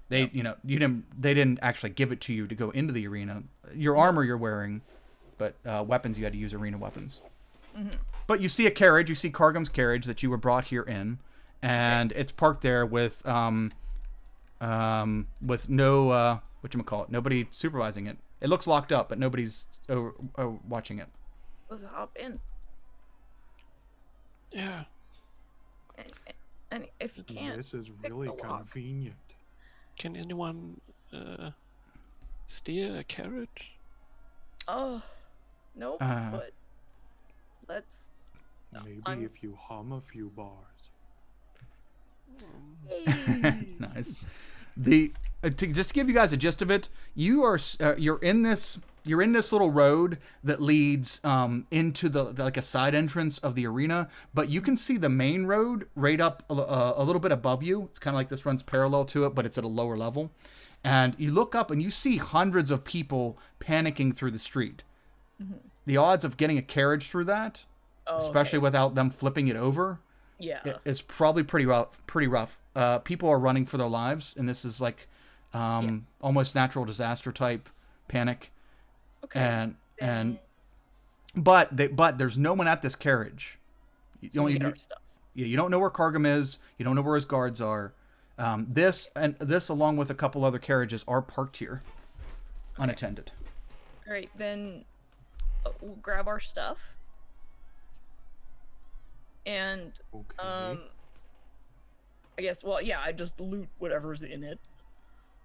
Speaker 1: they didn't actually give it to you to go into the arena. Your armor you're wearing, but weapons you had to use arena weapons. But you see a carriage. You see Kargum's carriage that you were brought here in, and it's parked there with no whatchamacallit, nobody supervising it. It looks locked up, but nobody's watching it.
Speaker 5: Let's hop in.
Speaker 4: Yeah.
Speaker 5: And if you can't,
Speaker 2: This is
Speaker 5: pick
Speaker 2: really
Speaker 5: the lock.
Speaker 2: convenient.
Speaker 4: Can anyone steer a carriage?
Speaker 5: Oh, nope. But let's.
Speaker 2: Maybe
Speaker 5: I'm-
Speaker 2: if you hum a few bars.
Speaker 1: Nice. Just to give you guys a gist of it, you're in this little road that leads into the like a side entrance of the arena, but you can see the main road right up a little bit above you. It's kind of like this runs parallel to it, but it's at a lower level. And you look up and you see hundreds of people panicking through the street. The odds of getting a carriage through that, especially without them flipping it over, it's probably pretty rough. People are running for their lives, and this is like almost natural disaster type panic.
Speaker 5: Okay.
Speaker 1: But there's no one at this carriage. You
Speaker 5: So we
Speaker 1: only
Speaker 5: get our stuff.
Speaker 1: you don't know where Kargum is. You don't know where his guards are. This along with a couple other carriages are parked here, unattended.
Speaker 5: All right, then we'll grab our stuff. And
Speaker 2: Okay.
Speaker 5: I guess I just loot whatever's in it,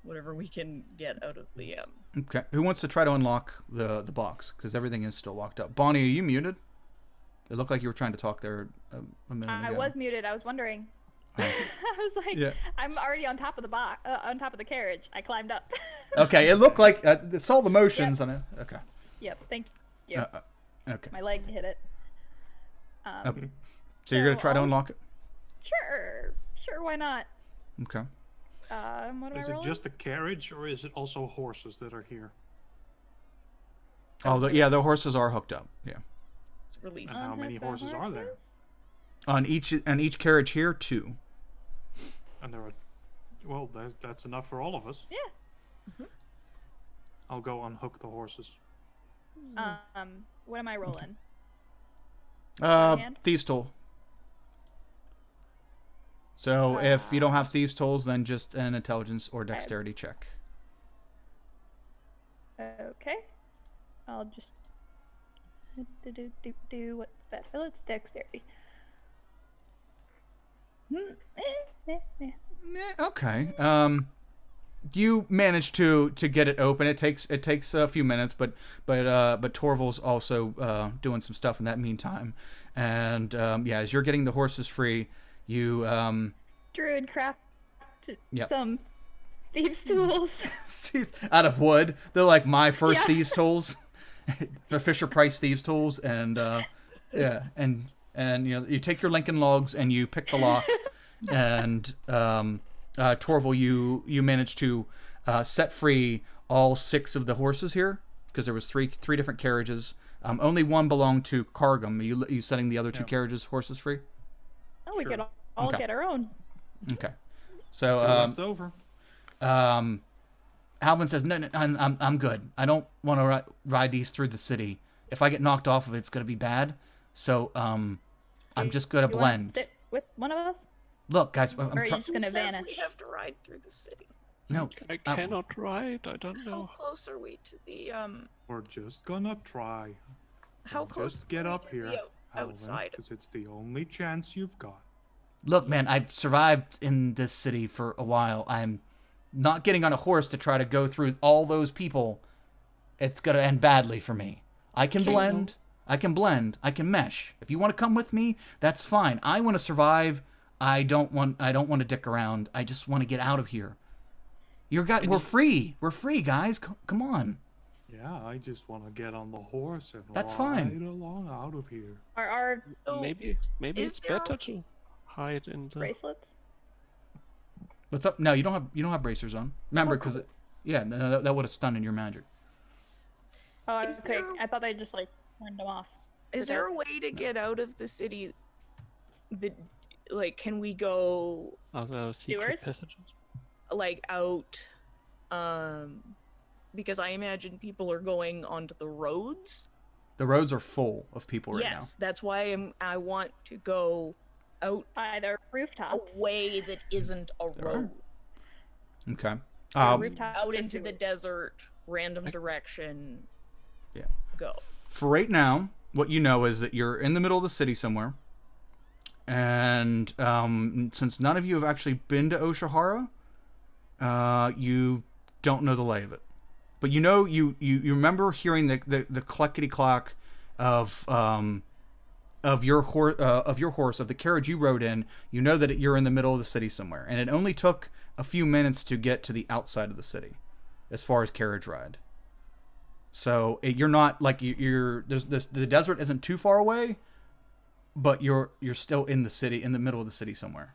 Speaker 5: whatever we can get out of the
Speaker 1: Okay. Who wants to try to unlock the box? Because everything is still locked up. Bonnie, are you muted? It looked like you were trying to talk there a minute ago.
Speaker 3: I was muted. I was wondering. I was like,
Speaker 1: Yeah.
Speaker 3: I'm already on top of the box, on top of the carriage. I climbed up.
Speaker 1: Okay. It looked like it's all the motions on it. Okay.
Speaker 3: Yep. Thank you.
Speaker 1: Okay.
Speaker 3: My leg hit it.
Speaker 1: Okay. So you're gonna try to
Speaker 3: I'll-
Speaker 1: unlock it.
Speaker 3: Sure. Why not?
Speaker 1: Okay.
Speaker 3: What do
Speaker 2: Is
Speaker 3: I
Speaker 2: it
Speaker 3: roll?
Speaker 2: just the carriage, or is it also horses that are here?
Speaker 1: Oh, the horses are hooked up. Yeah.
Speaker 5: Let's release.
Speaker 2: How many horses are there?
Speaker 1: On each carriage here, 2.
Speaker 2: And there are, well, that's enough for all of us.
Speaker 3: Yeah.
Speaker 2: I'll go unhook the horses.
Speaker 3: What am I rolling? hand?
Speaker 1: Thieves' tool. So if you don't have thieves' tools, then just an intelligence or dexterity check.
Speaker 3: Okay. I'll just do what's better. Let's dexterity.
Speaker 1: Okay. you manage to get it open. It takes a few minutes, but Torval's also doing some stuff in that meantime. And yeah, as you're getting the horses free, you
Speaker 3: Druid craft
Speaker 1: Yep.
Speaker 3: some thieves' tools.
Speaker 1: out of wood. They're like my first
Speaker 3: Yeah.
Speaker 1: thieves tools, the Fisher Price thieves tools, and yeah, and you take your Lincoln logs and you pick the lock, and Torval, you managed to set free all 6 of the horses here because there was three different carriages. Only one belonged to Cargum. You setting the other 2 carriages horses free?
Speaker 3: Oh, we
Speaker 2: Sure.
Speaker 3: could all
Speaker 1: Okay.
Speaker 3: get our own.
Speaker 1: Okay. So
Speaker 2: left over.
Speaker 1: Alvin says, no, I'm good. I don't want to ride these through the city. If I get knocked off of it, it's going to be bad. So, I'm just going to
Speaker 3: You wanna
Speaker 1: blend.
Speaker 3: sit with one of us?
Speaker 1: Look, guys,
Speaker 3: Or are you just gonna
Speaker 5: Who says
Speaker 3: vanish?
Speaker 5: we have to ride through the city?
Speaker 1: no.
Speaker 4: I cannot ride. I don't
Speaker 5: How
Speaker 4: know.
Speaker 5: close are we to the
Speaker 2: We're just gonna try.
Speaker 5: How close?
Speaker 2: Just get
Speaker 5: are we
Speaker 2: up
Speaker 5: to
Speaker 2: here,
Speaker 5: the outside.
Speaker 2: because it's the only chance you've got.
Speaker 1: Look, man, I've survived in this city for a while. I'm not getting on a horse to try to go through all those people. It's going to end badly for me. I can blend. I can mesh. If you want to come with me, that's fine. I want to survive. I don't want to dick around. I just want to get out of here. We're free. We're free, guys. Come on.
Speaker 2: Yeah, I just want to get on the horse and
Speaker 1: That's
Speaker 2: ride
Speaker 1: fine.
Speaker 2: along out of here.
Speaker 3: Our
Speaker 5: So,
Speaker 4: Maybe
Speaker 5: is
Speaker 4: it's
Speaker 5: there a-
Speaker 4: better to hide in the.
Speaker 3: bracelets?
Speaker 1: What's up? No, you don't have bracers on. Remember, because that would have stunned in your magic.
Speaker 3: Oh,
Speaker 5: Is
Speaker 3: okay.
Speaker 5: there-
Speaker 3: I thought they just like turned them off.
Speaker 5: Is there a way to get out of the city? Can we go
Speaker 4: Other secret
Speaker 3: Sewers?
Speaker 4: passages.
Speaker 5: out? Because I imagine people are going onto the roads.
Speaker 1: The roads are full of people right
Speaker 5: Yes, that's why I want to go out
Speaker 3: Either rooftops.
Speaker 5: a way that isn't a
Speaker 1: There are.
Speaker 5: road,
Speaker 1: now. Okay.
Speaker 3: rooftops
Speaker 5: out
Speaker 3: or
Speaker 5: into the
Speaker 3: sewers.
Speaker 5: desert, random direction.
Speaker 1: Yeah.
Speaker 5: Go.
Speaker 1: For right now, what you know is that you're in the middle of the city somewhere, and since none of you have actually been to Oshihara, you don't know the lay of it. But you know you remember hearing the cluckety clock of your horse of the carriage you rode in. You know that you're in the middle of the city somewhere, and it only took a few minutes to get to the outside of the city, as far as carriage ride. So you're not like the desert isn't too far away, but you're still in the city, in the middle of the city somewhere.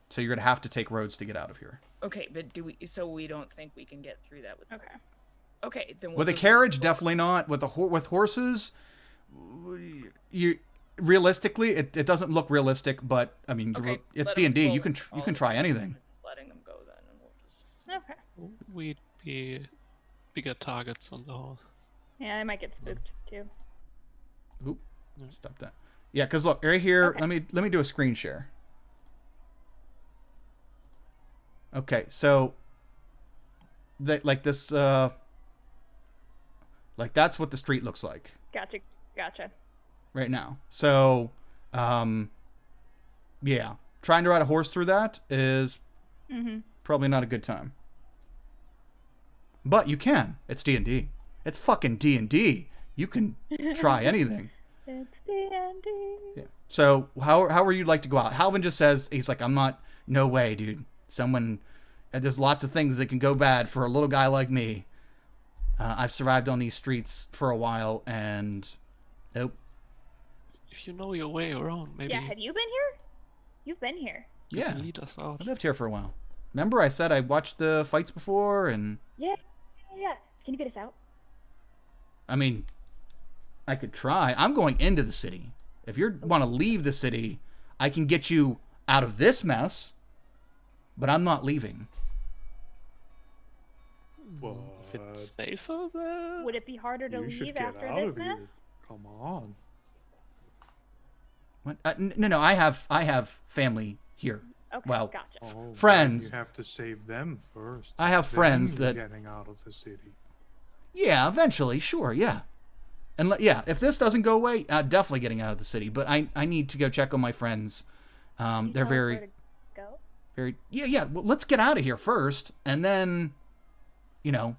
Speaker 1: So you're gonna have to take roads to get out of here.
Speaker 5: Okay, but so we don't think we can get through that with.
Speaker 3: Okay.
Speaker 5: Okay, then
Speaker 1: With a
Speaker 5: we'll-
Speaker 1: carriage, definitely not. With with horses, you realistically, it doesn't look realistic. But I mean,
Speaker 5: Okay,
Speaker 1: it's
Speaker 5: let
Speaker 1: D and D.
Speaker 5: 'em
Speaker 1: You can
Speaker 5: go.
Speaker 1: you can try anything.
Speaker 5: Just letting them go then, and we'll just.
Speaker 3: Okay.
Speaker 4: We'd be bigger targets on the horse.
Speaker 3: Yeah, they might get spooked too.
Speaker 1: Oop, stop that. Yeah, because look right here.
Speaker 3: Okay.
Speaker 1: Let me do a screen share. Okay, so like this, like that's what the street looks like
Speaker 3: Gotcha.
Speaker 1: right now. So, yeah, trying to ride a horse through that is
Speaker 3: Mm-hmm.
Speaker 1: probably not a good time. But you can. It's D&D. It's fucking D&D. You can try anything.
Speaker 3: It's D&D.
Speaker 1: Yeah. So how would you like to go out? Halvin just says, he's like, I'm not, no way, dude. And there's lots of things that can go bad for a little guy like me. I've survived on these streets for a while, and nope.
Speaker 4: If you know your way around, maybe
Speaker 3: Yeah, have you been here? You've been here.
Speaker 4: you
Speaker 1: Yeah,
Speaker 4: can lead us out.
Speaker 1: I lived here for a while. Remember I said I watched the fights before, and
Speaker 3: Yeah. Can you get us out?
Speaker 1: I mean, I could try. I'm going into the city. If you want to leave the city, I can get you out of this mess, but I'm not leaving.
Speaker 4: If it's safer there.
Speaker 3: Would it be harder to
Speaker 2: You should
Speaker 3: leave
Speaker 2: get
Speaker 3: after
Speaker 2: out
Speaker 3: this
Speaker 2: of here.
Speaker 3: mess?
Speaker 2: Come on.
Speaker 1: What? No, I have family here.
Speaker 3: Okay,
Speaker 1: Well,
Speaker 3: gotcha.
Speaker 2: Oh, well,
Speaker 1: Friends.
Speaker 2: You have to save them first.
Speaker 1: I have friends
Speaker 2: Then
Speaker 1: that-
Speaker 2: you're getting out of the city.
Speaker 1: Yeah, eventually, sure, yeah. And yeah, if this doesn't go away, definitely getting out of the city. But I need to go check on my friends.
Speaker 3: Can you
Speaker 1: They're
Speaker 3: tell us
Speaker 1: very.
Speaker 3: where to go?
Speaker 1: very, yeah, well, let's get out of here first, and then,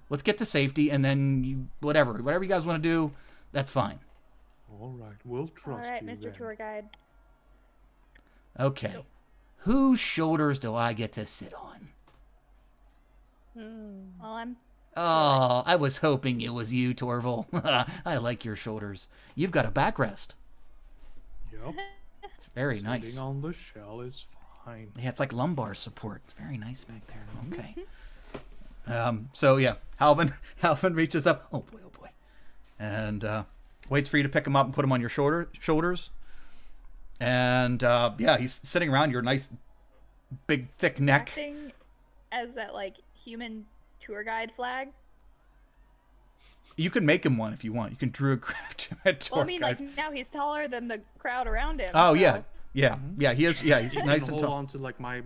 Speaker 1: let's get to safety, and then whatever you guys want to do, that's fine.
Speaker 2: All right, we'll trust
Speaker 3: All right,
Speaker 2: you
Speaker 3: Mr.
Speaker 2: then.
Speaker 3: Tour Guide.
Speaker 1: Okay. Whose shoulders do I get to sit on?
Speaker 3: Well, I'm
Speaker 1: Oh, I was hoping it was you, Torval. I like your shoulders. You've got a backrest.
Speaker 2: Yep.
Speaker 1: It's very nice.
Speaker 2: Sitting on the shell is fine.
Speaker 1: Yeah, it's like lumbar support. It's very nice back there. Okay. So yeah, Halvin reaches up. Oh boy, and waits for you to pick him up and put him on your shoulders. And yeah, he's sitting around your nice, big, thick neck.
Speaker 3: acting as that like human tour guide flag.
Speaker 1: You can make him one if you want. You can druidcraft him a tour
Speaker 3: Well, I mean,
Speaker 1: guide.
Speaker 3: like now he's taller than the crowd around him.
Speaker 1: Oh
Speaker 3: so-
Speaker 1: yeah. He is. Yeah, he's nice and
Speaker 2: hold
Speaker 1: tall.
Speaker 2: on to like my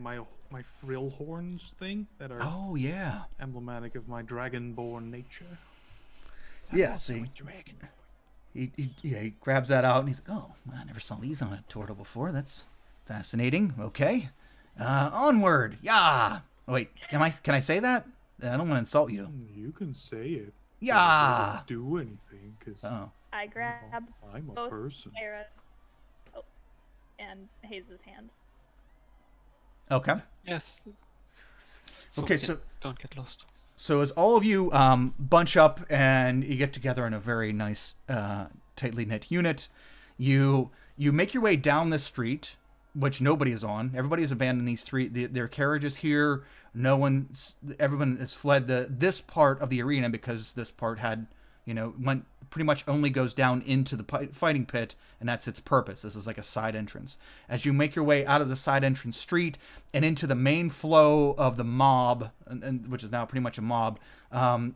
Speaker 2: frill horns thing that are
Speaker 1: Oh yeah.
Speaker 2: emblematic of my dragonborn nature.
Speaker 1: Yeah. See,
Speaker 2: Dragon.
Speaker 1: he grabs that out and he's like, oh, I never saw these on a turtle before. That's fascinating. Okay. Onward. Yeah. Oh, wait, can I say that? I don't want to insult you.
Speaker 2: You can say it. but it
Speaker 1: Yeah.
Speaker 2: doesn't do anything because
Speaker 1: Oh.
Speaker 3: I grab
Speaker 2: I'm a
Speaker 3: both
Speaker 2: person.
Speaker 3: Sarah and Hayes' hands.
Speaker 1: Okay.
Speaker 4: Yes.
Speaker 1: Okay,
Speaker 4: we
Speaker 1: so-
Speaker 4: don't get lost.
Speaker 1: So as all of you bunch up and you get together in a very nice, tightly knit unit, you make your way down the street, which nobody is on. Everybody has abandoned these three. Their carriage is here. Everyone has fled this part of the arena because this part had, went pretty much only goes down into the fighting pit, and that's its purpose. This is like a side entrance. As you make your way out of the side entrance street and into the main flow of the mob, and which is now pretty much a mob,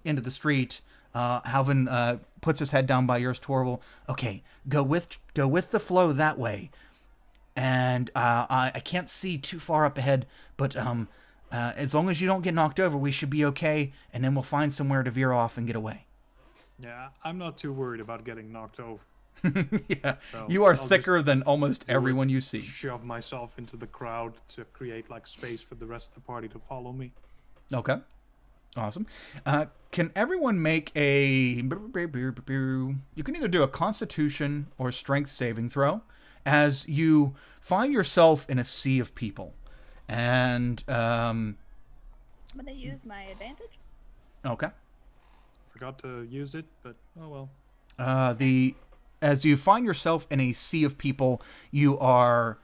Speaker 1: into the street, Halvin puts his head down by yours, Torval. Okay, go with the flow that way. And I can't see too far up ahead, but as long as you don't get knocked over, we should be okay, and then we'll find somewhere to veer off and get away.
Speaker 2: Yeah, I'm not too worried about getting knocked over.
Speaker 1: Yeah,
Speaker 2: So,
Speaker 1: you are
Speaker 2: I'll just
Speaker 1: thicker than almost
Speaker 2: do it.
Speaker 1: everyone you see.
Speaker 2: Shove myself into the crowd to create like space for the rest of the party to follow me.
Speaker 1: Okay, awesome. Can everyone make a... You can either do a Constitution or Strength saving throw as you find yourself in a sea of people. And,
Speaker 3: I'm gonna use my advantage.
Speaker 1: okay.
Speaker 2: Forgot to use it, but oh well.
Speaker 1: As you find yourself in a sea of people, you are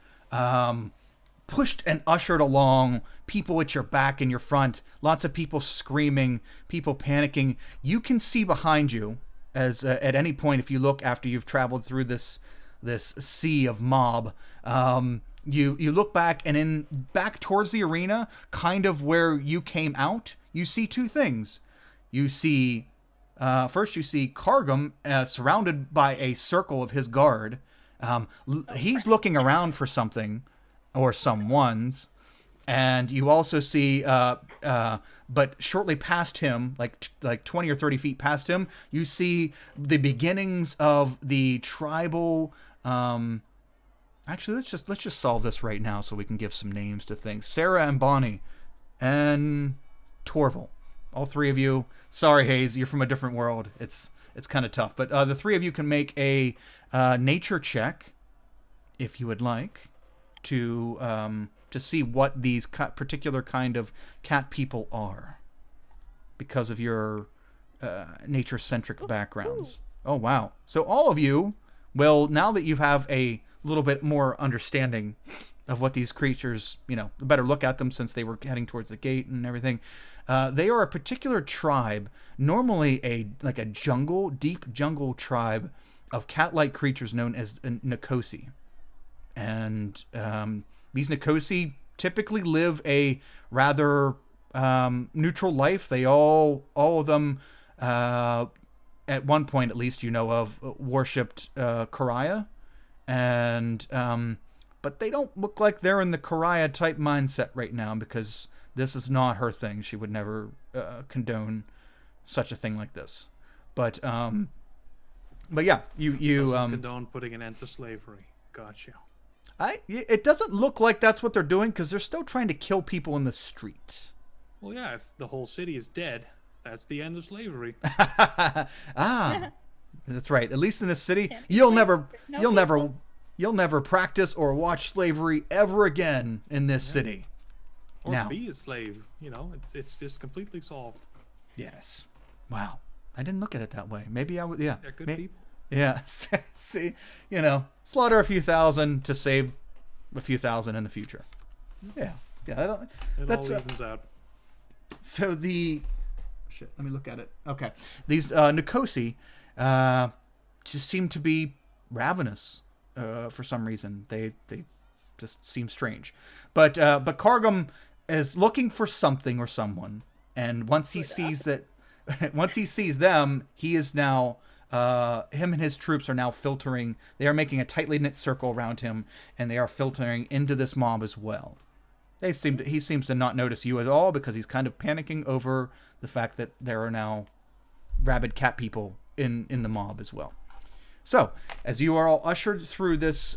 Speaker 1: pushed and ushered along, people at your back and your front, lots of people screaming, people panicking. You can see behind you, as at any point if you look after you've traveled through this sea of mob, you look back, and back towards the arena, kind of where you came out, you see two things. You see... first, you see Kargum surrounded by a circle of his guard. He's looking around for something or someone's. And you also see, but shortly past him, like 20 or 30 feet past him, you see the beginnings of the tribal... actually, let's just solve this right now so we can give some names to things. Sarah and Bonnie and Torval. All three of you. Sorry, Hayes, you're from a different world. It's kind of tough. But the three of you can make a nature check, if you would like, to see what these particular kind of cat people are, because of your nature-centric backgrounds. Oh, wow. So all of you will, now that you have a little bit more understanding of what these creatures, better look at them since they were heading towards the gate and everything. They are a particular tribe, normally a deep jungle tribe of cat-like creatures known as Nikosi. And these Nikosi typically live a rather neutral life. They all of them, at one point at least, worshipped Karaya. And but they don't look like they're in the Karaya type mindset right now, because this is not her thing. She would never condone such a thing like this. But yeah, you
Speaker 2: Doesn't condone putting an end to slavery. Gotcha.
Speaker 1: It doesn't look like that's what they're doing because they're still trying to kill people in the street.
Speaker 2: Well, yeah, if the whole city is dead, that's the end of slavery.
Speaker 1: That's right. At least in this city,
Speaker 3: Can't be
Speaker 1: you'll
Speaker 3: slaves.
Speaker 1: never,
Speaker 3: There's no
Speaker 1: you'll never,
Speaker 3: people.
Speaker 1: you'll never practice or watch slavery ever again in this city.
Speaker 2: Or
Speaker 1: Now.
Speaker 2: be a slave. It's just completely solved.
Speaker 1: Yes. Wow. I didn't look at it that way. Maybe I would. Yeah.
Speaker 2: They're good people.
Speaker 1: Yeah. See, slaughter a few thousand to save a few thousand in the future. Yeah. Yeah. That's
Speaker 2: all evens out.
Speaker 1: so the shit. Let me look at it. Okay. These Nikosi just seem to be ravenous for some reason. They just seem strange. But Kargum is looking for something or someone, and once he sees them, he is now him and his troops are now filtering. They are making a tightly knit circle around him, and they are filtering into this mob as well. He seems to not notice you at all because he's kind of panicking over the fact that there are now rabid cat people in the mob as well. So, as you are all ushered through this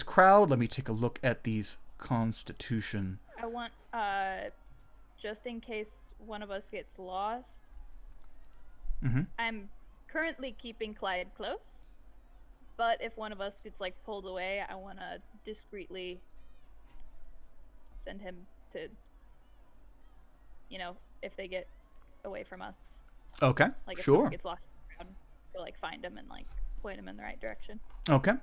Speaker 1: crowd, let me take a look at these constitution.
Speaker 3: I want, just in case one of us gets lost,
Speaker 1: Mm-hmm.
Speaker 3: I'm currently keeping Clyde close, but if one of us gets, pulled away, I want to discreetly send him to, if they get away from us.
Speaker 1: Okay,
Speaker 3: If
Speaker 1: sure.
Speaker 3: someone gets lost in the crowd, to, find him and, point him in the right direction.
Speaker 1: Okay.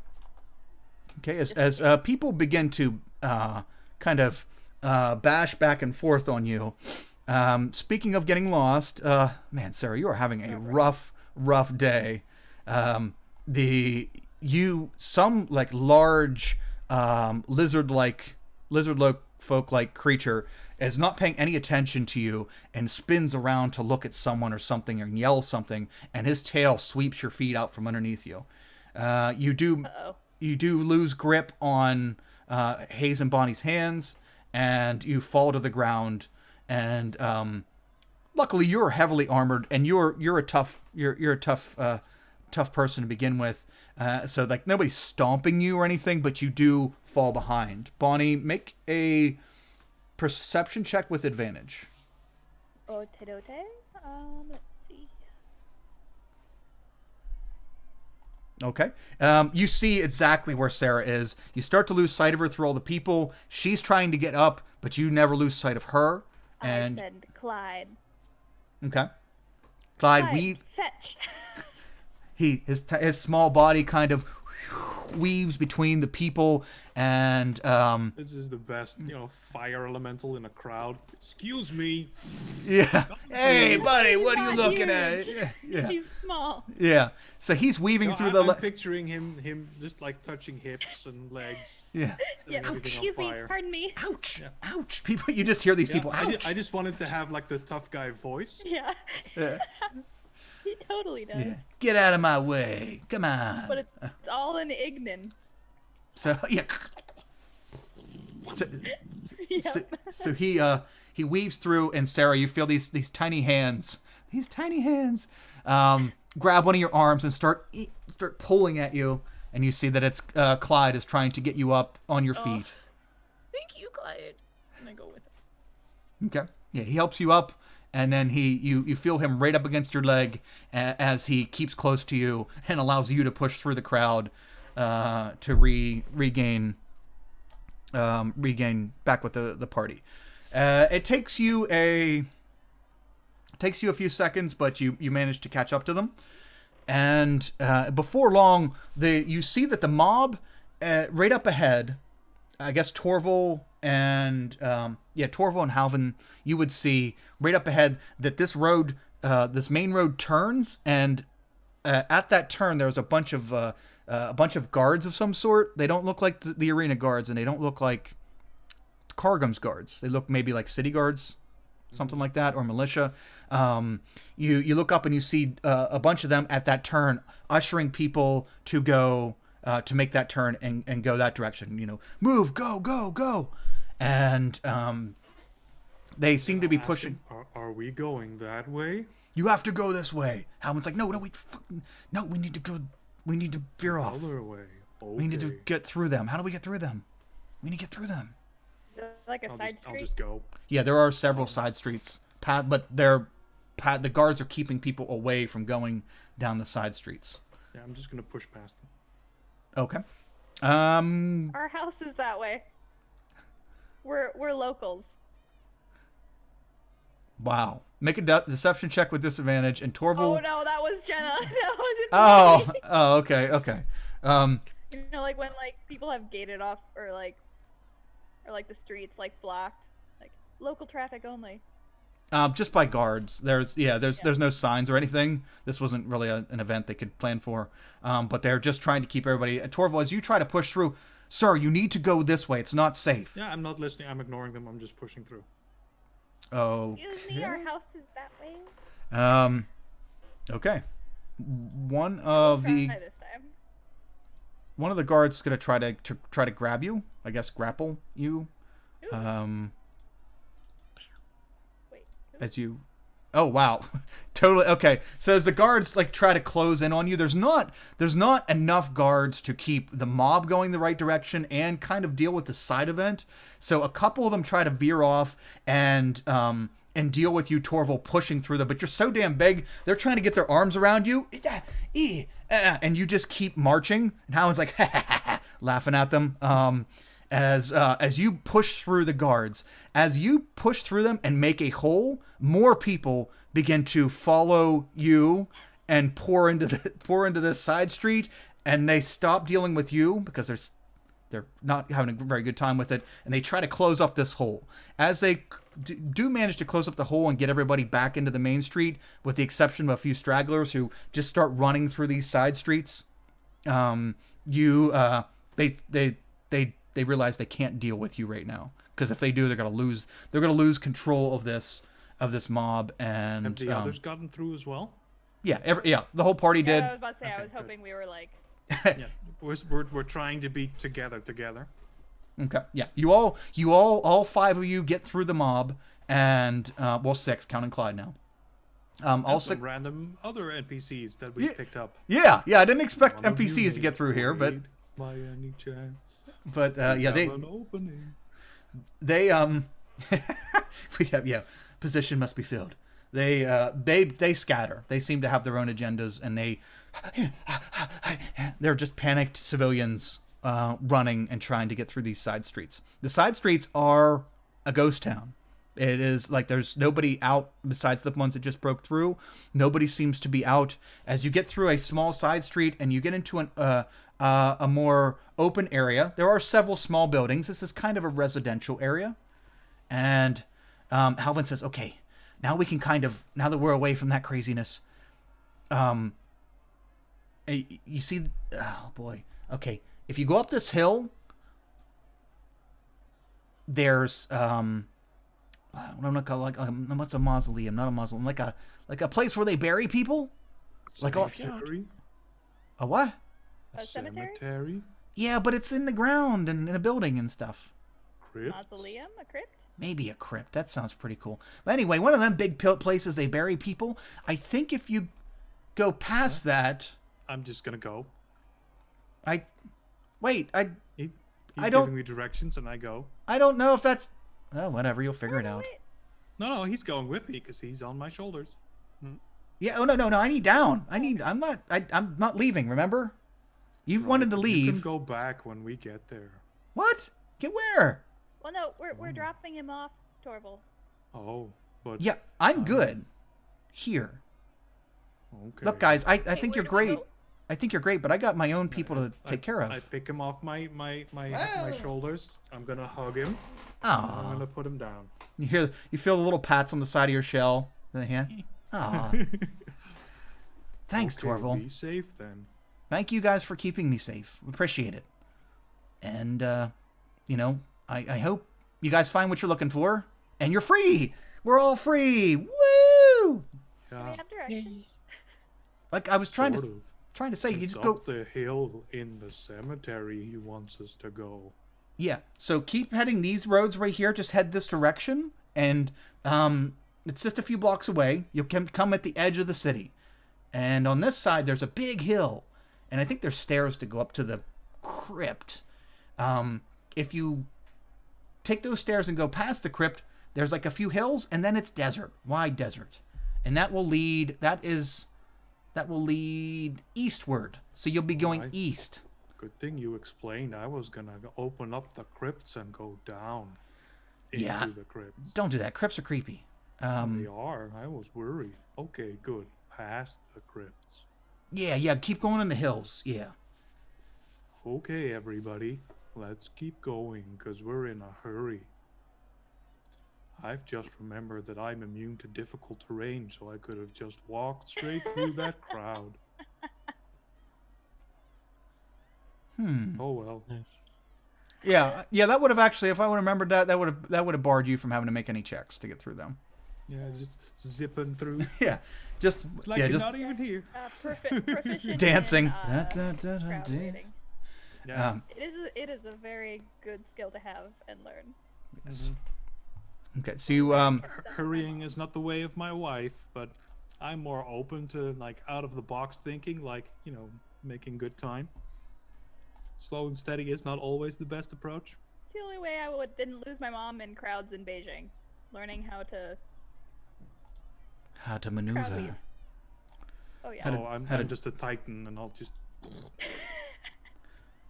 Speaker 1: Okay, as people begin to kind of bash back and forth on you, speaking of getting lost, man, Sarah, you are having a rough day. Some large lizard folk like creature is not paying any attention to you and spins around to look at someone or something and yell something, and his tail sweeps your feet out from underneath you. You do lose grip on Hayes and Bonnie's hands, and you fall to the ground. And luckily, you're heavily armored, and you're a tough person to begin with. So nobody's stomping you or anything, but you do fall behind. Bonnie, make a perception check with advantage.
Speaker 3: Let's see.
Speaker 1: Okay. You see exactly where Sarah is. You start to lose sight of her through all the people. She's trying to get up, but you never lose sight of her. And
Speaker 3: I said Clyde.
Speaker 1: okay. Clyde,
Speaker 3: fetch.
Speaker 1: his small body kind of weaves between the people, and
Speaker 2: This is the best, fire elemental in a crowd. Excuse me.
Speaker 1: yeah. Hey, buddy, what are you
Speaker 3: He's
Speaker 1: looking
Speaker 3: not
Speaker 1: at?
Speaker 3: huge.
Speaker 1: Yeah.
Speaker 3: He's small.
Speaker 1: Yeah. So he's weaving through the.
Speaker 2: I'm picturing him just touching hips and legs.
Speaker 1: Yeah.
Speaker 3: Yeah.
Speaker 2: everything on
Speaker 3: Excuse me.
Speaker 2: fire.
Speaker 3: Pardon me.
Speaker 1: Ouch! Ouch! People, you just hear these people. Ouch!
Speaker 2: I just wanted to have the tough guy voice.
Speaker 3: Yeah.
Speaker 1: Yeah.
Speaker 3: He totally does.
Speaker 1: Yeah. Get out of my way! Come on.
Speaker 3: But it's all in Ignan.
Speaker 1: So yeah. So,
Speaker 3: Yeah.
Speaker 1: so he weaves through, and Sarah, you feel these tiny hands, grab one of your arms and start pulling at you, and you see that it's Clyde is trying to get you up on your feet.
Speaker 5: Thank you, Clyde. And I go with him.
Speaker 1: Okay. Yeah, he helps you up, and then you feel him right up against your leg as he keeps close to you and allows you to push through the crowd to regain back with the party. It takes you a few seconds, but you manage to catch up to them. And before long, you see that the mob right up ahead, I guess Torval and Halvin, you would see right up ahead that this road, this main road turns, and at that turn there's a bunch of guards of some sort. They don't look like the arena guards, and they don't look like Kargum's guards. They look maybe like city guards, something like that, or militia. You look up and you see a bunch of them at that turn, ushering people to go to make that turn and go that direction. Move, go, and they seem to be pushing.
Speaker 2: Are we going that way?
Speaker 1: You have to go this way. Halvin's like, no, we need to go. We need to veer off.
Speaker 2: Other way. Okay.
Speaker 1: We need to get through them. How do we get through them? We need to get through them.
Speaker 3: Is there like a side
Speaker 2: I'll
Speaker 3: street?
Speaker 2: just go.
Speaker 1: Yeah, there are several side streets, but the guards are keeping people away from going down the side streets.
Speaker 2: Yeah, I'm just gonna push past them.
Speaker 1: Okay.
Speaker 3: Our house is that way. We're locals.
Speaker 1: Wow. Make a deception check with disadvantage, and Torval.
Speaker 3: Oh no, that was Jenna. That wasn't
Speaker 1: Oh,
Speaker 3: me.
Speaker 1: oh, okay, okay.
Speaker 3: You know, like when like people have gated off or like the streets like blocked, like local traffic only.
Speaker 1: Just by guards. There's no signs or anything. This wasn't really an event they could plan for. But they're just trying to keep everybody. Torval, as you try to push through, sir, you need to go this way. It's not safe.
Speaker 2: Yeah, I'm not listening. I'm ignoring them. I'm just pushing through.
Speaker 1: Oh.
Speaker 3: Excuse me, our house is that way.
Speaker 1: Okay. One of the
Speaker 3: Try this time.
Speaker 1: guards is gonna try to grab you. I guess grapple you.
Speaker 3: Ooh. Wait.
Speaker 1: As you Oh wow. Totally okay. So as the guards like try to close in on you, there's not enough guards to keep the mob going the right direction and kind of deal with the side event. So a couple of them try to veer off and deal with you, Torval, pushing through them, but you're so damn big, they're trying to get their arms around you. And you just keep marching, and Howland's like laughing at them. As you push through the guards, as you push through them and make a hole, more people begin to follow you and pour into this side street, and they stop dealing with you because they're not having a very good time with it, and they try to close up this hole. As they do manage to close up the hole and get everybody back into the main street, with the exception of a few stragglers who just start running through these side streets, they realize they can't deal with you right now, because if they do, they're gonna lose control of this mob. And
Speaker 2: have the others gotten through as well?
Speaker 1: Yeah, the whole party did.
Speaker 3: I was about to say, I
Speaker 2: Okay,
Speaker 3: was
Speaker 2: good.
Speaker 3: hoping we were like.
Speaker 2: Yeah, we're trying to be together.
Speaker 1: Okay, yeah, you all five of you get through the mob, and well, 6 counting Clyde now. All
Speaker 2: And some
Speaker 1: six.
Speaker 2: random other NPCs that we picked up.
Speaker 1: Yeah, I didn't expect
Speaker 2: One of you
Speaker 1: NPCs to get through here, but
Speaker 2: made by any chance.
Speaker 1: yeah,
Speaker 2: Have an opening.
Speaker 1: they we have position must be filled. They scatter. They seem to have their own agendas, and they're just panicked civilians running and trying to get through these side streets. The side streets are a ghost town. It is like there's nobody out besides the ones that just broke through. Nobody seems to be out. As you get through a small side street and you get into a more open area, there are several small buildings. This is kind of a residential area. And Halvin says, okay, now we can now that we're away from that craziness, you see, oh boy. Okay, if you go up this hill, there's what I'm gonna call what's a mausoleum? Not a mausoleum, like a place where they bury people. Like
Speaker 2: Cemetery?
Speaker 1: a what?
Speaker 3: A cemetery?
Speaker 2: Cemetery?
Speaker 1: Yeah, but it's in the ground and in a building and stuff.
Speaker 2: Crypt?
Speaker 3: Mausoleum? A crypt?
Speaker 1: Maybe a crypt. That sounds pretty cool. But anyway, one of them big places they bury people. I think if you go past that,
Speaker 2: I'm just gonna go.
Speaker 1: I
Speaker 2: He's
Speaker 1: I don't-
Speaker 2: giving me directions, and I go.
Speaker 1: I don't know if that's. Oh, whatever. You'll figure it out.
Speaker 3: Wait.
Speaker 2: No, he's going with me because he's on my shoulders.
Speaker 1: Yeah. Oh no. I need down. I'm not leaving. Remember, you wanted to
Speaker 2: You
Speaker 1: leave.
Speaker 2: can go back when we get there.
Speaker 1: What? Get where?
Speaker 3: Well, no, we're dropping him off, Torval.
Speaker 2: Oh, but
Speaker 1: Yeah, I'm good. Here.
Speaker 2: Okay.
Speaker 1: Look, guys. I
Speaker 3: Hey,
Speaker 1: think
Speaker 3: where
Speaker 1: you're
Speaker 3: do we
Speaker 1: great.
Speaker 3: go?
Speaker 1: I think you're great, but I got my own people to take care of.
Speaker 2: I pick him off my
Speaker 1: Oh.
Speaker 2: shoulders. I'm gonna hug him.
Speaker 1: Aw.
Speaker 2: I'm gonna put him down.
Speaker 1: You feel the little pats on the side of your shell in the hand. Aw. Thanks,
Speaker 2: Okay,
Speaker 1: Torval.
Speaker 2: Be safe then.
Speaker 1: Thank you guys for keeping me safe. Appreciate it. And I hope you guys find what you're looking for, and you're free. We're all free. Woo!
Speaker 3: Do
Speaker 2: Yeah.
Speaker 3: we have directions?
Speaker 1: Like I was trying
Speaker 2: sort
Speaker 1: to
Speaker 2: of.
Speaker 1: say, you
Speaker 2: It's
Speaker 1: just go.
Speaker 2: up the hill in the cemetery he wants us to go.
Speaker 1: Yeah. So keep heading these roads right here. Just head this direction, and it's just a few blocks away. You'll come at the edge of the city, and on this side there's a big hill, and I think there's stairs to go up to the crypt. if you take those stairs and go past the crypt, there's like a few hills, and then it's desert, wide desert, and that will lead eastward. So you'll be going
Speaker 2: Alright.
Speaker 1: east.
Speaker 2: Good thing you explained. I was gonna open up the crypts and go down into
Speaker 1: Yeah.
Speaker 2: the crypts.
Speaker 1: Don't do that. Crypts are creepy.
Speaker 2: They are. I was worried. Okay, good. Past the crypts.
Speaker 1: Yeah. Keep going in the hills. Yeah.
Speaker 2: Okay, everybody. Let's keep going, because we're in a hurry. I've just remembered that I'm immune to difficult terrain, so I could have just walked straight through that crowd. Oh well.
Speaker 4: Nice.
Speaker 1: Yeah. That would have actually, if I would have remembered that would have barred you from having to make any checks to get through them.
Speaker 2: Yeah, just zipping through.
Speaker 1: Yeah. Just
Speaker 2: It's like
Speaker 1: yeah.
Speaker 2: you're
Speaker 1: Just
Speaker 2: not even here.
Speaker 3: Proficient
Speaker 1: dancing.
Speaker 3: in, crowd reading.
Speaker 2: Yeah.
Speaker 3: It is a very good skill to have and learn.
Speaker 1: Yes. Okay. So you
Speaker 2: Hurrying is not the way of my wife, but I'm more open to like out of the box thinking, like, you know, making good time. Slow and steady is not always the best approach.
Speaker 3: It's the only way I didn't lose my mom in crowds in Beijing. Learning how to
Speaker 1: maneuver.
Speaker 3: lead. Oh yeah.
Speaker 1: How to-
Speaker 2: I'm
Speaker 1: how to-
Speaker 2: just a titan and I'll just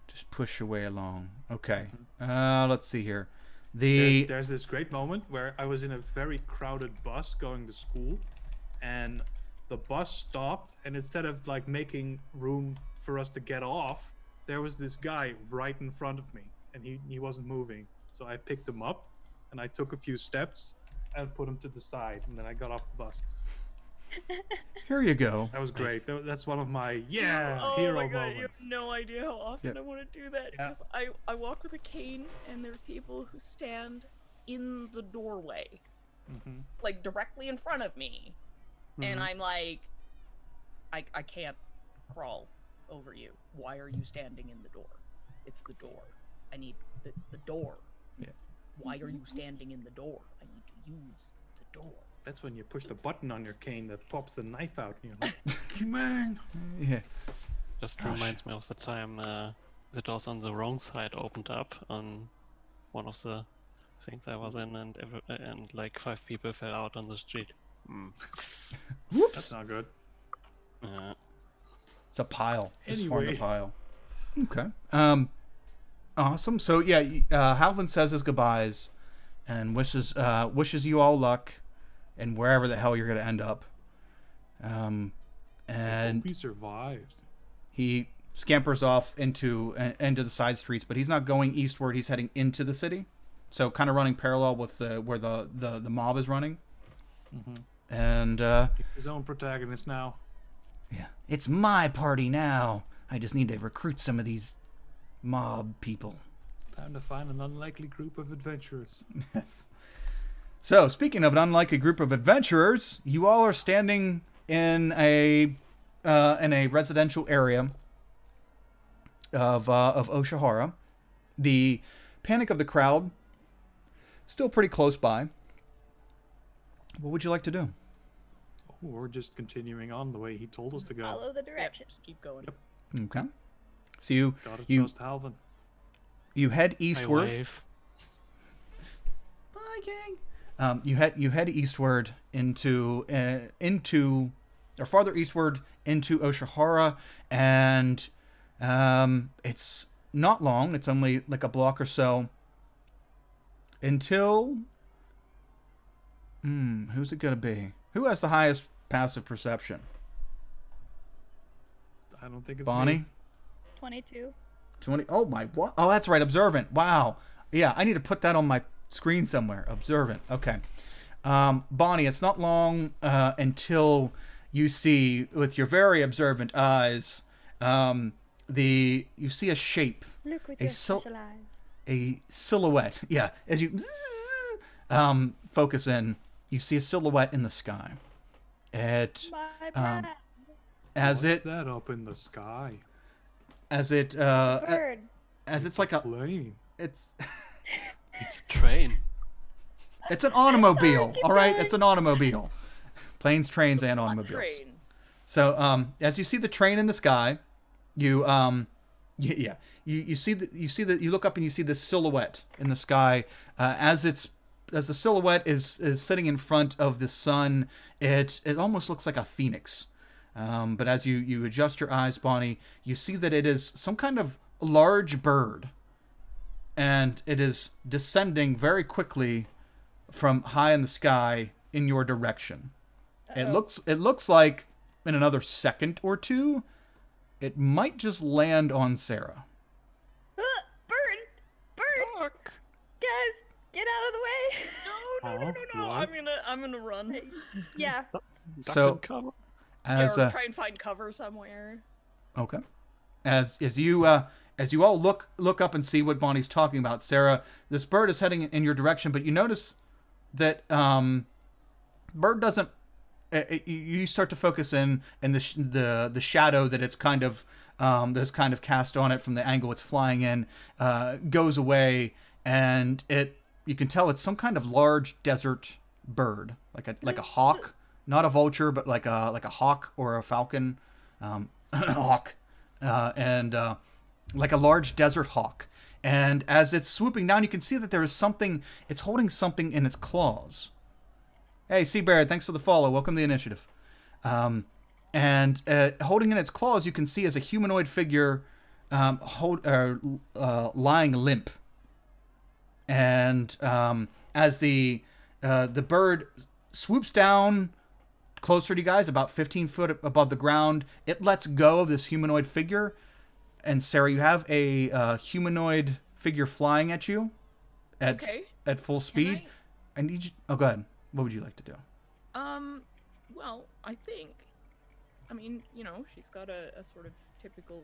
Speaker 1: Just push your way along. Okay.
Speaker 2: Mm-hmm.
Speaker 1: Let's see here. The
Speaker 2: there's this great moment where I was in a very crowded bus going to school, and the bus stopped, and instead of like making room for us to get off, there was this guy right in front of me, and he wasn't moving. So I picked him up, and I took a few steps and put him to the side, and then I got off the bus.
Speaker 1: here you go.
Speaker 2: That was great.
Speaker 4: Nice.
Speaker 2: That's one of my
Speaker 5: Oh
Speaker 2: hero
Speaker 5: my god, you
Speaker 2: moments.
Speaker 5: have no idea how often
Speaker 1: Yep.
Speaker 5: I want to do that.
Speaker 2: Yeah.
Speaker 5: Because I walk with a cane and there are people who stand in the doorway,
Speaker 2: Mhm.
Speaker 5: like directly in front of me. And
Speaker 2: Mhm.
Speaker 5: I'm like, I can't crawl over you. Why are you standing in the door? It's the door. It's the door.
Speaker 1: Yeah.
Speaker 5: Why are you standing in the door? I need to use the door.
Speaker 2: That's when you push the button on your cane that pops the knife out. And you're like, come on.
Speaker 1: Yeah.
Speaker 4: Just
Speaker 1: Oh,
Speaker 4: reminds me of the time the doors on the wrong side opened up on one of the things I was in, and like 5 people fell out on the street.
Speaker 1: Whoops.
Speaker 2: That's not good.
Speaker 1: It's a pile. It's formed a
Speaker 2: Anyway.
Speaker 1: pile. Okay. Awesome. So yeah, Halvin says his goodbyes and wishes you all luck and wherever the hell you're gonna end up.
Speaker 2: I
Speaker 1: And
Speaker 2: hope he survived.
Speaker 1: he scampers off into the side streets, but he's not going eastward. He's heading into the city, so kind of running parallel with where the mob is running. And
Speaker 2: His own protagonist now.
Speaker 1: yeah, it's my party now. I just need to recruit some of these mob people.
Speaker 2: Time to find an unlikely group of adventurers.
Speaker 1: Yes. So, speaking of an unlikely group of adventurers, you all are standing in a residential area of Oshihara. The panic of the crowd still pretty close by. What would you like to do?
Speaker 2: Oh, we're just continuing on the way he told us to go.
Speaker 3: Follow the
Speaker 5: Yep,
Speaker 3: directions.
Speaker 5: just keep going.
Speaker 1: Okay. So you
Speaker 2: Gotta
Speaker 1: you
Speaker 2: trust Halvin.
Speaker 1: you head
Speaker 4: I
Speaker 1: eastward.
Speaker 4: wave.
Speaker 1: Bye, gang. You head eastward into or farther eastward into Oshihara, and it's not long. It's only like a block or so until who's it gonna be? Who has the highest passive perception?
Speaker 2: I don't think it's
Speaker 1: Bonnie.
Speaker 2: me.
Speaker 3: 22.
Speaker 1: 20. Oh my! What? Oh, that's right. Observant. Wow. Yeah, I need to put that on my screen somewhere. Observant. Okay. Bonnie, it's not long until you see with your very observant eyes, you see a shape,
Speaker 3: Look with
Speaker 1: A
Speaker 3: your
Speaker 1: sil-
Speaker 3: special eyes.
Speaker 1: a silhouette. Yeah, as you focus in, you see a silhouette in the sky. It
Speaker 3: My
Speaker 1: um,
Speaker 3: brand.
Speaker 1: as
Speaker 2: What's
Speaker 1: it
Speaker 2: that up in the sky?
Speaker 1: as it
Speaker 3: Bird.
Speaker 1: as it's like a
Speaker 2: Plane.
Speaker 1: it's
Speaker 4: It's a train.
Speaker 1: it's an automobile.
Speaker 3: Keep
Speaker 1: All right,
Speaker 3: going.
Speaker 1: it's an automobile. Planes, trains, and
Speaker 5: Hot
Speaker 1: automobiles.
Speaker 5: train.
Speaker 1: So as you see the train in the sky, you Yeah. You see that you look up and you see this silhouette in the sky as the silhouette is sitting in front of the sun. It almost looks like a phoenix. But as you adjust your eyes, Bonnie, you see that it is some kind of large bird, and it is descending very quickly from high in the sky in your direction. It looks like in another second or two, it might just land on Sarah.
Speaker 3: Bird, guys, get out of the way.
Speaker 5: No.
Speaker 2: What?
Speaker 5: I'm gonna run.
Speaker 3: Yeah.
Speaker 4: Duck
Speaker 1: So-
Speaker 4: and cover.
Speaker 1: As
Speaker 5: Or try and find cover somewhere.
Speaker 1: Okay. As you all look up and see what Bonnie's talking about, Sarah, this bird is heading in your direction, but you notice that bird doesn't. You start to focus in the shadow that it's kind of that's kind of cast on it from the angle it's flying in goes away, and you can tell it's some kind of large desert bird, like a hawk, not a vulture, but like a hawk or a falcon, hawk, and like a large desert hawk. And as it's swooping down, you can see that there is something. It's holding something in its claws. Hey, Seabear, thanks for the follow. Welcome to the initiative. And holding in its claws, you can see as a humanoid figure lying limp. And as the bird swoops down closer to you guys, about 15 foot above the ground, it lets go of this humanoid figure. And Sarah, you have a humanoid figure flying at you at full speed. I need you. Oh, go ahead. What would you like to do?
Speaker 5: Well, I think, she's got a sort of typical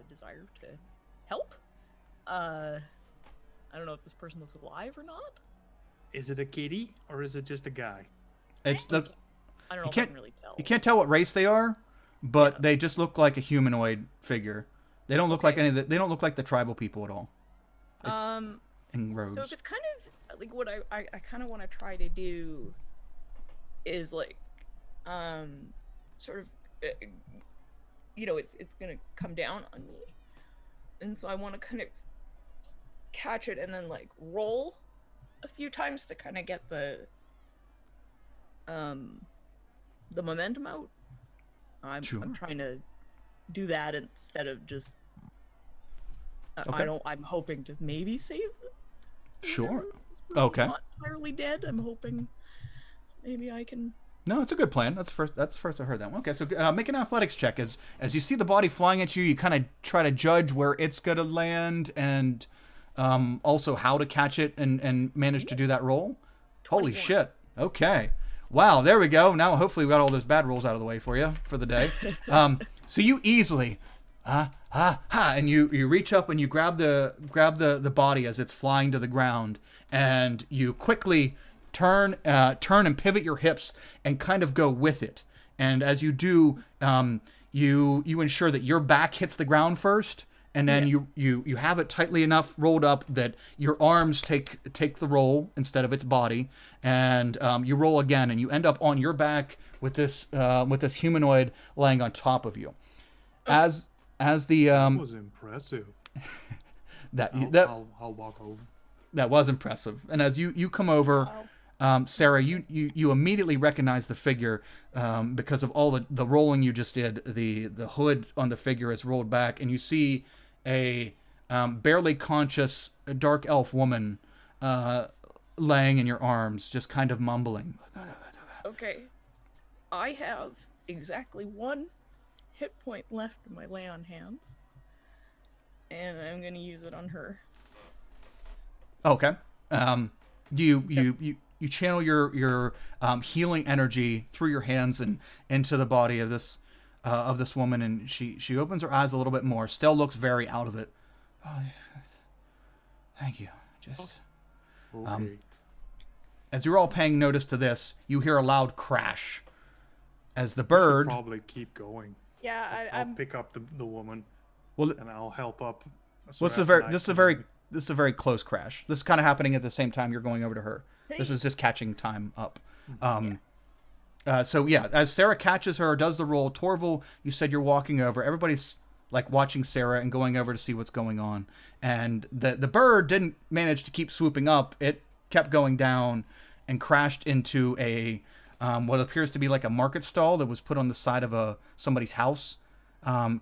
Speaker 5: desire to help. I don't know if this person looks alive or not.
Speaker 2: Is it a kitty or is it just a guy?
Speaker 1: It's the,
Speaker 5: I don't know
Speaker 1: you
Speaker 5: if I
Speaker 1: can't
Speaker 5: can really tell.
Speaker 1: you can't tell what race they are, but they just look like a humanoid figure. They don't look like any of they don't look like the tribal people at all. It's in robes.
Speaker 5: So if it's kind of like what I kind of want to try to do is like sort of it's gonna come down on me, and so I want to kind of catch it and then like roll a few times to kind of get the momentum out. I'm trying to do that instead of just I'm hoping to maybe save the
Speaker 1: Sure.
Speaker 5: It's
Speaker 1: Okay.
Speaker 5: not entirely dead. I'm hoping maybe I can.
Speaker 1: No, it's a good plan. That's first I heard that one. Okay, so make an athletics check as you see the body flying at you. You kind of try to judge where it's gonna land and also how to catch it and manage to do that roll.
Speaker 5: 21.
Speaker 1: Holy shit! Okay, wow, there we go. Now hopefully we got all those bad rolls out of the way for you for the day. So you easily and you reach up and you grab the body as it's flying to the ground, and you quickly turn and pivot your hips and kind of go with it. And as you do, you ensure that your back hits the ground first, and then you have it tightly enough rolled up that your arms take the roll instead of its body, and you roll again, and you end up on your back with this humanoid laying on top of you. As the
Speaker 2: That was impressive. I'll walk over.
Speaker 1: That was impressive. And as you come over, Sarah, you immediately recognize the figure because of all the rolling you just did. The hood on the figure is rolled back, and you see a barely conscious dark elf woman laying in your arms, just kind of mumbling.
Speaker 5: Okay, I have exactly one hit point left in my lay on hands, and I'm gonna use it on her.
Speaker 1: Okay. You channel your healing energy through your hands and into the body of this woman, and she opens her eyes a little bit more. Still looks very out of it. Oh, thank you. Just
Speaker 2: Okay.
Speaker 1: as you're all paying notice to this, you hear a loud crash as the
Speaker 2: We should
Speaker 1: bird.
Speaker 2: probably keep going.
Speaker 3: Yeah,
Speaker 2: I'll pick up the woman.
Speaker 1: Well,
Speaker 2: and I'll help up.
Speaker 1: this is a very close crash. This is kind of happening at the same time you're going over to her. This is just catching time up. So as Sarah catches her, does the roll. Torval, you said you're walking over. Everybody's like watching Sarah and going over to see what's going on. And the bird didn't manage to keep swooping up. It kept going down and crashed into a what appears to be like a market stall that was put on the side of somebody's house.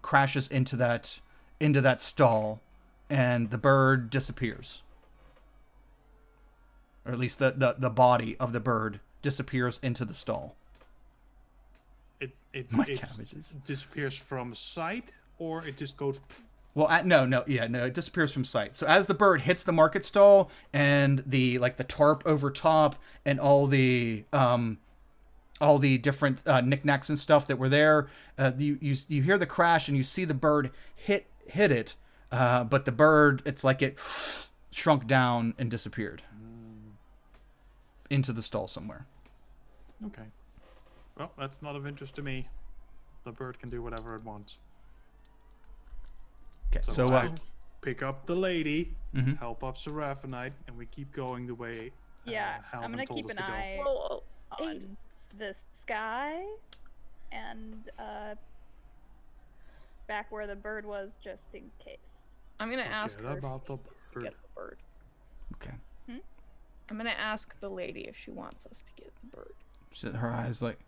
Speaker 1: Crashes into that stall, and the bird disappears. Or at least the body of the bird disappears into the stall.
Speaker 2: It
Speaker 1: My cabbages.
Speaker 2: disappears from sight, or it just goes.
Speaker 1: Well, no, it disappears from sight. So as the bird hits the market stall and the tarp over top and all the different knickknacks and stuff that were there, you hear the crash and you see the bird hit it, but the bird, it's like it shrunk down and disappeared into the stall somewhere.
Speaker 2: Okay. Well, that's not of interest to me. The bird can do whatever it wants.
Speaker 1: Okay, so
Speaker 2: I pick up the lady,
Speaker 1: Mhm.
Speaker 2: help up Seraphonite, and we keep going the way.
Speaker 3: Yeah, I'm
Speaker 2: Halvin
Speaker 3: gonna
Speaker 2: told
Speaker 3: keep
Speaker 2: us
Speaker 3: an
Speaker 2: to go.
Speaker 3: eye
Speaker 5: Whoa, hey,
Speaker 3: on the sky and back where the bird was, just in case.
Speaker 5: I'm gonna ask
Speaker 2: Forget
Speaker 5: her
Speaker 2: about
Speaker 5: if
Speaker 2: the
Speaker 5: she wants to
Speaker 2: bird.
Speaker 5: get the bird.
Speaker 1: okay,
Speaker 5: I'm gonna ask the lady if she wants us to get the bird.
Speaker 1: her eyes like,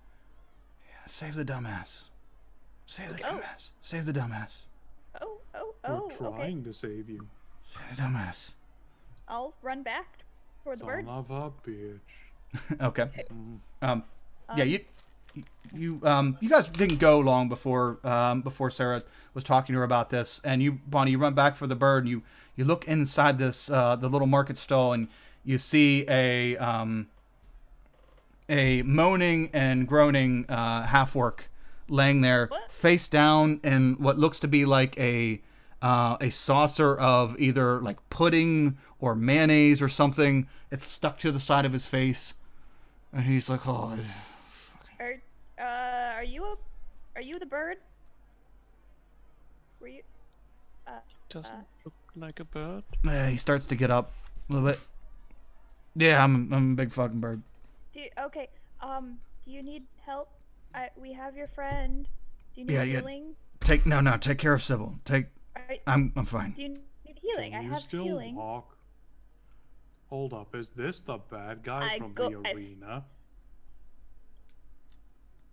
Speaker 1: yeah, save the dumbass, save the
Speaker 3: Oh.
Speaker 1: dumbass, save the dumbass,
Speaker 3: Oh,
Speaker 2: We're
Speaker 3: okay.
Speaker 2: trying to save you.
Speaker 1: save the dumbass.
Speaker 3: I'll run back toward the bird.
Speaker 2: Son of a bitch.
Speaker 1: Okay.
Speaker 2: Mhm.
Speaker 1: Yeah, you guys didn't go long before Sarah was talking to her about this, and you, Bonnie, you run back for the bird, and you look inside this the little market stall, and you see a moaning and groaning half-orc laying there,
Speaker 3: What?
Speaker 1: face down in what looks to be like a saucer of either like pudding or mayonnaise or something. It's stuck to the side of his face, and he's like, "Oh."
Speaker 3: Are you the bird? Were you?
Speaker 4: Doesn't look like a bird.
Speaker 1: Yeah, he starts to get up a little bit. Yeah, I'm a big fucking bird.
Speaker 3: Okay. Do you need help? We have your friend. Do you need
Speaker 1: Yeah.
Speaker 3: healing?
Speaker 1: Take care of Sybil.
Speaker 3: Are-
Speaker 1: I'm fine.
Speaker 3: Do you need healing?
Speaker 2: Can
Speaker 3: I
Speaker 2: you
Speaker 3: have
Speaker 2: still
Speaker 3: healing.
Speaker 2: walk? Hold up, is this the bad guy
Speaker 3: I
Speaker 2: from
Speaker 3: go-
Speaker 2: the
Speaker 3: I s-
Speaker 2: arena?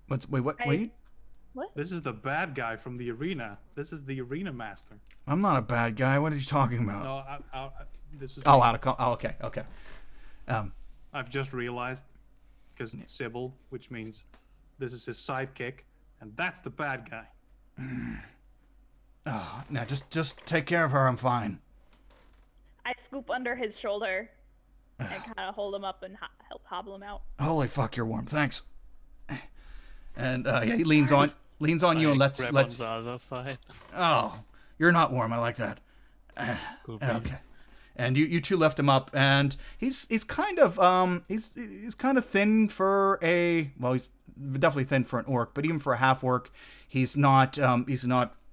Speaker 1: What?
Speaker 3: I-
Speaker 1: Wait,
Speaker 3: What?
Speaker 2: This is the bad guy from the arena. This is the arena master.
Speaker 1: I'm not a bad guy. What are you talking about?
Speaker 2: No, this is.
Speaker 1: Oh, okay.
Speaker 2: I've just realized, because Sybil, which means this is his sidekick, and that's the bad guy.
Speaker 1: Oh, now just take care of her. I'm fine.
Speaker 3: I scoop under his shoulder and kind of hold him up and help hobble him out.
Speaker 1: Holy fuck, you're warm. Thanks. And yeah, he leans on you and
Speaker 4: Grab on
Speaker 1: let's.
Speaker 4: the other side.
Speaker 1: Oh, you're not warm. I like that.
Speaker 4: Cool breeze.
Speaker 1: Okay. And you two left him up, and he's kind of he's kind of thin for he's definitely thin for an orc, but even for a half orc, he's not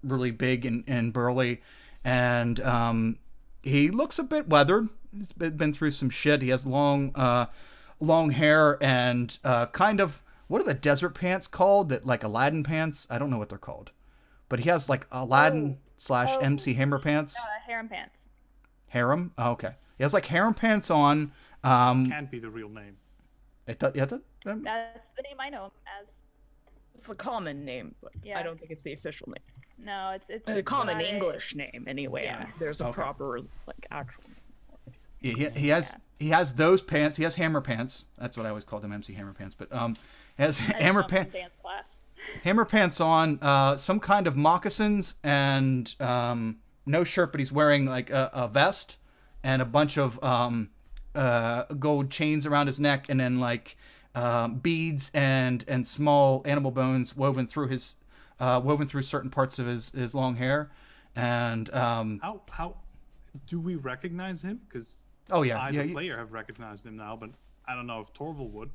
Speaker 1: really big and burly, and he looks a bit weathered. He's been through some shit. He has long hair and kind of, what are the desert pants called? That, like, Aladdin pants? I don't know what they're called, but he has like Aladdin / MC Hammer pants.
Speaker 3: Harem pants.
Speaker 1: Harem? Oh, okay. He has like harem pants on.
Speaker 2: Can't be the real name.
Speaker 1: It does, yeah,
Speaker 3: That's the name I know him as.
Speaker 5: It's the common name, but
Speaker 3: Yeah.
Speaker 5: I don't think it's the official name.
Speaker 3: No, it's
Speaker 5: The common
Speaker 3: not a-
Speaker 5: English name, anyway.
Speaker 3: Yeah.
Speaker 5: There's a
Speaker 1: Okay.
Speaker 5: proper, like, actual.
Speaker 1: he has those pants. He has hammer pants. That's what I always called them, MC Hammer pants. But he has hammer pants.
Speaker 3: Dance class.
Speaker 1: Hammer pants on, some kind of moccasins, and no shirt, but he's wearing like a vest and a bunch of gold chains around his neck, and then like beads and small animal bones woven through certain parts of his long hair. And
Speaker 2: How do we recognize him? Because
Speaker 1: oh yeah,
Speaker 2: I,
Speaker 1: yeah,
Speaker 2: the player, have recognized him now, but I don't know if Torval would,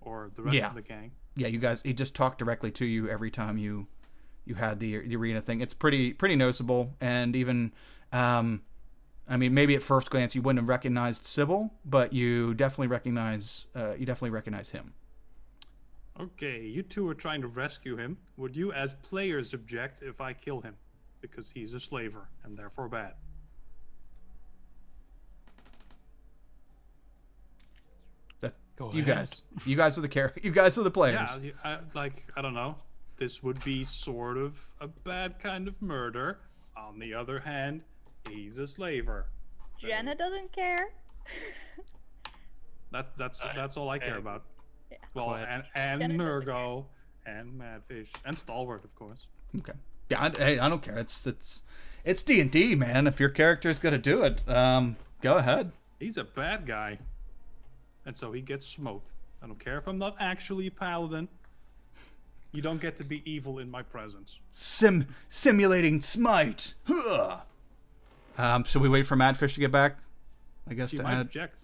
Speaker 2: or the rest
Speaker 1: Yeah.
Speaker 2: of the gang.
Speaker 1: yeah, you guys, he just talked directly to you every time you had the arena thing. It's pretty noticeable, and even I mean, maybe at first glance you wouldn't have recognized Sybil, but you definitely recognize him.
Speaker 2: Okay, you two are trying to rescue him. Would you, as players, object if I kill him? because he's a slaver and therefore bad.
Speaker 1: That
Speaker 4: Go
Speaker 1: you
Speaker 4: ahead.
Speaker 1: you guys are the you guys are the players.
Speaker 2: Yeah, I don't know. This would be sort of a bad kind of murder. On the other hand, he's a slaver.
Speaker 3: Jenna doesn't care.
Speaker 2: That's all I care about.
Speaker 3: Yeah.
Speaker 2: Well,
Speaker 4: Quiet.
Speaker 2: and
Speaker 3: Jenna doesn't
Speaker 2: Nurgo, and Madfish, and Stalwart, of course.
Speaker 1: Okay. Yeah, I don't care. It's D&D, man. If your character's gonna do it, go ahead.
Speaker 2: He's a bad guy, and so he gets smoked. I don't care if I'm not actually a paladin. You don't get to be evil in my presence.
Speaker 1: Simulating smite. Huh. Should we wait for Madfish to get back? I guess
Speaker 2: She
Speaker 1: to
Speaker 2: might
Speaker 1: add.
Speaker 2: object.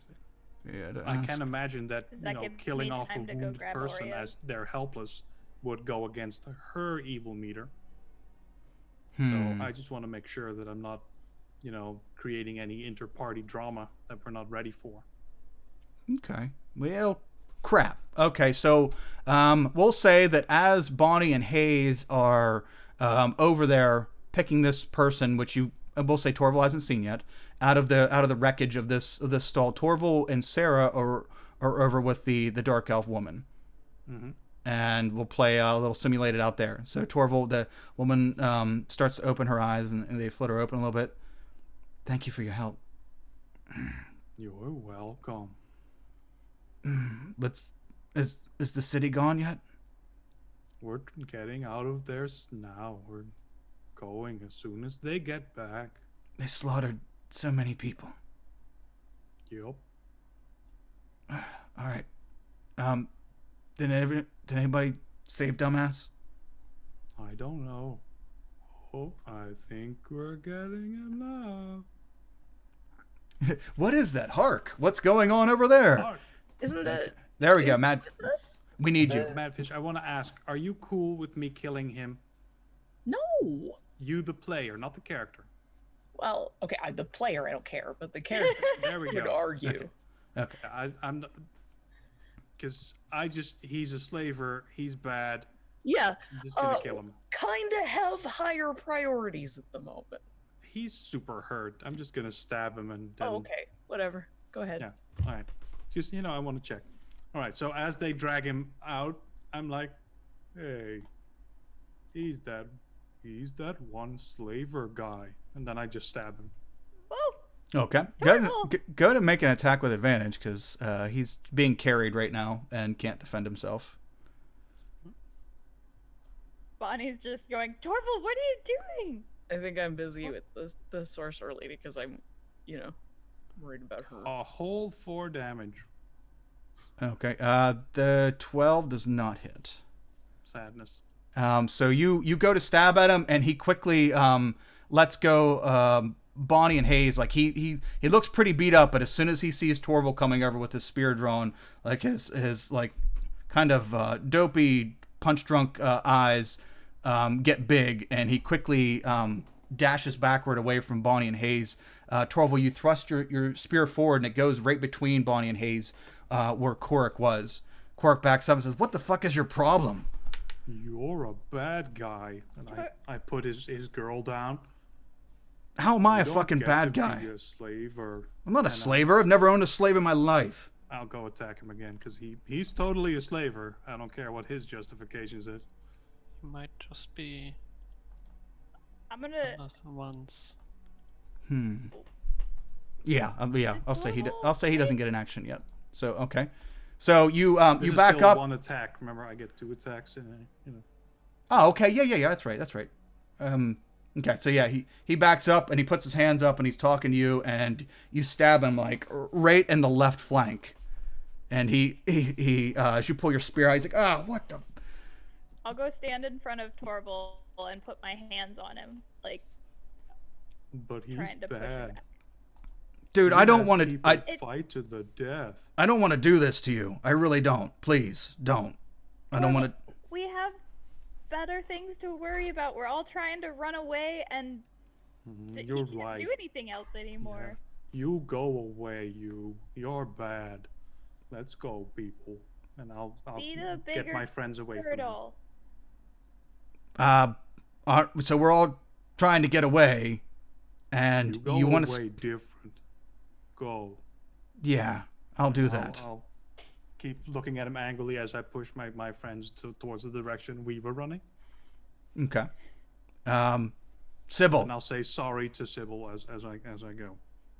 Speaker 1: Yeah, to
Speaker 2: I
Speaker 1: ask.
Speaker 2: can't imagine that,
Speaker 3: Does that give
Speaker 2: killing
Speaker 3: me
Speaker 2: off a
Speaker 3: time to go
Speaker 2: wounded
Speaker 3: grab
Speaker 2: person
Speaker 3: Oreos?
Speaker 2: as they're helpless would go against her evil meter.
Speaker 1: Hmm.
Speaker 2: So I just want to make sure that I'm not, creating any inter-party drama that we're not ready for.
Speaker 1: Okay. Well, crap. Okay, so we'll say that as Bonnie and Hayes are over there picking this person, which we'll say Torval hasn't seen yet, out of the wreckage of this stall. Torval and Sarah are over with the dark elf woman.
Speaker 2: Mm-hmm.
Speaker 1: And we'll play a little simulated out there. So Torval, the woman, starts to open her eyes and they flutter open a little bit. Thank you for your help.
Speaker 2: You're welcome.
Speaker 1: But is the city gone yet?
Speaker 2: We're getting out of there now. We're going as soon as they get back.
Speaker 1: They slaughtered so many people.
Speaker 2: Yup.
Speaker 1: All right. Did anybody save dumbass?
Speaker 2: I don't know. Oh, I think we're getting him now.
Speaker 1: What is that? Hark! What's going on over there?
Speaker 2: Oh,
Speaker 5: Isn't it
Speaker 1: There we go, Mad.
Speaker 5: this?
Speaker 1: We need you.
Speaker 2: Madfish, I want to ask, are you cool with me killing him?
Speaker 5: No.
Speaker 2: You, the player, not the character.
Speaker 5: Well, okay, the player I don't care, but the character
Speaker 2: There we
Speaker 5: would
Speaker 2: go.
Speaker 5: argue.
Speaker 1: Okay.
Speaker 2: I'm not, because he's a slaver. He's bad.
Speaker 5: Yeah,
Speaker 2: I'm just gonna kill him.
Speaker 5: kind of have higher priorities at the moment.
Speaker 2: He's super hurt. I'm just gonna stab him and then.
Speaker 5: Oh, okay, whatever. Go ahead.
Speaker 2: Yeah. All right. Just I want to check. All right. So as they drag him out, I'm like, hey, he's that one slaver guy, and then I just stab him.
Speaker 3: Whoa!
Speaker 1: Okay.
Speaker 3: Torval!
Speaker 1: Go ahead and make an attack with advantage because he's being carried right now and can't defend himself.
Speaker 3: Bonnie's just going, Torval, what are you doing?
Speaker 5: I think I'm busy with the sorcerer lady because I'm, worried about her.
Speaker 2: A whole 4 damage.
Speaker 1: Okay. The 12 does not hit.
Speaker 2: Sadness.
Speaker 1: So you go to stab at him, and he quickly lets go Bonnie and Hayes. Like he looks pretty beat up, but as soon as he sees Torval coming over with his spear drawn, like his like kind of dopey punch drunk eyes get big, and he quickly dashes backward away from Bonnie and Hayes. Torval, you thrust your spear forward, and it goes right between Bonnie and Hayes, where Korik was. Korik backs up and says, "What the fuck is your problem?"
Speaker 2: You're a bad guy. And I put his girl down.
Speaker 1: How am I
Speaker 2: You
Speaker 1: a
Speaker 2: don't
Speaker 1: fucking
Speaker 2: get
Speaker 1: bad
Speaker 2: to
Speaker 1: guy?
Speaker 2: Be a slaver.
Speaker 1: I'm not a
Speaker 2: And
Speaker 1: slaver. I've never owned a slave in my life.
Speaker 2: I'll go attack him again because he's totally a slaver. I don't care what his justifications is.
Speaker 4: He might just be
Speaker 3: I'm gonna.
Speaker 4: someone's.
Speaker 1: Yeah, I'll say he
Speaker 3: Torval,
Speaker 1: I'll say he doesn't get an action yet. So okay, so you
Speaker 2: This
Speaker 1: you
Speaker 2: is
Speaker 1: back
Speaker 2: still
Speaker 1: up.
Speaker 2: one attack. Remember, I get 2 attacks in a.
Speaker 1: Oh, okay, yeah, that's right. Okay, so yeah, he backs up and he puts his hands up and he's talking to you, and you stab him like right in the left flank, and he as you pull your spear out, he's like, what the.
Speaker 3: I'll go stand in front of Torval and put my hands on him, like
Speaker 2: But he's
Speaker 3: trying to push him
Speaker 2: bad.
Speaker 3: back.
Speaker 1: Dude, I don't want to.
Speaker 2: People fight to the death.
Speaker 1: I don't want to do this to you. I really don't. Please don't. I don't want to.
Speaker 3: We have better things to worry about. We're all trying to run away, and
Speaker 2: You're
Speaker 3: he can't
Speaker 2: right.
Speaker 3: do anything else anymore.
Speaker 2: You go away. You're bad. Let's go, people. And I'll
Speaker 3: Be the
Speaker 2: get
Speaker 3: bigger
Speaker 2: my friends away from you.
Speaker 3: turtle.
Speaker 1: So we're all trying to get away, and
Speaker 2: You go
Speaker 1: you want
Speaker 2: away
Speaker 1: to.
Speaker 2: different. Go.
Speaker 1: Yeah, I'll do that.
Speaker 2: I'll keep looking at him angrily as I push my friends towards the direction we were running.
Speaker 1: Okay. Sybil.
Speaker 2: And I'll say sorry to Sybil as I go.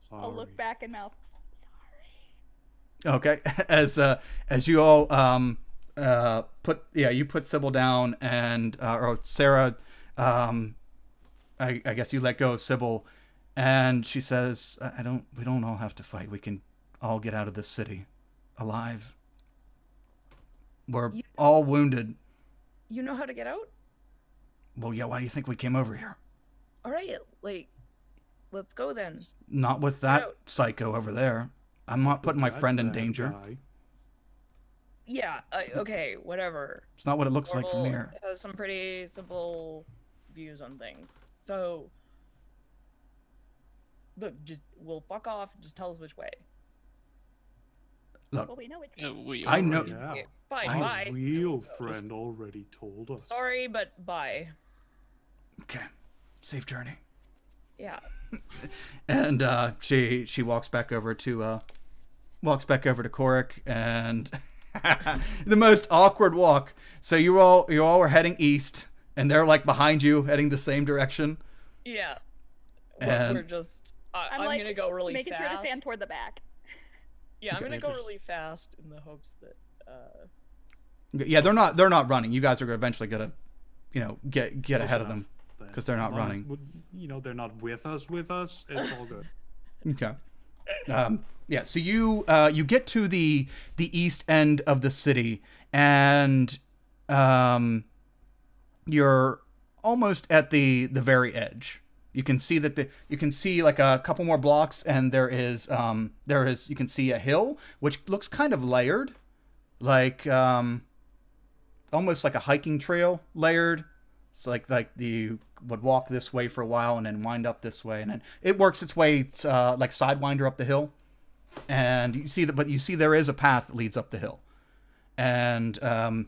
Speaker 2: Sorry.
Speaker 3: I'll look back and mouth.
Speaker 1: Okay. As you all you put Sybil down, and or Sarah, I guess you let go of Sybil, and she says, we don't all have to fight. We can all get out of this city alive. We're all wounded.
Speaker 5: You know how to get out?
Speaker 1: Well, yeah, why do you think we came over here?
Speaker 5: All right, like, let's go then.
Speaker 1: Not with that psycho over there. I'm not putting my friend in danger.
Speaker 2: Guy.
Speaker 5: Yeah, okay, whatever.
Speaker 1: It's not what it looks like from
Speaker 5: Marvel
Speaker 1: here.
Speaker 5: has some pretty simple views on things. So, look, we'll fuck off. Just tell us which way.
Speaker 1: Look,
Speaker 3: Well, we know it.
Speaker 1: I know.
Speaker 2: Yeah.
Speaker 5: Okay, bye,
Speaker 2: Our
Speaker 5: bye.
Speaker 2: real friend already told us.
Speaker 5: Sorry, but bye.
Speaker 1: Okay, safe journey.
Speaker 5: Yeah.
Speaker 1: And she walks back over to Korik, and the most awkward walk. So you all were heading east, and they're like behind you, heading the same direction.
Speaker 5: Yeah.
Speaker 1: And
Speaker 5: We're just. I'm
Speaker 3: like,
Speaker 5: gonna go really
Speaker 3: making
Speaker 5: fast.
Speaker 3: sure to stand toward the back.
Speaker 5: Yeah, I'm
Speaker 1: Okay.
Speaker 5: gonna go really fast in the hopes that.
Speaker 1: Yeah, they're not running. You guys are eventually gonna, get
Speaker 2: Close
Speaker 1: ahead of
Speaker 2: enough,
Speaker 1: them
Speaker 2: then.
Speaker 1: because they're not
Speaker 2: As long as,
Speaker 1: running.
Speaker 2: they're not with us. It's all good.
Speaker 1: Okay. Yeah. So you get to the east end of the city, and you're almost at the very edge. You can see like a couple more blocks, and there is you can see a hill which looks kind of layered, like almost like a hiking trail layered. It's like you would walk this way for a while and then wind up this way, and then it works its way like sidewinder up the hill. And you see there is a path that leads up the hill, and and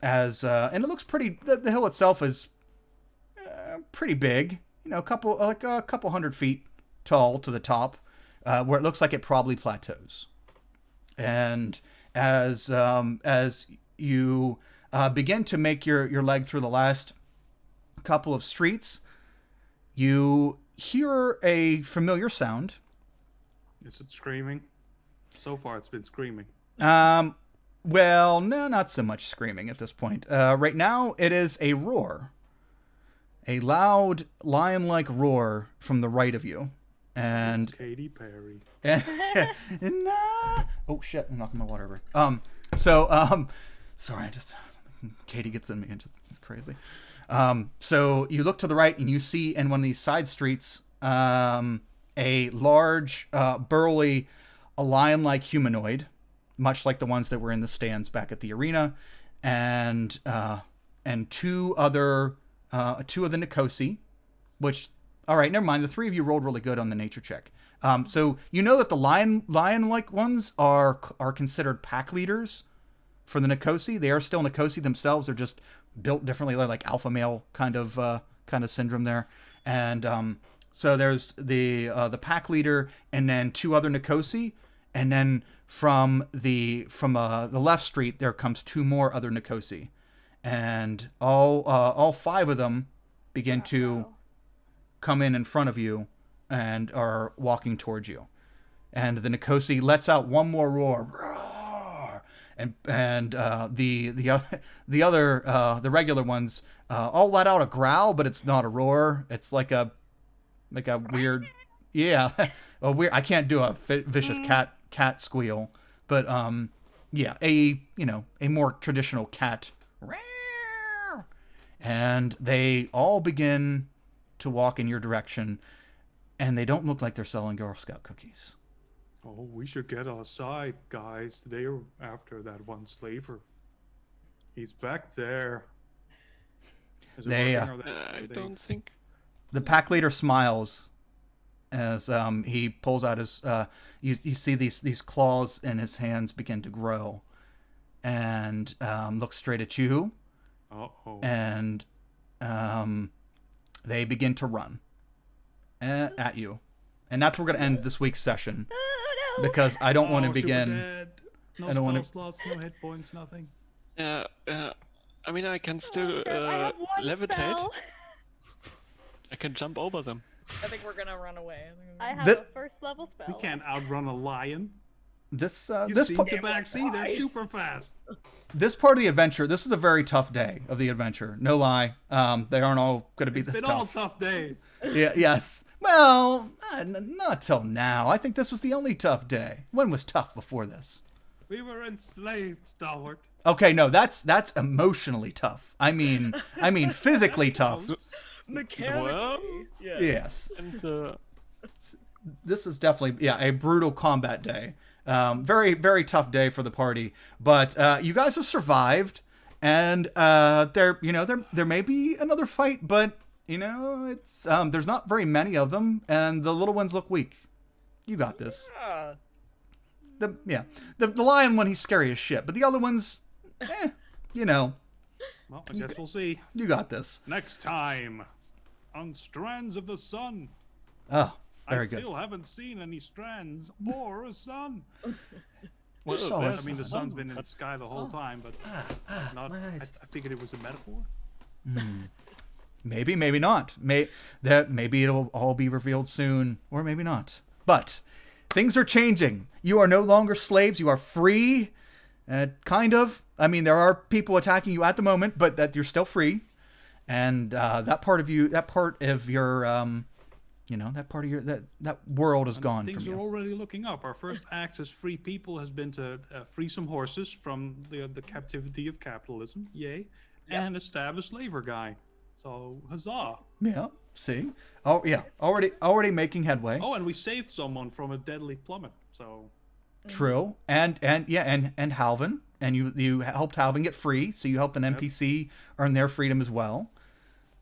Speaker 1: it looks pretty. The hill itself is pretty big. A couple hundred feet tall to the top, where it looks like it probably plateaus. And as you begin to make your leg through the last couple of streets, you hear a familiar sound.
Speaker 2: Is it screaming? So far, it's been screaming.
Speaker 1: Well, no, not so much screaming at this point. Right now, it is a roar. A loud, lion-like roar from the right of you. And
Speaker 2: It's Katy Perry.
Speaker 1: oh shit, I'm knocking my water over. Sorry, Katie gets in me, and it's crazy. So you look to the right, and you see in one of these side streets a large, burly, a lion-like humanoid, much like the ones that were in the stands back at the arena, and two of the Nikosi, which, all right, never mind. The three of you rolled really good on the nature check. So you know that the lion-like ones are considered pack leaders for the Nikosi. They are still Nikosi themselves. They're just built differently, like alpha male kind of syndrome there. And so there's the pack leader, and then two other Nikosi, and then from the left street there comes two more other Nikosi, and all five of them begin to come in front of you and are walking towards you. And the Nikosi lets out one more roar, and the regular ones all let out a growl, but it's not a roar. It's like a weird, yeah, a weird. I can't do a vicious cat squeal, but yeah, a more traditional cat. And they all begin to walk in your direction, and they don't look like they're selling Girl Scout cookies.
Speaker 2: Oh, we should get outside, guys. They're after that one slaver. He's back there. Is it
Speaker 1: They,
Speaker 2: working, or
Speaker 4: I don't think.
Speaker 1: The pack leader smiles as he pulls out his. You see these claws in his hands begin to grow, and looks straight at you.
Speaker 2: Uh-oh.
Speaker 1: And they begin to run at you. And that's where we're going to end this week's session.
Speaker 3: Oh, no.
Speaker 1: Because I don't want to
Speaker 2: Oh, super
Speaker 1: begin.
Speaker 2: dead. No
Speaker 1: I don't wanna-
Speaker 2: spell slots, no hit points, nothing.
Speaker 4: Yeah, I mean, I can still
Speaker 3: I have one
Speaker 4: levitate.
Speaker 3: spell.
Speaker 4: I can jump over them.
Speaker 5: I think we're gonna run away.
Speaker 3: I have
Speaker 1: Th-
Speaker 3: a first level spell.
Speaker 2: We can't outrun a lion.
Speaker 1: This
Speaker 2: You've
Speaker 1: this
Speaker 2: seen
Speaker 1: part,
Speaker 2: the back sea, they're
Speaker 5: Why?
Speaker 2: super fast.
Speaker 1: this part of the adventure, this is a very tough day of the adventure. No lie. They aren't all going to be
Speaker 2: It's
Speaker 1: this
Speaker 2: been all
Speaker 1: tough.
Speaker 2: tough days.
Speaker 1: Yeah. Yes. Well, not till now. I think this was the only tough day. When was tough before this?
Speaker 2: We were enslaved, Stalwart.
Speaker 1: Okay, no, that's emotionally tough. I mean physically tough.
Speaker 5: Mechanically.
Speaker 4: Well,
Speaker 5: Yeah.
Speaker 1: Yes.
Speaker 4: and
Speaker 1: This is definitely a brutal combat day. Very very tough day for the party, but you guys have survived, and there may be another fight, but it's there's not very many of them, and the little ones look weak. You got this.
Speaker 5: Ah,
Speaker 1: The lion one, he's scary as shit, but the other ones,
Speaker 2: Well, I guess we'll see.
Speaker 1: you got this.
Speaker 2: Next time on Strands of the Sun.
Speaker 1: Oh, very
Speaker 2: I
Speaker 1: good.
Speaker 2: still haven't seen any strands or a sun.
Speaker 4: well,
Speaker 1: saw
Speaker 4: there's
Speaker 1: us.
Speaker 2: I mean, the
Speaker 4: one,
Speaker 2: sun's been in the
Speaker 4: but
Speaker 2: sky the whole time, but not.
Speaker 1: my
Speaker 2: I
Speaker 1: eyes.
Speaker 2: figured it was a metaphor.
Speaker 1: Maybe, maybe not. Maybe it'll all be revealed soon, or maybe not. But things are changing. You are no longer slaves. You are free, kind of. I mean, there are people attacking you at the moment, but that you're still free. And that part of your that part of your that world is gone
Speaker 2: Things
Speaker 1: from
Speaker 2: are
Speaker 1: you.
Speaker 2: already looking up. Our first act as free people has been to free some horses from the captivity of capitalism. Yay! And establish labor guy. So huzzah!
Speaker 1: Yeah. See. Oh yeah. Already making headway.
Speaker 2: Oh, and we saved someone from a deadly plummet. So
Speaker 1: True. And Halvin, and you helped Halvin get free, so you helped an NPC earn their freedom as well.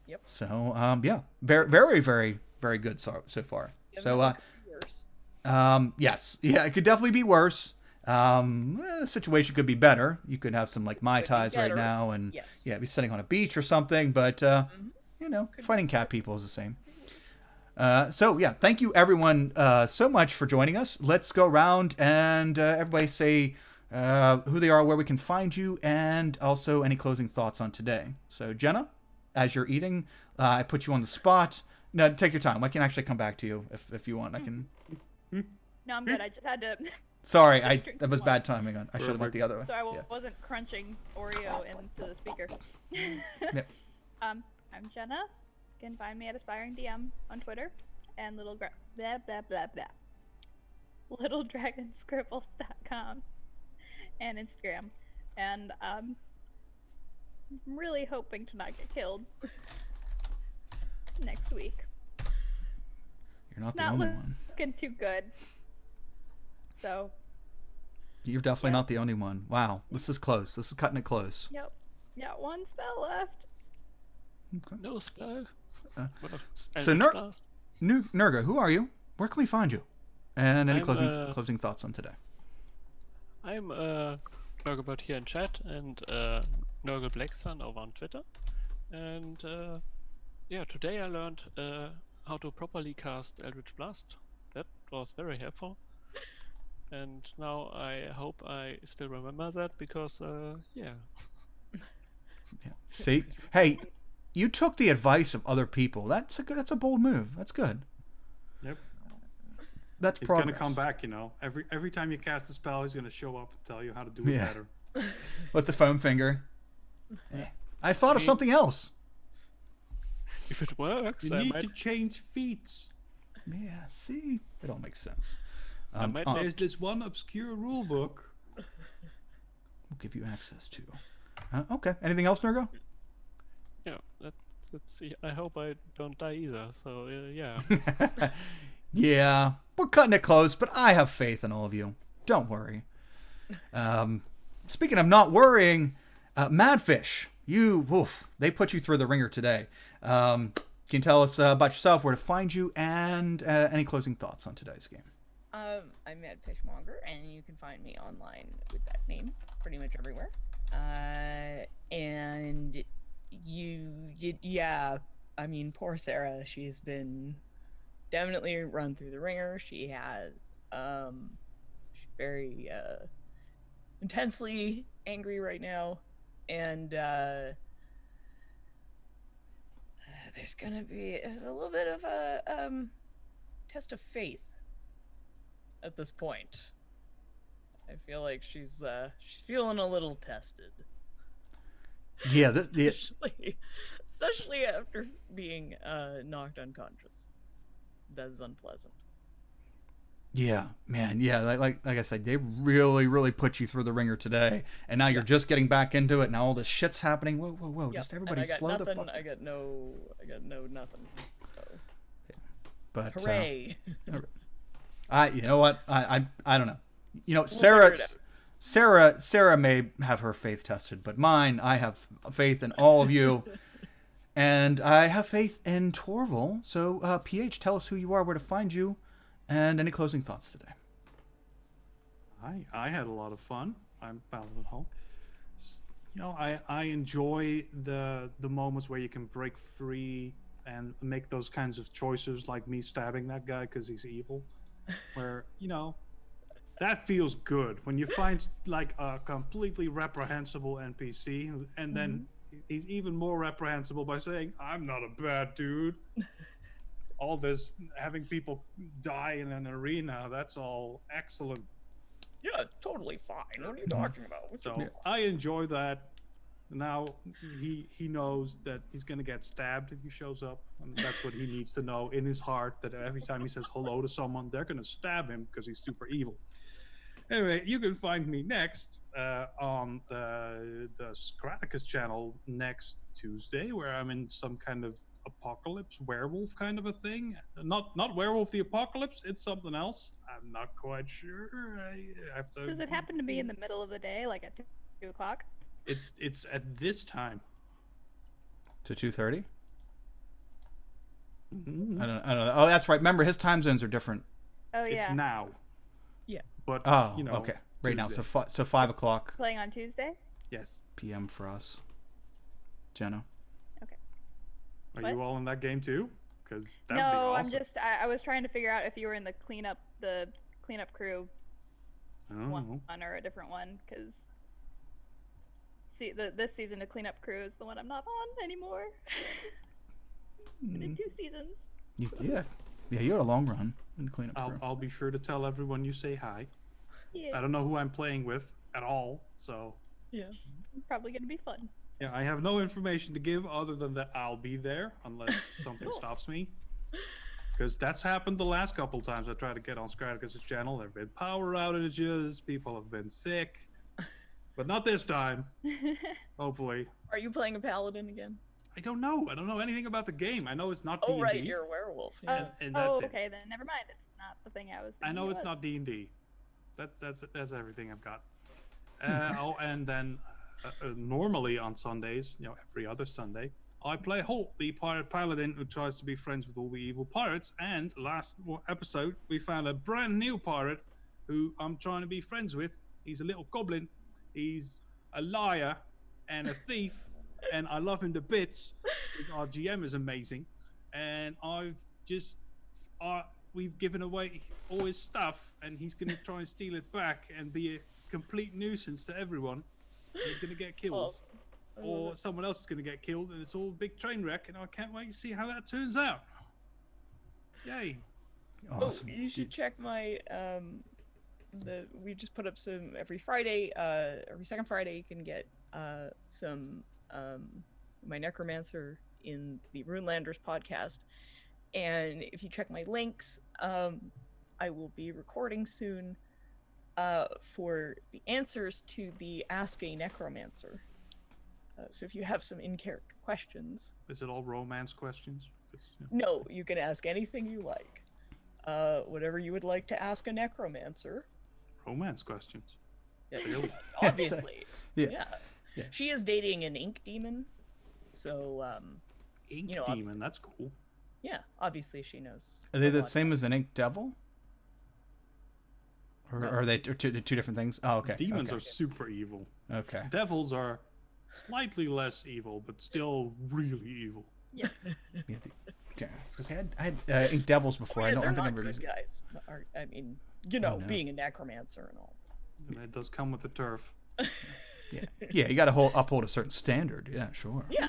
Speaker 5: Yep.
Speaker 1: So very very very very good so far.
Speaker 5: yeah,
Speaker 1: So
Speaker 5: that could be worse.
Speaker 1: yes, yeah, it could definitely be worse. The situation could be better. You could have some like Mai
Speaker 5: Could be
Speaker 1: Tais right
Speaker 5: better.
Speaker 1: now, and
Speaker 5: Yes.
Speaker 1: be sitting on a beach or something. But fighting cat people is the same. So yeah, thank you everyone so much for joining us. Let's go around and everybody say who they are, where we can find you, and also any closing thoughts on today. So Jenna, as you're eating, I put you on the spot. No, take your time. I can actually come back to you if you want. I can.
Speaker 3: No, I'm good. I just had to.
Speaker 1: Sorry,
Speaker 3: Drink
Speaker 1: that was
Speaker 3: some
Speaker 1: bad timing. I should have went the other way.
Speaker 3: So I
Speaker 1: Yeah.
Speaker 3: wasn't crunching Oreo into the speaker.
Speaker 1: Yep.
Speaker 3: I'm Jenna. You can find me at Aspiring DM on Twitter and littledragonscribbles.com and Instagram. And I'm really hoping to not get killed next week.
Speaker 1: You're not the
Speaker 3: Not
Speaker 1: only one.
Speaker 3: looking too good. So,
Speaker 1: You're definitely
Speaker 3: Yeah.
Speaker 1: not the only one. Wow, this is close. This is cutting it close.
Speaker 3: yep. Yeah, one spell left.
Speaker 4: no spell.
Speaker 1: Uh,
Speaker 4: What a-
Speaker 1: so
Speaker 4: Eldritch
Speaker 1: Ner-
Speaker 4: Blast.
Speaker 1: Nurga, who are you? Where can we find you? And any
Speaker 4: I'm,
Speaker 1: closing thoughts on today?
Speaker 4: I'm Nurglebot here in chat and Nurgle Blacksun over on Twitter. And today I learned how to properly cast Eldritch Blast. That was very helpful. And now I hope I still remember that because
Speaker 1: Yeah. See, hey, you took the advice of other people. That's a bold move. That's good.
Speaker 2: Yep.
Speaker 1: That's
Speaker 2: He's
Speaker 1: progress.
Speaker 2: gonna come back. Every time you cast a spell, he's gonna show up and tell you how to do it
Speaker 1: Yeah.
Speaker 2: better.
Speaker 1: With the foam finger. I thought of something else.
Speaker 4: if it works,
Speaker 2: You
Speaker 4: I
Speaker 2: need
Speaker 4: might
Speaker 2: to change feats.
Speaker 1: Yeah. See, it all makes sense.
Speaker 4: I might
Speaker 1: oh,
Speaker 4: not-
Speaker 2: There's this one obscure rule book.
Speaker 1: we'll give you access to. Okay. Anything else, Nurgo?
Speaker 4: Yeah, let's see. I hope I don't die either. So yeah.
Speaker 1: Yeah, we're cutting it close, but I have faith in all of you. Don't worry. Speaking of not worrying, Madfish, they put you through the ringer today. Can you tell us about yourself, where to find you, and any closing thoughts on today's game?
Speaker 5: I'm Mad Fishmonger, and you can find me online with that name pretty much everywhere. And I mean, poor Sarah. She's been definitely run through the ringer. She has, she's very intensely angry right now, and there's gonna be a little bit of a test of faith at this point. I feel like she's feeling a little tested.
Speaker 1: Yeah,
Speaker 5: Especially after being knocked unconscious. That is unpleasant.
Speaker 1: yeah, man, yeah. Like I said, they really put you through the ringer today, and now you're just getting back into it. Now all this shit's happening. Whoa!
Speaker 5: Yep.
Speaker 1: Just everybody slow
Speaker 5: nothing,
Speaker 1: the fuck.
Speaker 5: I got no nothing. So,
Speaker 1: But
Speaker 5: hooray!
Speaker 1: you know what? I don't know. You know,
Speaker 5: We'll
Speaker 1: Sarah may have her faith tested, but mine, I have faith in all of you. And I have faith in Torval. So, PH, tell us who you are, where to find you, and any closing thoughts today.
Speaker 2: I had a lot of fun. I'm Paladin Hulk. You know, I enjoy the moments where you can break free and make those kinds of choices, like me stabbing that guy because he's evil. Where, you know, that feels good when you find like a completely reprehensible NPC, and then he's even more reprehensible by saying, "I'm not a bad dude." All this having people die in an arena, that's all excellent.
Speaker 5: Yeah, totally fine. What are you talking about?
Speaker 2: So I enjoy that. Now he knows that he's gonna get stabbed if he shows up, and that's what he needs to know in his heart, that every time he says hello to someone, they're gonna stab him because he's super evil. Anyway, you can find me next on the Scraticus channel next Tuesday, where I'm in some kind of apocalypse werewolf kind of a thing. Not werewolf the apocalypse. It's something else. I'm not quite sure. I have to.
Speaker 3: Does it happen to be in the middle of the day, like at 2 o'clock?
Speaker 2: It's at this time.
Speaker 1: To 2:30?
Speaker 2: Mm-hmm.
Speaker 1: I don't know. Oh, that's right. Remember, his time zones are different.
Speaker 3: Oh yeah.
Speaker 2: It's now.
Speaker 5: Yeah.
Speaker 2: But
Speaker 1: Oh,
Speaker 2: you know,
Speaker 1: okay. Right
Speaker 2: Tuesday.
Speaker 1: now, so 5 o'clock
Speaker 3: Playing on Tuesday?
Speaker 2: Yes.
Speaker 1: p.m. for us. Jenna.
Speaker 3: Okay.
Speaker 2: Are
Speaker 3: What?
Speaker 2: you all in that game too? Because that'd
Speaker 3: No,
Speaker 2: be awesome.
Speaker 3: I'm just. I was trying to figure out if you were in the cleanup crew one or a different one, because this season the cleanup crew is the one I'm not on anymore. I did 2 seasons.
Speaker 1: Yeah, you had a long run in the cleanup crew.
Speaker 2: I'll be sure to tell everyone you say hi.
Speaker 3: Yeah.
Speaker 2: I don't know who I'm playing with at all, so
Speaker 5: Yeah.
Speaker 3: Probably gonna be fun.
Speaker 2: yeah, I have no information to give other than that I'll be there unless something
Speaker 3: Cool.
Speaker 2: stops me. Because that's happened the last couple times I tried to get on Scraticus' channel. There have been power outages, people have been sick, but not this time. Hopefully.
Speaker 5: Are you playing a paladin again?
Speaker 2: I don't know. I don't know anything about the game. I know it's not
Speaker 5: Oh,
Speaker 2: D&D.
Speaker 5: right, you're a werewolf. Yeah.
Speaker 2: and that's it.
Speaker 3: Okay, then never mind. It's not the thing I was thinking.
Speaker 2: I know
Speaker 3: it
Speaker 2: it's
Speaker 3: was.
Speaker 2: not D&D. That's everything I've got. Oh, and then normally on Sundays, you know, every other Sunday, I play Holt, the pirate paladin who tries to be friends with all the evil pirates. And last episode, we found a brand new pirate who I'm trying to be friends with. He's a little goblin. He's a liar and a thief, and I love him to bits. Our GM is amazing, and we've given away all his stuff, and he's going to try and steal it back and be a complete nuisance to everyone. And he's going to get killed.
Speaker 5: Awesome.
Speaker 2: Or someone else is going to get killed, and it's all a big train wreck, and I can't wait to see how that turns out. Yay.
Speaker 1: Awesome.
Speaker 5: Oh, you should check my we just put up some every Friday, every second Friday you can get some my necromancer in the Runelanders podcast. And if you check my links, I will be recording soon for the answers to the Ask a Necromancer. So if you have some in-character questions...
Speaker 2: Is it all romance questions?
Speaker 5: No, you can ask anything you like. Whatever you would like to ask a necromancer.
Speaker 2: Romance questions?
Speaker 5: Yeah,
Speaker 2: Really?
Speaker 5: obviously.
Speaker 1: Yeah.
Speaker 5: She is dating an ink demon. So,
Speaker 2: Ink
Speaker 5: you know,
Speaker 2: demon, that's cool.
Speaker 5: yeah, obviously she knows.
Speaker 1: Are they
Speaker 5: a
Speaker 1: the
Speaker 5: lot
Speaker 1: same as an ink devil? Or are they two different things? Oh, okay.
Speaker 2: Demons
Speaker 1: okay.
Speaker 2: are super evil.
Speaker 1: Okay.
Speaker 2: Devils are slightly less evil, but still really evil.
Speaker 3: Yeah.
Speaker 1: Yeah, because I had Ink Devils before. I
Speaker 6: Yeah,
Speaker 1: don't
Speaker 6: they're
Speaker 1: think I've
Speaker 6: not
Speaker 1: ever
Speaker 6: good
Speaker 1: used it.
Speaker 6: guys. I mean, you know,
Speaker 1: no.
Speaker 6: being a necromancer and all.
Speaker 2: It does come with the turf.
Speaker 1: Yeah, you got to uphold a certain standard. Yeah, sure.
Speaker 6: Yeah,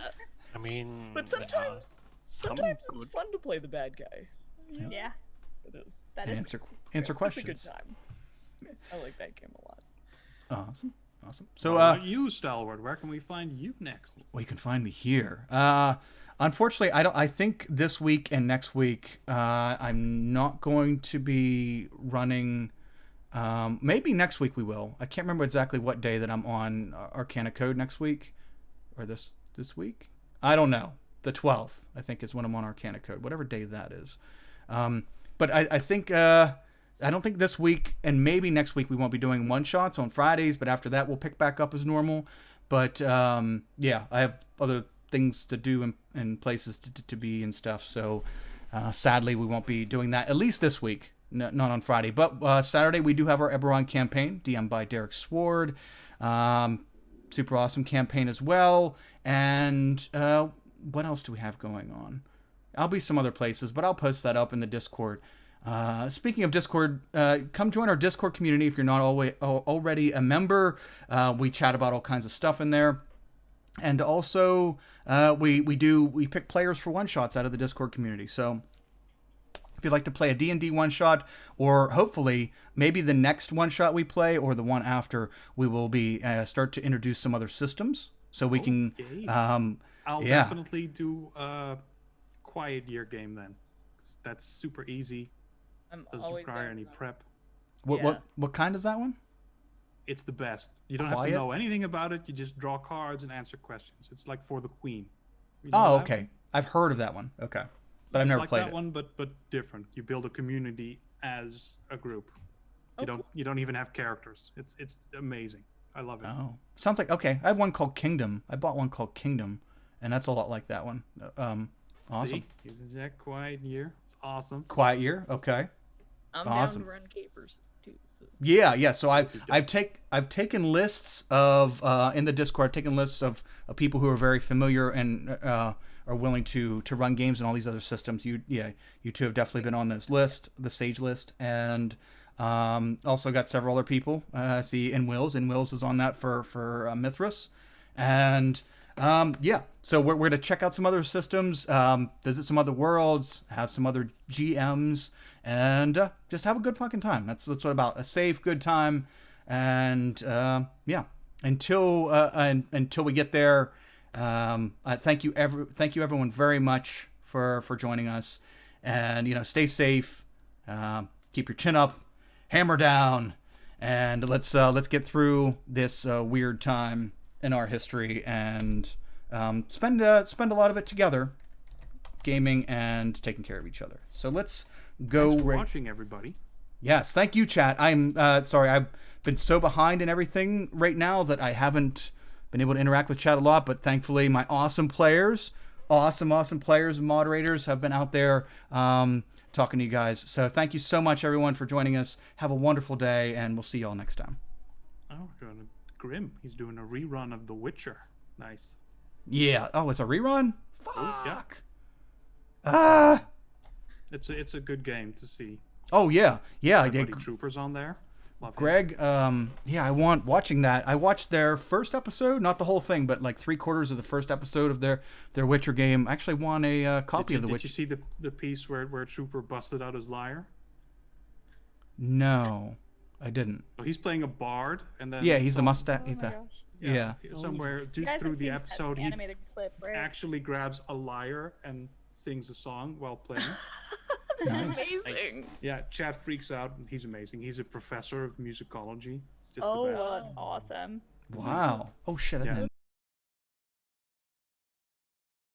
Speaker 4: I mean,
Speaker 6: but
Speaker 4: there are
Speaker 6: sometimes
Speaker 4: some
Speaker 6: it's
Speaker 4: good.
Speaker 6: fun to play the bad guy.
Speaker 3: Yeah.
Speaker 6: It is.
Speaker 3: That
Speaker 1: And
Speaker 3: is.
Speaker 1: answer
Speaker 6: It's
Speaker 1: questions.
Speaker 6: a good time. I like that game a lot.
Speaker 1: Awesome. So,
Speaker 2: What about you, Stalwart? Where can we find you next?
Speaker 1: well, you can find me here. Unfortunately, I think this week and next week, I'm not going to be running. Maybe next week we will. I can't remember exactly what day that I'm on Arcana Code next week, or this week. I don't know. The 12th, I think, is when I'm on Arcana Code. Whatever day that is. But I think I don't think this week and maybe next week we won't be doing one shots on Fridays. But after that, we'll pick back up as normal. But yeah, I have other things to do and places to be and stuff. So sadly, we won't be doing that at least this week. Not on Friday, but Saturday we do have our Eberron campaign, DM'd by Derek Sword. Super awesome campaign as well. And what else do we have going on? I'll be some other places, but I'll post that up in the Discord. Speaking of Discord, come join our Discord community if you're not already a member. We chat about all kinds of stuff in there. And also, we pick players for one-shots out of the Discord community. So if you'd like to play a D&D one-shot, or hopefully maybe the next one-shot we play or the one after, we will be start to introduce some other systems. So we can...
Speaker 2: I'll
Speaker 1: yeah.
Speaker 2: definitely do a quiet year game then. That's super easy.
Speaker 5: I'm
Speaker 2: Doesn't
Speaker 5: always
Speaker 2: require
Speaker 5: down
Speaker 2: any
Speaker 5: for that.
Speaker 2: prep.
Speaker 1: What kind is that one?
Speaker 2: It's the best. You don't have
Speaker 1: Quiet?
Speaker 2: to know anything about it. You just draw cards and answer questions. It's like For the Queen. You know
Speaker 1: Oh,
Speaker 2: that
Speaker 1: okay.
Speaker 2: one?
Speaker 1: I've heard of that one. Okay. But I've
Speaker 2: It's
Speaker 1: never
Speaker 2: like
Speaker 1: played
Speaker 2: that
Speaker 1: it.
Speaker 2: one, but different. You build a community as a group.
Speaker 5: Oh,
Speaker 2: You don't even have characters. It's amazing. I love it.
Speaker 1: Oh. Sounds like, okay. I have one called Kingdom. I bought one called Kingdom, and that's a lot like that one. Awesome.
Speaker 2: See? It was that quiet year. It's awesome.
Speaker 1: Quiet Year. Okay.
Speaker 5: I'm
Speaker 1: Awesome.
Speaker 5: down to run capers too. So.
Speaker 1: Yeah. So I've taken lists of in the Discord. I've taken lists of people who are very familiar and are willing to run games and all these other systems. You two have definitely been on this list, the Sage list, and also got several other people. See, Wills is on that for Mithras, and yeah. So we're going to check out some other systems, visit some other worlds, have some other GMs, and just have a good fucking time. That's what it's about. A safe, good time. And yeah, until we get there, thank you everyone very much for joining us. And stay safe, keep your chin up, hammer down, and let's get through this weird time in our history and spend a lot of it together, gaming and taking care of each other. So let's go.
Speaker 2: Thanks for watching, everybody.
Speaker 1: Yes, thank you, chat. I'm sorry, I've been so behind in everything right now that I haven't been able to interact with chat a lot, but thankfully my awesome players and moderators have been out there talking to you guys. So thank you so much, everyone, for joining us. Have a wonderful day, and we'll see you all next time.
Speaker 2: Oh, we're going to Grim. He's doing a rerun of The Witcher. Nice.
Speaker 1: Yeah. Oh, it's a rerun?
Speaker 2: Oh, yeah.
Speaker 1: Fuck. Ah.
Speaker 2: It's a good game to see.
Speaker 1: Oh, yeah. Yeah.
Speaker 2: Everybody Troopers on there. Love it.
Speaker 1: Greg, yeah, I want watching that. I watched their first episode, not the whole thing, but like 3/4 of the first episode of their Witcher game. I actually won a copy of The Witcher.
Speaker 2: Did you see the piece where a trooper busted out his lyre?
Speaker 1: No, I didn't.
Speaker 2: Oh, he's playing a bard, and then
Speaker 1: Yeah, he's the
Speaker 2: some-
Speaker 1: mustache.
Speaker 3: Oh my gosh.
Speaker 1: Yeah.
Speaker 2: Somewhere
Speaker 3: You guys
Speaker 2: through
Speaker 3: have
Speaker 2: the
Speaker 3: seen that
Speaker 2: episode, he
Speaker 3: animated clip, right?
Speaker 2: actually grabs a lyre and sings a song while playing.
Speaker 5: That's
Speaker 1: Nice.
Speaker 5: amazing.
Speaker 2: Yeah, Chad freaks out. He's amazing. He's a professor of musicology. It's just
Speaker 5: Oh,
Speaker 2: the best.
Speaker 3: Oh, that's awesome.
Speaker 1: Wow. Oh shit. I
Speaker 2: Yeah.
Speaker 1: didn't